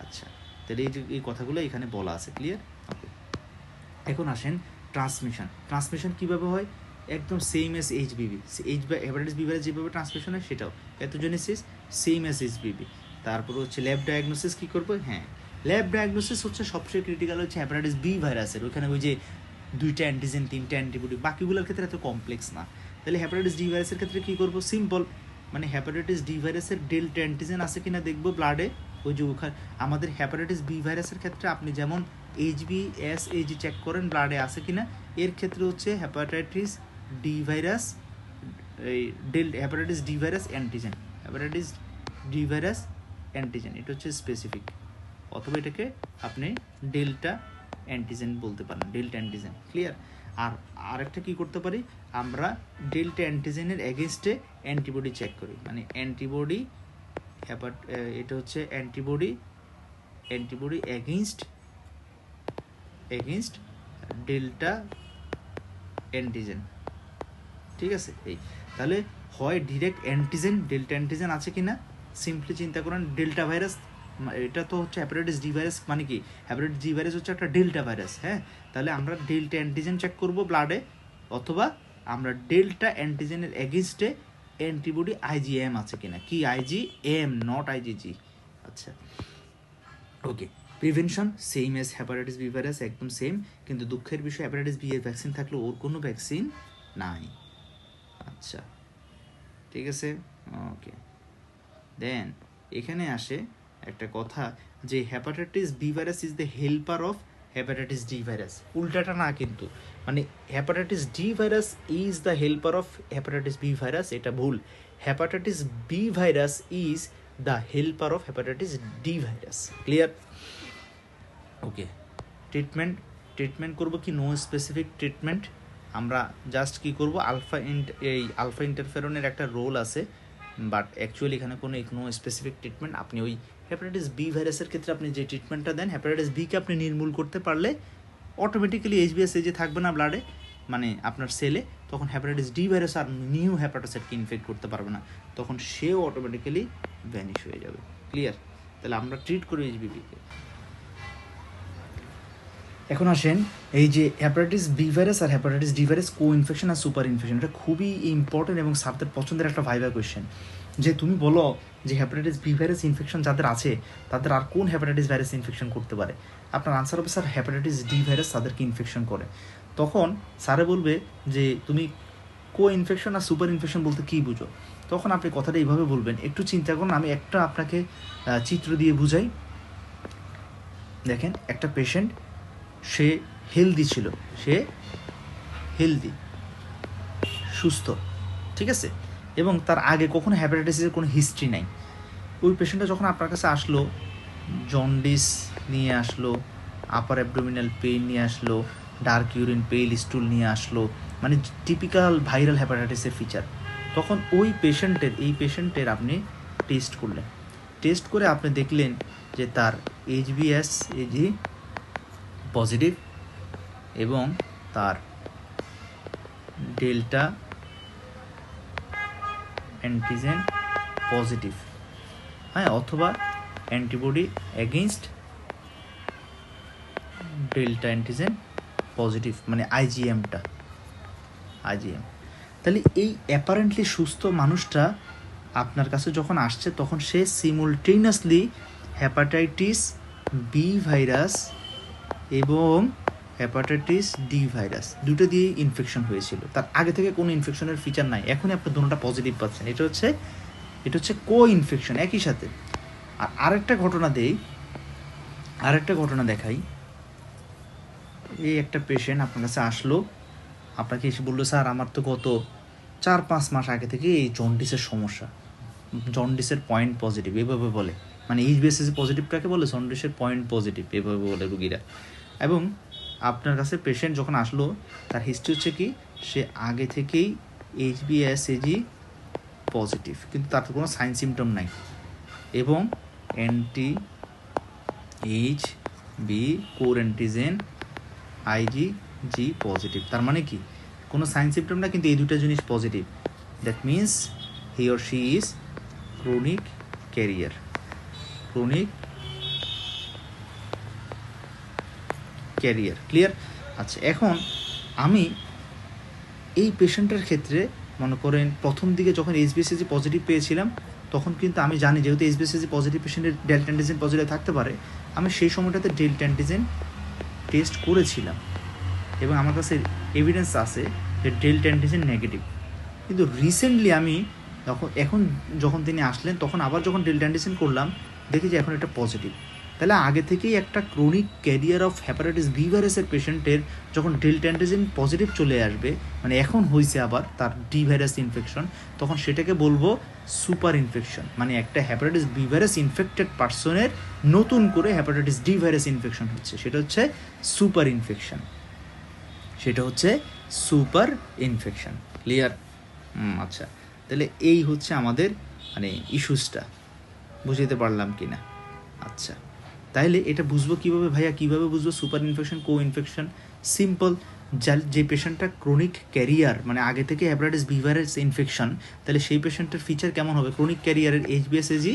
আচ্ছা, তাহলে এই কথাগুলো এখানে বলা আছে, ক্লিয়ার? ওকে, এখন আসেন ট্রান্সমিশন কীভাবে হয়, একদম same as HBV। Hepatitis B virus যেভাবে ট্রান্সমিশন হয় সেটাও প্যাথোজেনেসিস সেম এস HBV। তারপর হচ্ছে ল্যাব ডায়াগনোসিস কী করবো, হ্যাঁ ল্যাব ডায়াগনোসিস হচ্ছে সবচেয়ে ক্রিটিক্যাল হচ্ছে হ্যাপাটাইটিস বি ভাইরাসের, ওইখানে ওই যে 2টা অ্যান্টিজেন 3টা অ্যান্টিবডি, বাকিগুলোর ক্ষেত্রে এত কমপ্লেক্স না। তাহলে হ্যাপাটাইটিস ডি ভাইরাসের ক্ষেত্রে কী করবো, সিম্পল, মানে হ্যাপাটাইটিস ডি ভাইরাসের ডেল্টা অ্যান্টিজেন আছে কিনা দেখবো ব্লাডে, ওই যে ওখানে আমাদের হ্যাপাটাইটিস বি ভাইরাসের ক্ষেত্রে আপনি যেমন HBs চেক করেন ব্লাডে আছে কিনা, এর ক্ষেত্রে হচ্ছে হ্যাপাটাইটিস ডি ভাইরাস, এই hepatitis D virus antigen, hepatitis D virus antigen, এটা হচ্ছে স্পেসিফিক, অথবা এটাকে আপনি ডেল্টা অ্যান্টিজেন বলতে পারেন, ডেল্টা অ্যান্টিজেন, ক্লিয়ার। আর আরেকটা কী করতে পারি আমরা, ডেল্টা অ্যান্টিজেনের এগেনস্টে অ্যান্টিবডি চেক করি, মানে অ্যান্টিবডি এটা হচ্ছে অ্যান্টিবডি এগেনস্ট ডেল্টা অ্যান্টিজেন, ঠিক আছে। এই তাহলে হয় ডিরেক্ট অ্যান্টিজেন, ডেল্টা অ্যান্টিজেন আছে কিনা, সিম্পলি চিন্তা করেন ডেল্টা ভাইরাস, এটা তো হচ্ছে হ্যাপাটাইটিস ডি ভাইরাস, মানে কি হ্যাপাটাইটিস ডি ভাইরাস হচ্ছে একটা ডেল্টা ভাইরাস, হ্যাঁ। তাহলে আমরা ডেল্টা অ্যান্টিজেন চেক করব ব্লাডে, অথবা আমরা ডেল্টা অ্যান্টিজেনের এগেনস্টে অ্যান্টিবডি IgM আছে কিনা, কি IgM নট IgG। আচ্ছা, okay, prevention same as hepatitis B virus, একদম সেম, কিন্তু দুঃখের বিষয় হ্যাপাটাইটিস বি এর ভ্যাকসিন থাকলে ওর কোনো ভ্যাকসিন নাই। আচ্ছা, ঠিক আছে, ওকে। দেন এখানে আসে একটা কথা, যে hepatitis B virus is the helper of hepatitis D virus, উল্টাটা না কিন্তু, মানে hepatitis D virus is the helper of hepatitis B virus, এটা ভুল। Hepatitis B virus is the helper of hepatitis D virus, clear? Okay, treatment করবো কি, no specific treatment, আমরা just কি করব, আলফা ইন্টারফেরনের একটা রোল আছে, বাট অ্যাকচুয়ালি এখানে কোনো স্পেসিফিক ট্রিটমেন্ট, আপনি ওই হ্যাপাটাইটিস বি ভাইরাসের ক্ষেত্রে আপনি যে ট্রিটমেন্টটা দেন, হ্যাপাটাইটিস বিকে আপনি নির্মূল করতে পারলে অটোমেটিক্যালি HBs যে থাকবে না ব্লাডে, মানে আপনার সেলে, তখন হ্যাপাটাইটিস ডি ভাইরাস আর নিউ হ্যাপাটোসাইটকে ইনফেক্ট করতে পারবে না, তখন সেও অটোমেটিক্যালি ভ্যানিশ হয়ে যাবে। ক্লিয়ার? তাহলে আমরা ট্রিট করি এইচবিভিকে। এখন আসেন এই যে হ্যাপাটাইটিস বি ভাইরাস আর hepatitis D virus co infection আর সুপার ইনফেকশন, এটা খুবই ইম্পর্টেন্ট এবং স্যারদের পছন্দের একটা ভাইভা কোয়েশ্চেন, যে তুমি বলো যে হ্যাপাটাইটিস বি ভাইরাস ইনফেকশন যাদের আছে তাদের আর কোন হ্যাপাটাইটিস ভাইরাস ইনফেকশন করতে পারে? আপনার আনসার হবে স্যার হ্যাপাটাইটিস ডি ভাইরাস তাদেরকে ইনফেকশন করে। তখন স্যারে বলবে যে তুমি কো ইনফেকশন আর সুপার ইনফেকশন বলতে কী বুঝো? তখন আপনি কথাটা এইভাবে বলবেন, একটু চিন্তা করুন, আমি একটা আপনাকে চিত্র দিয়ে বুঝাই। দেখেন একটা পেশেন্ট, সে হেলদি ছিল, সে হেলদি সুস্থ, ঠিক আছে, এবং তার আগে কখনো হ্যাপাটাইটিসের কোনো হিস্ট্রি নাই। ওই পেশেন্টটা যখন আপনার কাছে আসলো, জন্ডিস নিয়ে আসলো, আপার অ্যাবডোমিনাল পেইন নিয়ে আসলো, ডার্ক ইউরিন, পেইল স্টুল নিয়ে আসলো, মানে টিপিক্যাল ভাইরাল হ্যাপাটাইটিসের ফিচার, তখন ওই পেশেন্টের আপনি টেস্ট করলেন। টেস্ট করে আপনি দেখলেন যে তার এইচবিএস এজি পজিটিভ এবং তার ডেল্টা অ্যান্টিজেন পজিটিভ, হ্যাঁ, অথবা antibody against delta antigen positive, মানে আইজিএম। তাহলে এই অ্যাপারেন্টলি সুস্থ মানুষটা আপনার কাছে যখন আসছে, তখন সে সিমুলটেনিয়াসলি হ্যাপাটাইটিস বি ভাইরাস এবং হ্যাপাটাইটিস ডি ভাইরাস দুটো দিয়েই ইনফেকশন হয়েছিল। তার আগে থেকে কোনো ইনফেকশনের ফিচার নাই, এখনই আপনি দুটোটা পজিটিভ পাচ্ছেন। এটা হচ্ছে কো ইনফেকশন একই সাথে। আর আরেকটা ঘটনা দেখাই। এই একটা পেশেন্ট আপনার কাছে আসলো, আপনাকে এসে বললো স্যার আমার তো গত 4-5 মাস আগে থেকে এই জন্ডিসের সমস্যা, জন্ডিসের পয়েন্ট পজিটিভ এভাবে বলে, মানে এইচবিএসএস পজিটিভটাকে বলে জন্ডিসের পয়েন্ট পজিটিভ এভাবে বলে রুগীরা। এবং আপনার কাছে পেশেন্ট যখন আসলো, তার হিস্ট্রি হচ্ছে কি, সে আগে থেকেই এইচবিএসএজি পজিটিভ, কিন্তু তার কোনো সাইন সিমটম নাই, এবং anti H B core antigen IgG positive. তার মানে কি, কোনো সাইন সিমটম না, কিন্তু এই দুটো জিনিস positive. That means he or she is chronic career. Clear? আচ্ছা, এখন আমি এই পেশেন্টের ক্ষেত্রে মনে করেন প্রথম দিকে যখন এইচবিএসএজি পজিটিভ পেয়েছিলাম, তখন কিন্তু আমি জানি যেহেতু এইচবিএসএজি পজিটিভ পেশেন্টের ডেল্টা অ্যান্টিজেন পজিটিভ থাকতে পারে, আমি সেই সময়টাতে ডেল্টা অ্যান্টিজেন টেস্ট করেছিলাম এবং আমার কাছে এভিডেন্স আছে যে ডেল্টা অ্যান্টিজেন নেগেটিভ। কিন্তু রিসেন্টলি আমি যখন তিনি আসলেন, তখন আবার যখন ডেল্টা অ্যান্টিজেন করলাম, দেখি যে এখন এটা পজিটিভ। তাহলে আগে থেকেই একটা chronic carrier of hepatitis B ভাইরাসের পেশেন্টের যখন ডেল্টা অ্যান্টিজেন পজিটিভ চলে আসবে, মানে এখন হয়েছে আবার তার ডি ভাইরাস ইনফেকশন, তখন সেটাকে বলবো সুপার ইনফেকশন। মানে একটা হ্যাপাটাইটিস বি ভাইরাস ইনফেক্টেড পার্সনের নতুন করে হ্যাপাটাইটিস ডি ভাইরাস ইনফেকশন হচ্ছে, সেটা হচ্ছে সুপার ইনফেকশন। ক্লিয়ার? আচ্ছা, তাহলে এই হচ্ছে আমাদের মানে ইস্যুসটা, বুঝতে পারলাম কি না? আচ্ছা, তাইলে এটা বুঝবো কীভাবে ভাইয়া, কীভাবে বুঝবো সুপার ইনফেকশন কো ইনফেকশন? সিম্পল, যে পেশেন্টটা ক্রনিক ক্যারিয়ার, মানে আগে থেকে হ্যাপাটাইটিস বি ভাইরাস ইনফেকশন, তাহলে সেই পেশেন্টের ফিচার কেমন হবে? ক্রনিক ক্যারিয়ারের এইচবিএসএজি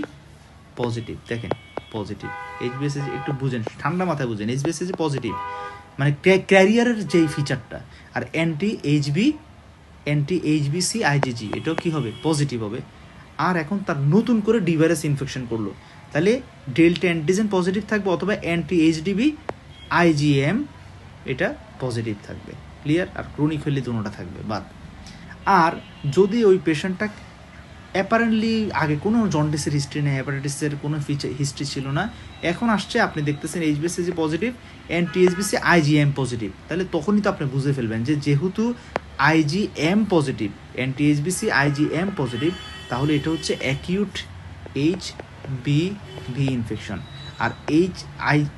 পজিটিভ, দেখেন পজিটিভ এইচবিএসএজি, একটু বুঝেন, ঠান্ডা মাথায় বুঝেন, এইচবিএসএজি পজিটিভ মানে ক্যারিয়ারের যেই ফিচারটা, আর অ্যান্টি এইচবিসি আইজিজি এটাও কী হবে? পজিটিভ হবে। আর এখন তার নতুন করে ডি ভাইরাস ইনফেকশন করলো, তাহলে ডেল্টা অ্যান্টিজেন পজিটিভ থাকবে অথবা অ্যান্টি এইচডিবি আইজিএম এটা পজিটিভ থাকবে। ক্লিয়ার? আর ক্রনিক হলে দুটোটা থাকবে বাদ। আর যদি ওই পেশেন্টটা অ্যাপারেন্টলি আগে কোনো জন্ডিসের হিস্ট্রি নেই, হ্যাপাটাইটিসের কোনো হিস্ট্রি ছিল না, এখন আসছে, আপনি দেখতেছেন এইচবিএসএজি পজিটিভ, অ্যান্টি এইচবিসি আইজিএম পজিটিভ, তাহলে তখনই তো আপনি বুঝে ফেলবেন যে যেহেতু IgM positive, anti এইচবিসি IgM positive, তাহলে এটা হচ্ছে অ্যাকিউট এইচবিভি ইনফেকশন। আর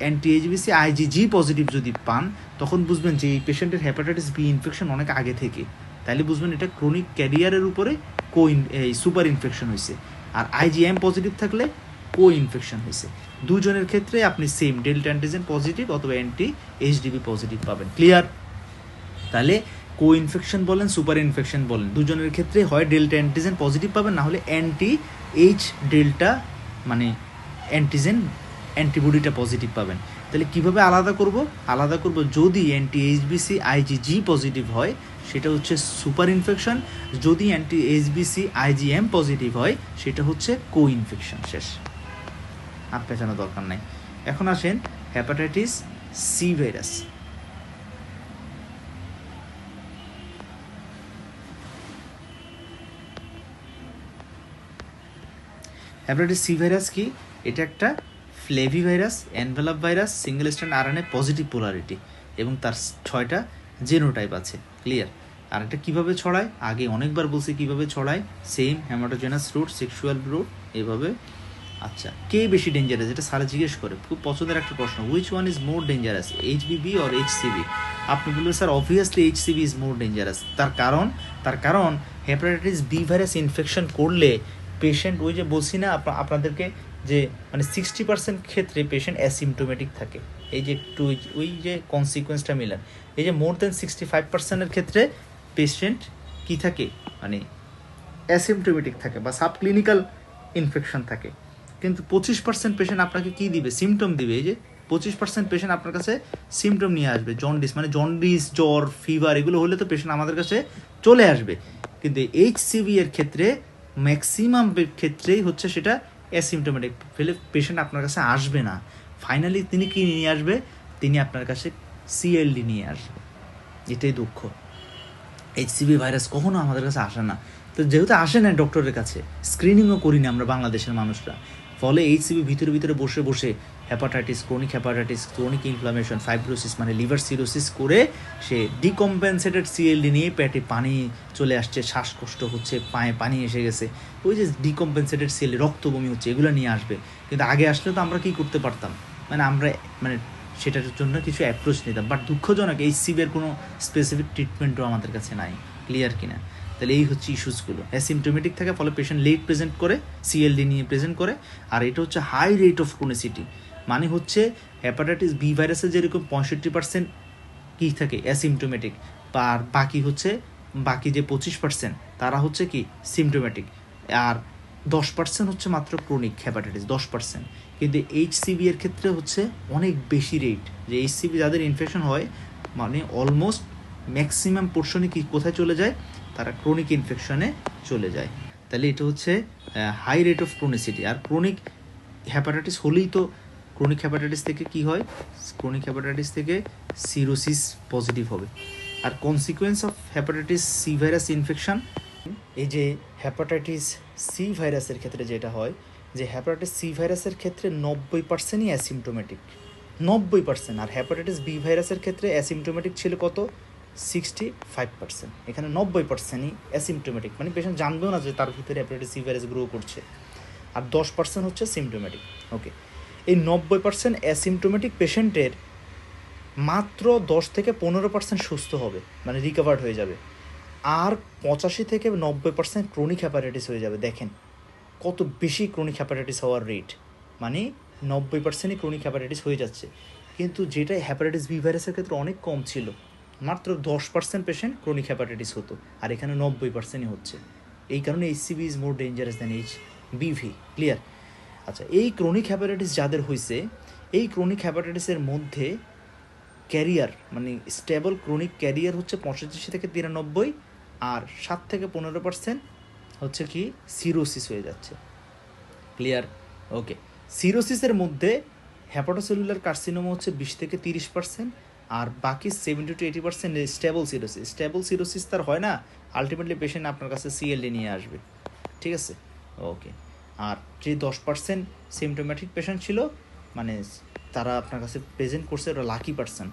অ্যান্টি এইচবিসি আইজিজি পজিটিভ যদি পান, তখন বুঝবেন যে এই পেশেন্টের হ্যাপাটাইটিস বি ইনফেকশন অনেক আগে থেকে, তাহলে বুঝবেন এটা ক্রনিক ক্যারিয়ারের উপরে সুপার ইনফেকশন হয়েছে। আর আইজিএম পজিটিভ থাকলে কো ইনফেকশন হয়েছে। দুজনের ক্ষেত্রে আপনি সেম ডেল্টা অ্যান্টিজেন পজিটিভ অথবা অ্যান্টি এইচডিবি পজিটিভ পাবেন। ক্লিয়ার? তাহলে কো ইনফেকশন বলেন সুপার ইনফেকশন বলেন, দুজনের ক্ষেত্রে হয় ডেল্টা অ্যান্টিজেন পজিটিভ পাবেন, না হলে অ্যান্টি এইচ ডেল্টা মানে অ্যান্টিজেন অ্যান্টিবডিটা পজিটিভ পাবেন। তাহলে কীভাবে আলাদা করব যদি অ্যান্টি এইচবিসি আইজিজি পজিটিভ হয় সেটা হচ্ছে সুপার ইনফেকশন, যদি অ্যান্টি এইচবিসি আইজিএম পজিটিভ হয় সেটা হচ্ছে কো ইনফেকশন। শেষ, আর পেঁচানো দরকার নাই। এখন আসেন hepatitis C virus. Hepatitis C virus কি? এটা একটা flavivirus, envelope virus, single strand RNA positive polarity এবং তার 6টা জেনোটাইপ আছে। ক্লিয়ার? আর এটা কীভাবে ছড়ায় আগে অনেকবার বলছি কীভাবে ছড়ায়, same hematogenous route, sexual route, এভাবে। আচ্ছা, কে বেশি ডেঞ্জারাস? এটা স্যার জিজ্ঞেস করে, খুব পছন্দের একটা প্রশ্ন। Which one is more dangerous, HBV or HCV? আপনি বলবেন sir obviously HCV is more dangerous. তার কারণ হেপাটাইটিস বি ভাইরাস ইনফেকশন করলে পেশেন্ট, ওই যে বলছি না আপনাদেরকে যে মানে 60% ক্ষেত্রে পেশেন্ট অ্যাসিমটোমেটিক থাকে। এই যে একটু ওই যে কনসিকুয়েন্সটা মিলান, এই যে মোর দেন 65%-এর ক্ষেত্রে পেশেন্ট কি থাকে, মানে অ্যাসিমটোমেটিক থাকে বা সাবক্লিনিক্যাল ইনফেকশন থাকে। কিন্তু 25% পেশেন্ট আপনাকে কী দিবে, সিমটম দিবে। এই যে 25% পেশেন্ট আপনার কাছে সিমটম নিয়ে আসবে, জন্ডিস, মানে জন্ডিস, জ্বর, ফিভার, এগুলো হলে তো পেশেন্ট আমাদের কাছে চলে আসবে। কিন্তু এইচসিভি এর ক্ষেত্রে ম্যাক্সিমাম ক্ষেত্রেই হচ্ছে সেটা অ্যাসিমটোমেটিক, ফেলে পেশেন্ট আপনার কাছে আসবে না। ফাইনালি তিনি কি নিয়ে আসবে, তিনি আপনার কাছে সিএলডি নিয়ে আসবে। এটাই দুঃখ, এইচসিভি ভাইরাস কখনো আমাদের কাছে আসে না। তো যেহেতু আসে না ডক্টরের কাছে, স্ক্রিনিংও করি না আমরা বাংলাদেশের মানুষরা, ফলে এইচসিভি ভিতরে বসে বসে হেপাটাইটিস, ক্রনিক ইনফ্লামেশন, ফাইব্রোসিস মানে লিভার সিরোসিস করে সে ডিকম্পেনসেটেড সিএলডি নিয়ে পেটে পানি চলে আসছে, শ্বাসকষ্ট হচ্ছে, পায়ে পানি এসে গেছে, ওই যে ডিকম্পেনসেটেড সিএলডি, রক্ত বমি হচ্ছে, এগুলো নিয়ে আসবে। কিন্তু আগে আসলে তো আমরা কী করতে পারতাম, মানে সেটার জন্য কিছু অ্যাপ্রোচ নিতাম। বাট দুঃখজনক এইচসিভির কোনো স্পেসিফিক ট্রিটমেন্টও আমাদের কাছে নাই। ক্লিয়ার কিনা? তাহলে এই হচ্ছে ইস্যুসগুলো, অ্যাসিমটোমেটিক থাকে, ফলে পেশেন্ট লেট প্রেজেন্ট করে, সিএলডি নিয়ে প্রেজেন্ট করে। আর এটা হচ্ছে হাই রেট অফ ক্রোনিসিটি, মানে হচ্ছে হেপাটাইটিস বি ভাইরাসের যেরকম 65% কী থাকে অ্যাসিমটোমেটিক, আর বাকি যে 25% তারা হচ্ছে কি সিমটোমেটিক, আর 10% হচ্ছে মাত্র ক্রনিক হেপাটাইটিস, 10%। কিন্তু এইচসিভি এর ক্ষেত্রে হচ্ছে অনেক বেশি রেট, যে এইচসিভি যাদের ইনফেকশন হয় মানে অলমোস্ট ম্যাক্সিমাম পোর্শনে কি কোথায় চলে যায়, তারা ক্রনিক ইনফেকশনে চলে যায়। তাহলে এটা হচ্ছে হাই রেট অফ ক্রোনিসিটি। আর ক্রনিক হেপাটাইটিস হলেই তো ক্রনিক হেপাটাইটিস থেকে কি হয়, ক্রনিক হেপাটাইটিস থেকে সিরোসিস পজিটিভ হবে। আর consequence of hepatitis C virus infection, এই যে হেপাটাইটিস সি ভাইরাসের ক্ষেত্রে যেটা হয়, যে হেপাটাইটিস সি ভাইরাসের ক্ষেত্রে 90%ই অ্যাসিমটোমেটিক, 90%। আর হেপাটাইটিস বি ভাইরাসের ক্ষেত্রে অ্যাসিমটোমেটিক ছিল কত, 65%। এখানে 90%ই অ্যাসিমটোমেটিক, মানে পেশেন্ট জানবেও না যে তার ভিতরে হেপাটাইটিস সি ভাইরাস গ্রো করছে। আর 10% হচ্ছে সিমটোমেটিক। ওকে, এই 90% অ্যাসিমটোমেটিক পেশেন্টের মাত্র 10-15% সুস্থ হবে, মানে রিকভার্ড হয়ে যাবে। আর 85-90% ক্রনিক হেপাটাইটিস হয়ে যাবে। দেখেন কত বেশি ক্রনিক হেপাটাইটিস হওয়ার রেট, মানে 90%ই ক্রনিক হেপাটাইটিস হয়ে যাচ্ছে। কিন্তু যেটা হেপাটাইটিস বি ভাইরাসের ক্ষেত্রে অনেক কম ছিল, মাত্র 10% পেশেন্ট ক্রনিক হেপাটাইটিস হতো, আর এখানে 90%ই হচ্ছে। এই কারণে HCV is more dangerous than HBV. Clear? আচ্ছা, এই ক্রনিক হেপাটাইটিস যাদের হয়েছে, এই ক্রনিক হেপাটাইটিসের মধ্যে ক্যারিয়ার মানে স্টেবল ক্রনিক ক্যারিয়ার হচ্ছে 85-93, আর 7-15% হচ্ছে কি সিরোসিস হয়ে যাচ্ছে। ক্লিয়ার? ওকে, সিরোসিসের মধ্যে হ্যাপাটোসেলুলার কার্সিনোমা হচ্ছে 20-30%, আর বাকি 70-80% স্টেবল সিরোসিস তার হয় না, আলটিমেটলি পেশেন্ট আপনার কাছে সিএলডি নিয়ে আসবে। ঠিক আছে? ওকে, আর যে 10% সিমটোম্যাটিক পেশেন্ট ছিল, মানে তারা আপনার কাছে প্রেজেন্ট করছে, ওরা লাকি পার্সেন্ট।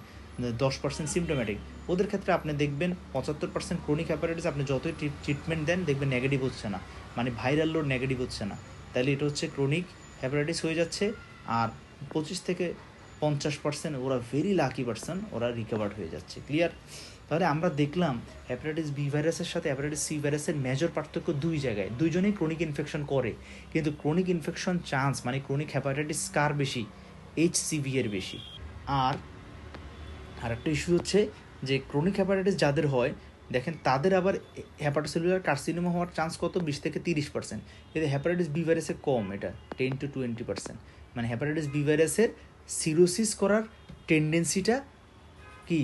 10% সিমটোম্যাটিক, ওদের ক্ষেত্রে আপনি দেখবেন 75% ক্রনিক হেপাটাইটিস, আপনি যতই ট্রিটমেন্ট দেন দেখবেন নেগেটিভ হচ্ছে না, মানে ভাইরাল লোড নেগেটিভ হচ্ছে না। তাহলে এটা হচ্ছে ক্রনিক হেপাটাইটিস হয়ে যাচ্ছে। আর 25-50% ওরা ভেরি লাকি পার্সন, ওরা রিকভার্ড হয়ে যাচ্ছে। ক্লিয়ার? তাহলে আমরা দেখলাম হেপাটাইটিস বি ভাইরাসের সাথে হেপাটাইটিস সি ভাইরাসের মেজর পার্থক্য দুই জায়গায়, দুইজনেই ক্রনিক ইনফেকশন করে, কিন্তু ক্রনিক ইনফেকশন চান্স মানে ক্রনিক হেপাটাইটিস কার বেশি, এইচসিভি এর বেশি। আর একটা ইস্যু হচ্ছে যে ক্রনিক হেপাটাইটিস যাদের হয় দেখেন তাদের আবার হেপাটোসেলুলার কার্সিনোমা হওয়ার চান্স কত, 20-30%। কিন্তু হেপাটাইটিস বি ভাইরাসে কম, এটা 10-20%। মানে হেপাটাইটিস বি ভাইরাসের সিরোসিস করার টেন্ডেন্সিটা কি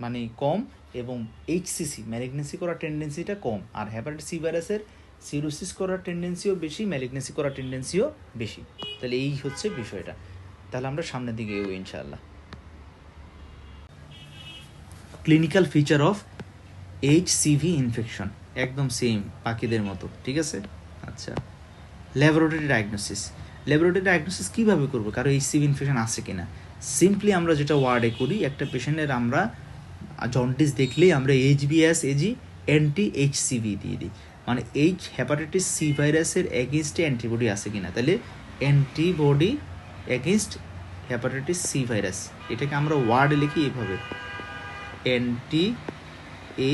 মানে কম, এবং এইচসিসি ম্যালিগনেন্সি করার টেন্ডেন্সিটা কম। আর হেপাটাইটিস সি ভাইরাসের সিরোসিস করার টেন্ডেন্সিও বেশি, ম্যালিগনেন্সি করার টেন্ডেন্সিও বেশি। তাহলে এই হচ্ছে বিষয়টা। তাহলে আমরা সামনের দিকে এগোই ইনশাআল্লাহ। ক্লিনিক্যাল ফিচার অফ এইচসিভি ইনফেকশন একদম সেম পাখিদের মতো, ঠিক আছে। আচ্ছা, ল্যাবরেটরি ডায়াগনোসিস। ল্যাবরেটরি ডায়াগনোসিস কীভাবে করবো কারো এইচসিভি ইনফেকশন আছে কিনা? সিম্পলি আমরা যেটা ওয়ার্ডে করি, একটা পেশেন্টের আমরা জন্ডিস দেখলেই আমরা HBsAg অ্যান্টি এইচসিভি দিয়ে দিই, মানে হেপাটাইটিস সি ভাইরাসের এগেনস্টে অ্যান্টিবডি আছে কিনা। তাহলে antibody against hepatitis C virus, এটাকে আমরা ওয়ার্ডে লিখি এইভাবে, অ্যান্টি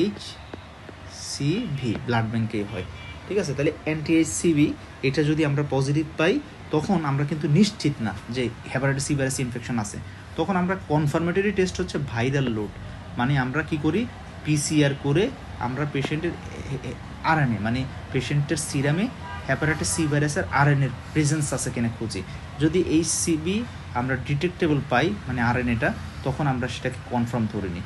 HCV ব্লাড ব্যাঙ্কে হয়, ঠিক আছে। তাহলে অ্যান্টি HCV এটা যদি আমরা পজিটিভ পাই, তখন আমরা কিন্তু নিশ্চিত না যে হেপাটাইটিস সি ভাইরাস ইনফেকশন আছে। তখন আমরা কনফার্মেটরি টেস্ট হচ্ছে ভাইরাল লোড, মানে আমরা কি করি, PCR করে আমরা পেশেন্টের RNA মানে পেশেন্টের সিরামে হেপাটাইটিস সি ভাইরাসের RNA প্রেজেন্স আছে কিনা খুঁজি। যদি HCV আমরা ডিটেক্টেবল পাই মানে RNAটা, তখন আমরা সেটাকে কনফার্ম ধরে নিই।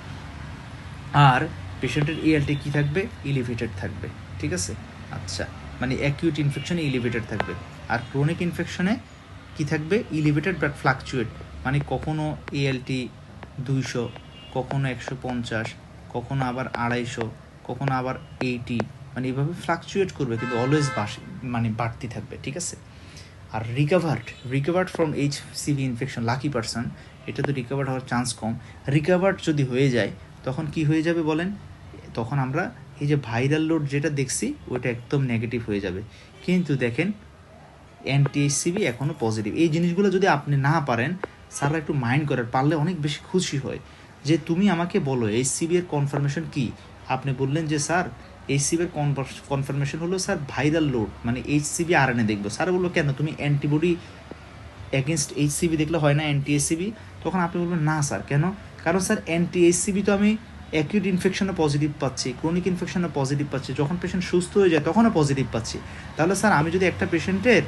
আর পেশেন্টের ALT কী থাকবে, এলিভেটেড থাকবে, ঠিক আছে। আচ্ছা, মানে অ্যাকিউট ইনফেকশনে এলিভেটেড থাকবে। আর ক্রনিক ইনফেকশনে কী থাকবে, এলিভেটেড বাট ফ্লাকচুয়েট, মানে কখনো ALT 200, কখনো 150, কখনো আবার 250, কখনো আবার 80, মানে এইভাবে ফ্লাকচুয়েট করবে, কিন্তু অলওয়েজ মানে বাড়তি থাকবে, ঠিক আছে। আর recovered from HCV infection, lucky person, এটা তো রিকভার্ড হওয়ার চান্স কম। রিকভার্ড যদি হয়ে যায় তখন কি হয়ে যাবে বলেন, তখন আমরা এই যে ভাইরাল লোড যেটা দেখছি ওইটা একদম নেগেটিভ হয়ে যাবে। কিন্তু দেখেন অ্যান্টি HCV এখনও পজিটিভ। এই জিনিসগুলো যদি আপনি না পারেন, স্যাররা একটু মাইন্ড করার পারলে অনেক বেশি খুশি হয় যে তুমি আমাকে বলো HCV এর কনফার্মেশন কি। আপনি বললেন যে স্যার HCV এর কনফার্মেশন হলো স্যার ভাইরাল লোড, মানে HCV RNA দেখবো। স্যার বললো কেন, তুমি অ্যান্টিবডি এগেনস্ট HCV দেখলে হয় না অ্যান্টি HCV? তখন আপনি বলবেন না স্যার, কেন? কারণ স্যার অ্যান্টি HCV তো আমি অ্যাকিউট ইনফেকশনে পজিটিভ পাচ্ছি, ক্রনিক ইনফেকশনে পজিটিভ পাচ্ছি, যখন পেশেন্ট সুস্থ হয়ে যায় তখনও পজিটিভ পাচ্ছি। তাহলে স্যার আমি যদি একটা পেশেন্টের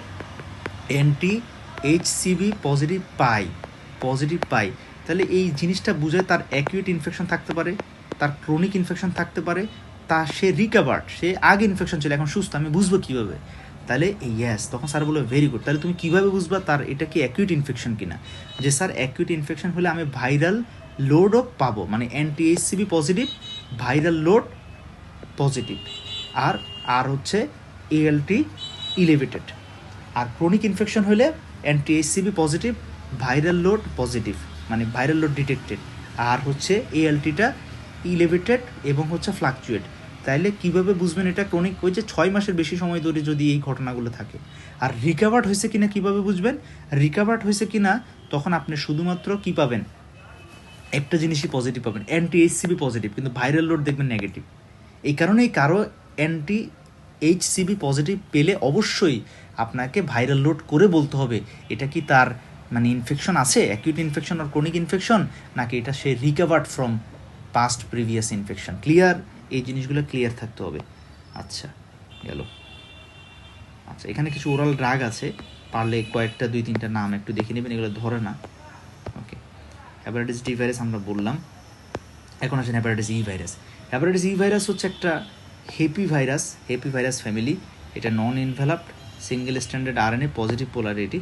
অ্যান্টি HCV পজিটিভ পাই, তাহলে এই জিনিসটা বুঝে তার অ্যাকিউট ইনফেকশন থাকতে পারে, তার ক্রনিক ইনফেকশন থাকতে পারে, সে রিকভার্ড, সে আগে ইনফেকশন ছিল এখন সুস্থ, আমি বুঝবো কীভাবে? তাহলে ইয়েস, তখন স্যার বলবে ভেরি গুড। তাহলে তুমি কীভাবে বুঝবা তার এটা কি অ্যাকিউট ইনফেকশন কিনা? যে স্যার অ্যাকিউট ইনফেকশন হলে আমি ভাইরাল লোডও পাবো, মানে anti HCV positive, viral load positive, আর হচ্ছে ALT ইলেভেটেড। আর ক্রনিক ইনফেকশন হলে anti HCV positive, viral load positive, মানে ভাইরাল লোড ডিটেক্টেড, আর হচ্ছে ALTটা ইলেভেটেড এবং হচ্ছে ফ্লাকচুয়েট। তাইলে কীভাবে বুঝবেন এটা ক্রনিক? ওই যে 6 মাসের বেশি সময় ধরে যদি এই ঘটনাগুলো থাকে। আর রিকভার্ড হয়েছে কিনা কীভাবে বুঝবেন? রিকভার্ড হয়েছে কিনা তখন আপনি শুধুমাত্র কী পাবেন, একটা জিনিসই পজিটিভ পাবেন, অ্যান্টি HCV পজিটিভ, কিন্তু ভাইরাল লোড দেখবেন নেগেটিভ। এই কারণেই কারো অ্যান্টি HCV পজিটিভ পেলে অবশ্যই আপনাকে ভাইরাল লোড করে বলতে হবে এটা কি তার মানে ইনফেকশন আছে, অ্যাকিউট ইনফেকশন আর ক্রনিক ইনফেকশন, নাকি এটা সে recovered from past previous infection. Clear? এই জিনিসগুলো ক্লিয়ার থাকতে হবে। আচ্ছা, গেল। আচ্ছা, এখানে কিছু ওরাল ড্রাগ আছে, পারলে কয়েকটা 2-3টা নাম একটু দেখে নেবেন, এগুলো ধরে না। ওকে, হেপাটাইটিস ডি ভাইরাস আমরা বললাম। এখন আসেন hepatitis E virus. Hepatitis E virus হচ্ছে একটা হেপি ভাইরাস ফ্যামিলি। এটা non enveloped single standard RNA positive polarity,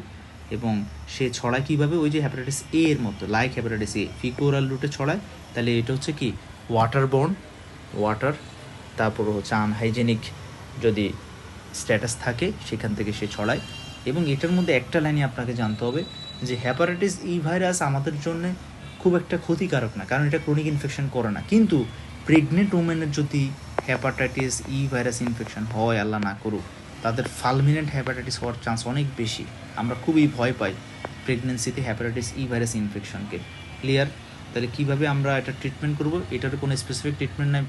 এবং সে ছড়ায় কীভাবে, ওই যে হেপাটাইটিস A এর মতো, লাইক হেপাটাইটিস A ফিকো ওরাল রুটে ছড়ায়। তাহলে এটা হচ্ছে কি ওয়াটার, তারপর হচ্ছে আনহাইজেনিক যদি স্ট্যাটাস থাকে সেখান থেকে সে ছড়ায়। এবং এটার মধ্যে একটা লাইনে আপনাকে জানতে হবে যে হেপাটাইটিস ই ভাইরাস আমাদের জন্য খুব একটা ক্ষতিকারক না, কারণ এটা ক্রনিক ইনফেকশন করে না। কিন্তু প্রেগনেন্ট ওমেনের যদি হেপাটাইটিস ই ভাইরাস ইনফেকশন হয়, আল্লাহ না করুক, তাদের ফালমিনেন্ট হেপাটাইটিস হওয়ার চান্স অনেক বেশি। আমরা খুবই ভয় পাই প্রেগনেন্সিতে হেপাটাইটিস ই ভাইরাস ইনফেকশনকে। ক্লিয়ার? তাহলে কীভাবে আমরা এটা ট্রিটমেন্ট করব? এটার কোনো স্পেসিফিক ট্রিটমেন্ট নাই,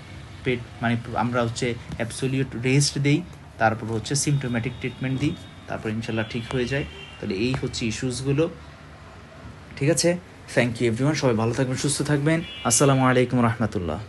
মানে আমরা হচ্ছে অ্যাবসোলিউট রেস্ট দিই, তারপর হচ্ছে সিমটোম্যাটিক ট্রিটমেন্ট দিই, তারপর ইনশাল্লাহ ঠিক হয়ে যায়। তাহলে এই হচ্ছে ইস্যুসগুলো, ঠিক আছে। থ্যাংক ইউ এভরিওয়ান, সবাই ভালো থাকবেন, সুস্থ থাকবেন। আসসালামু আলাইকুম রহমতুল্লাহ।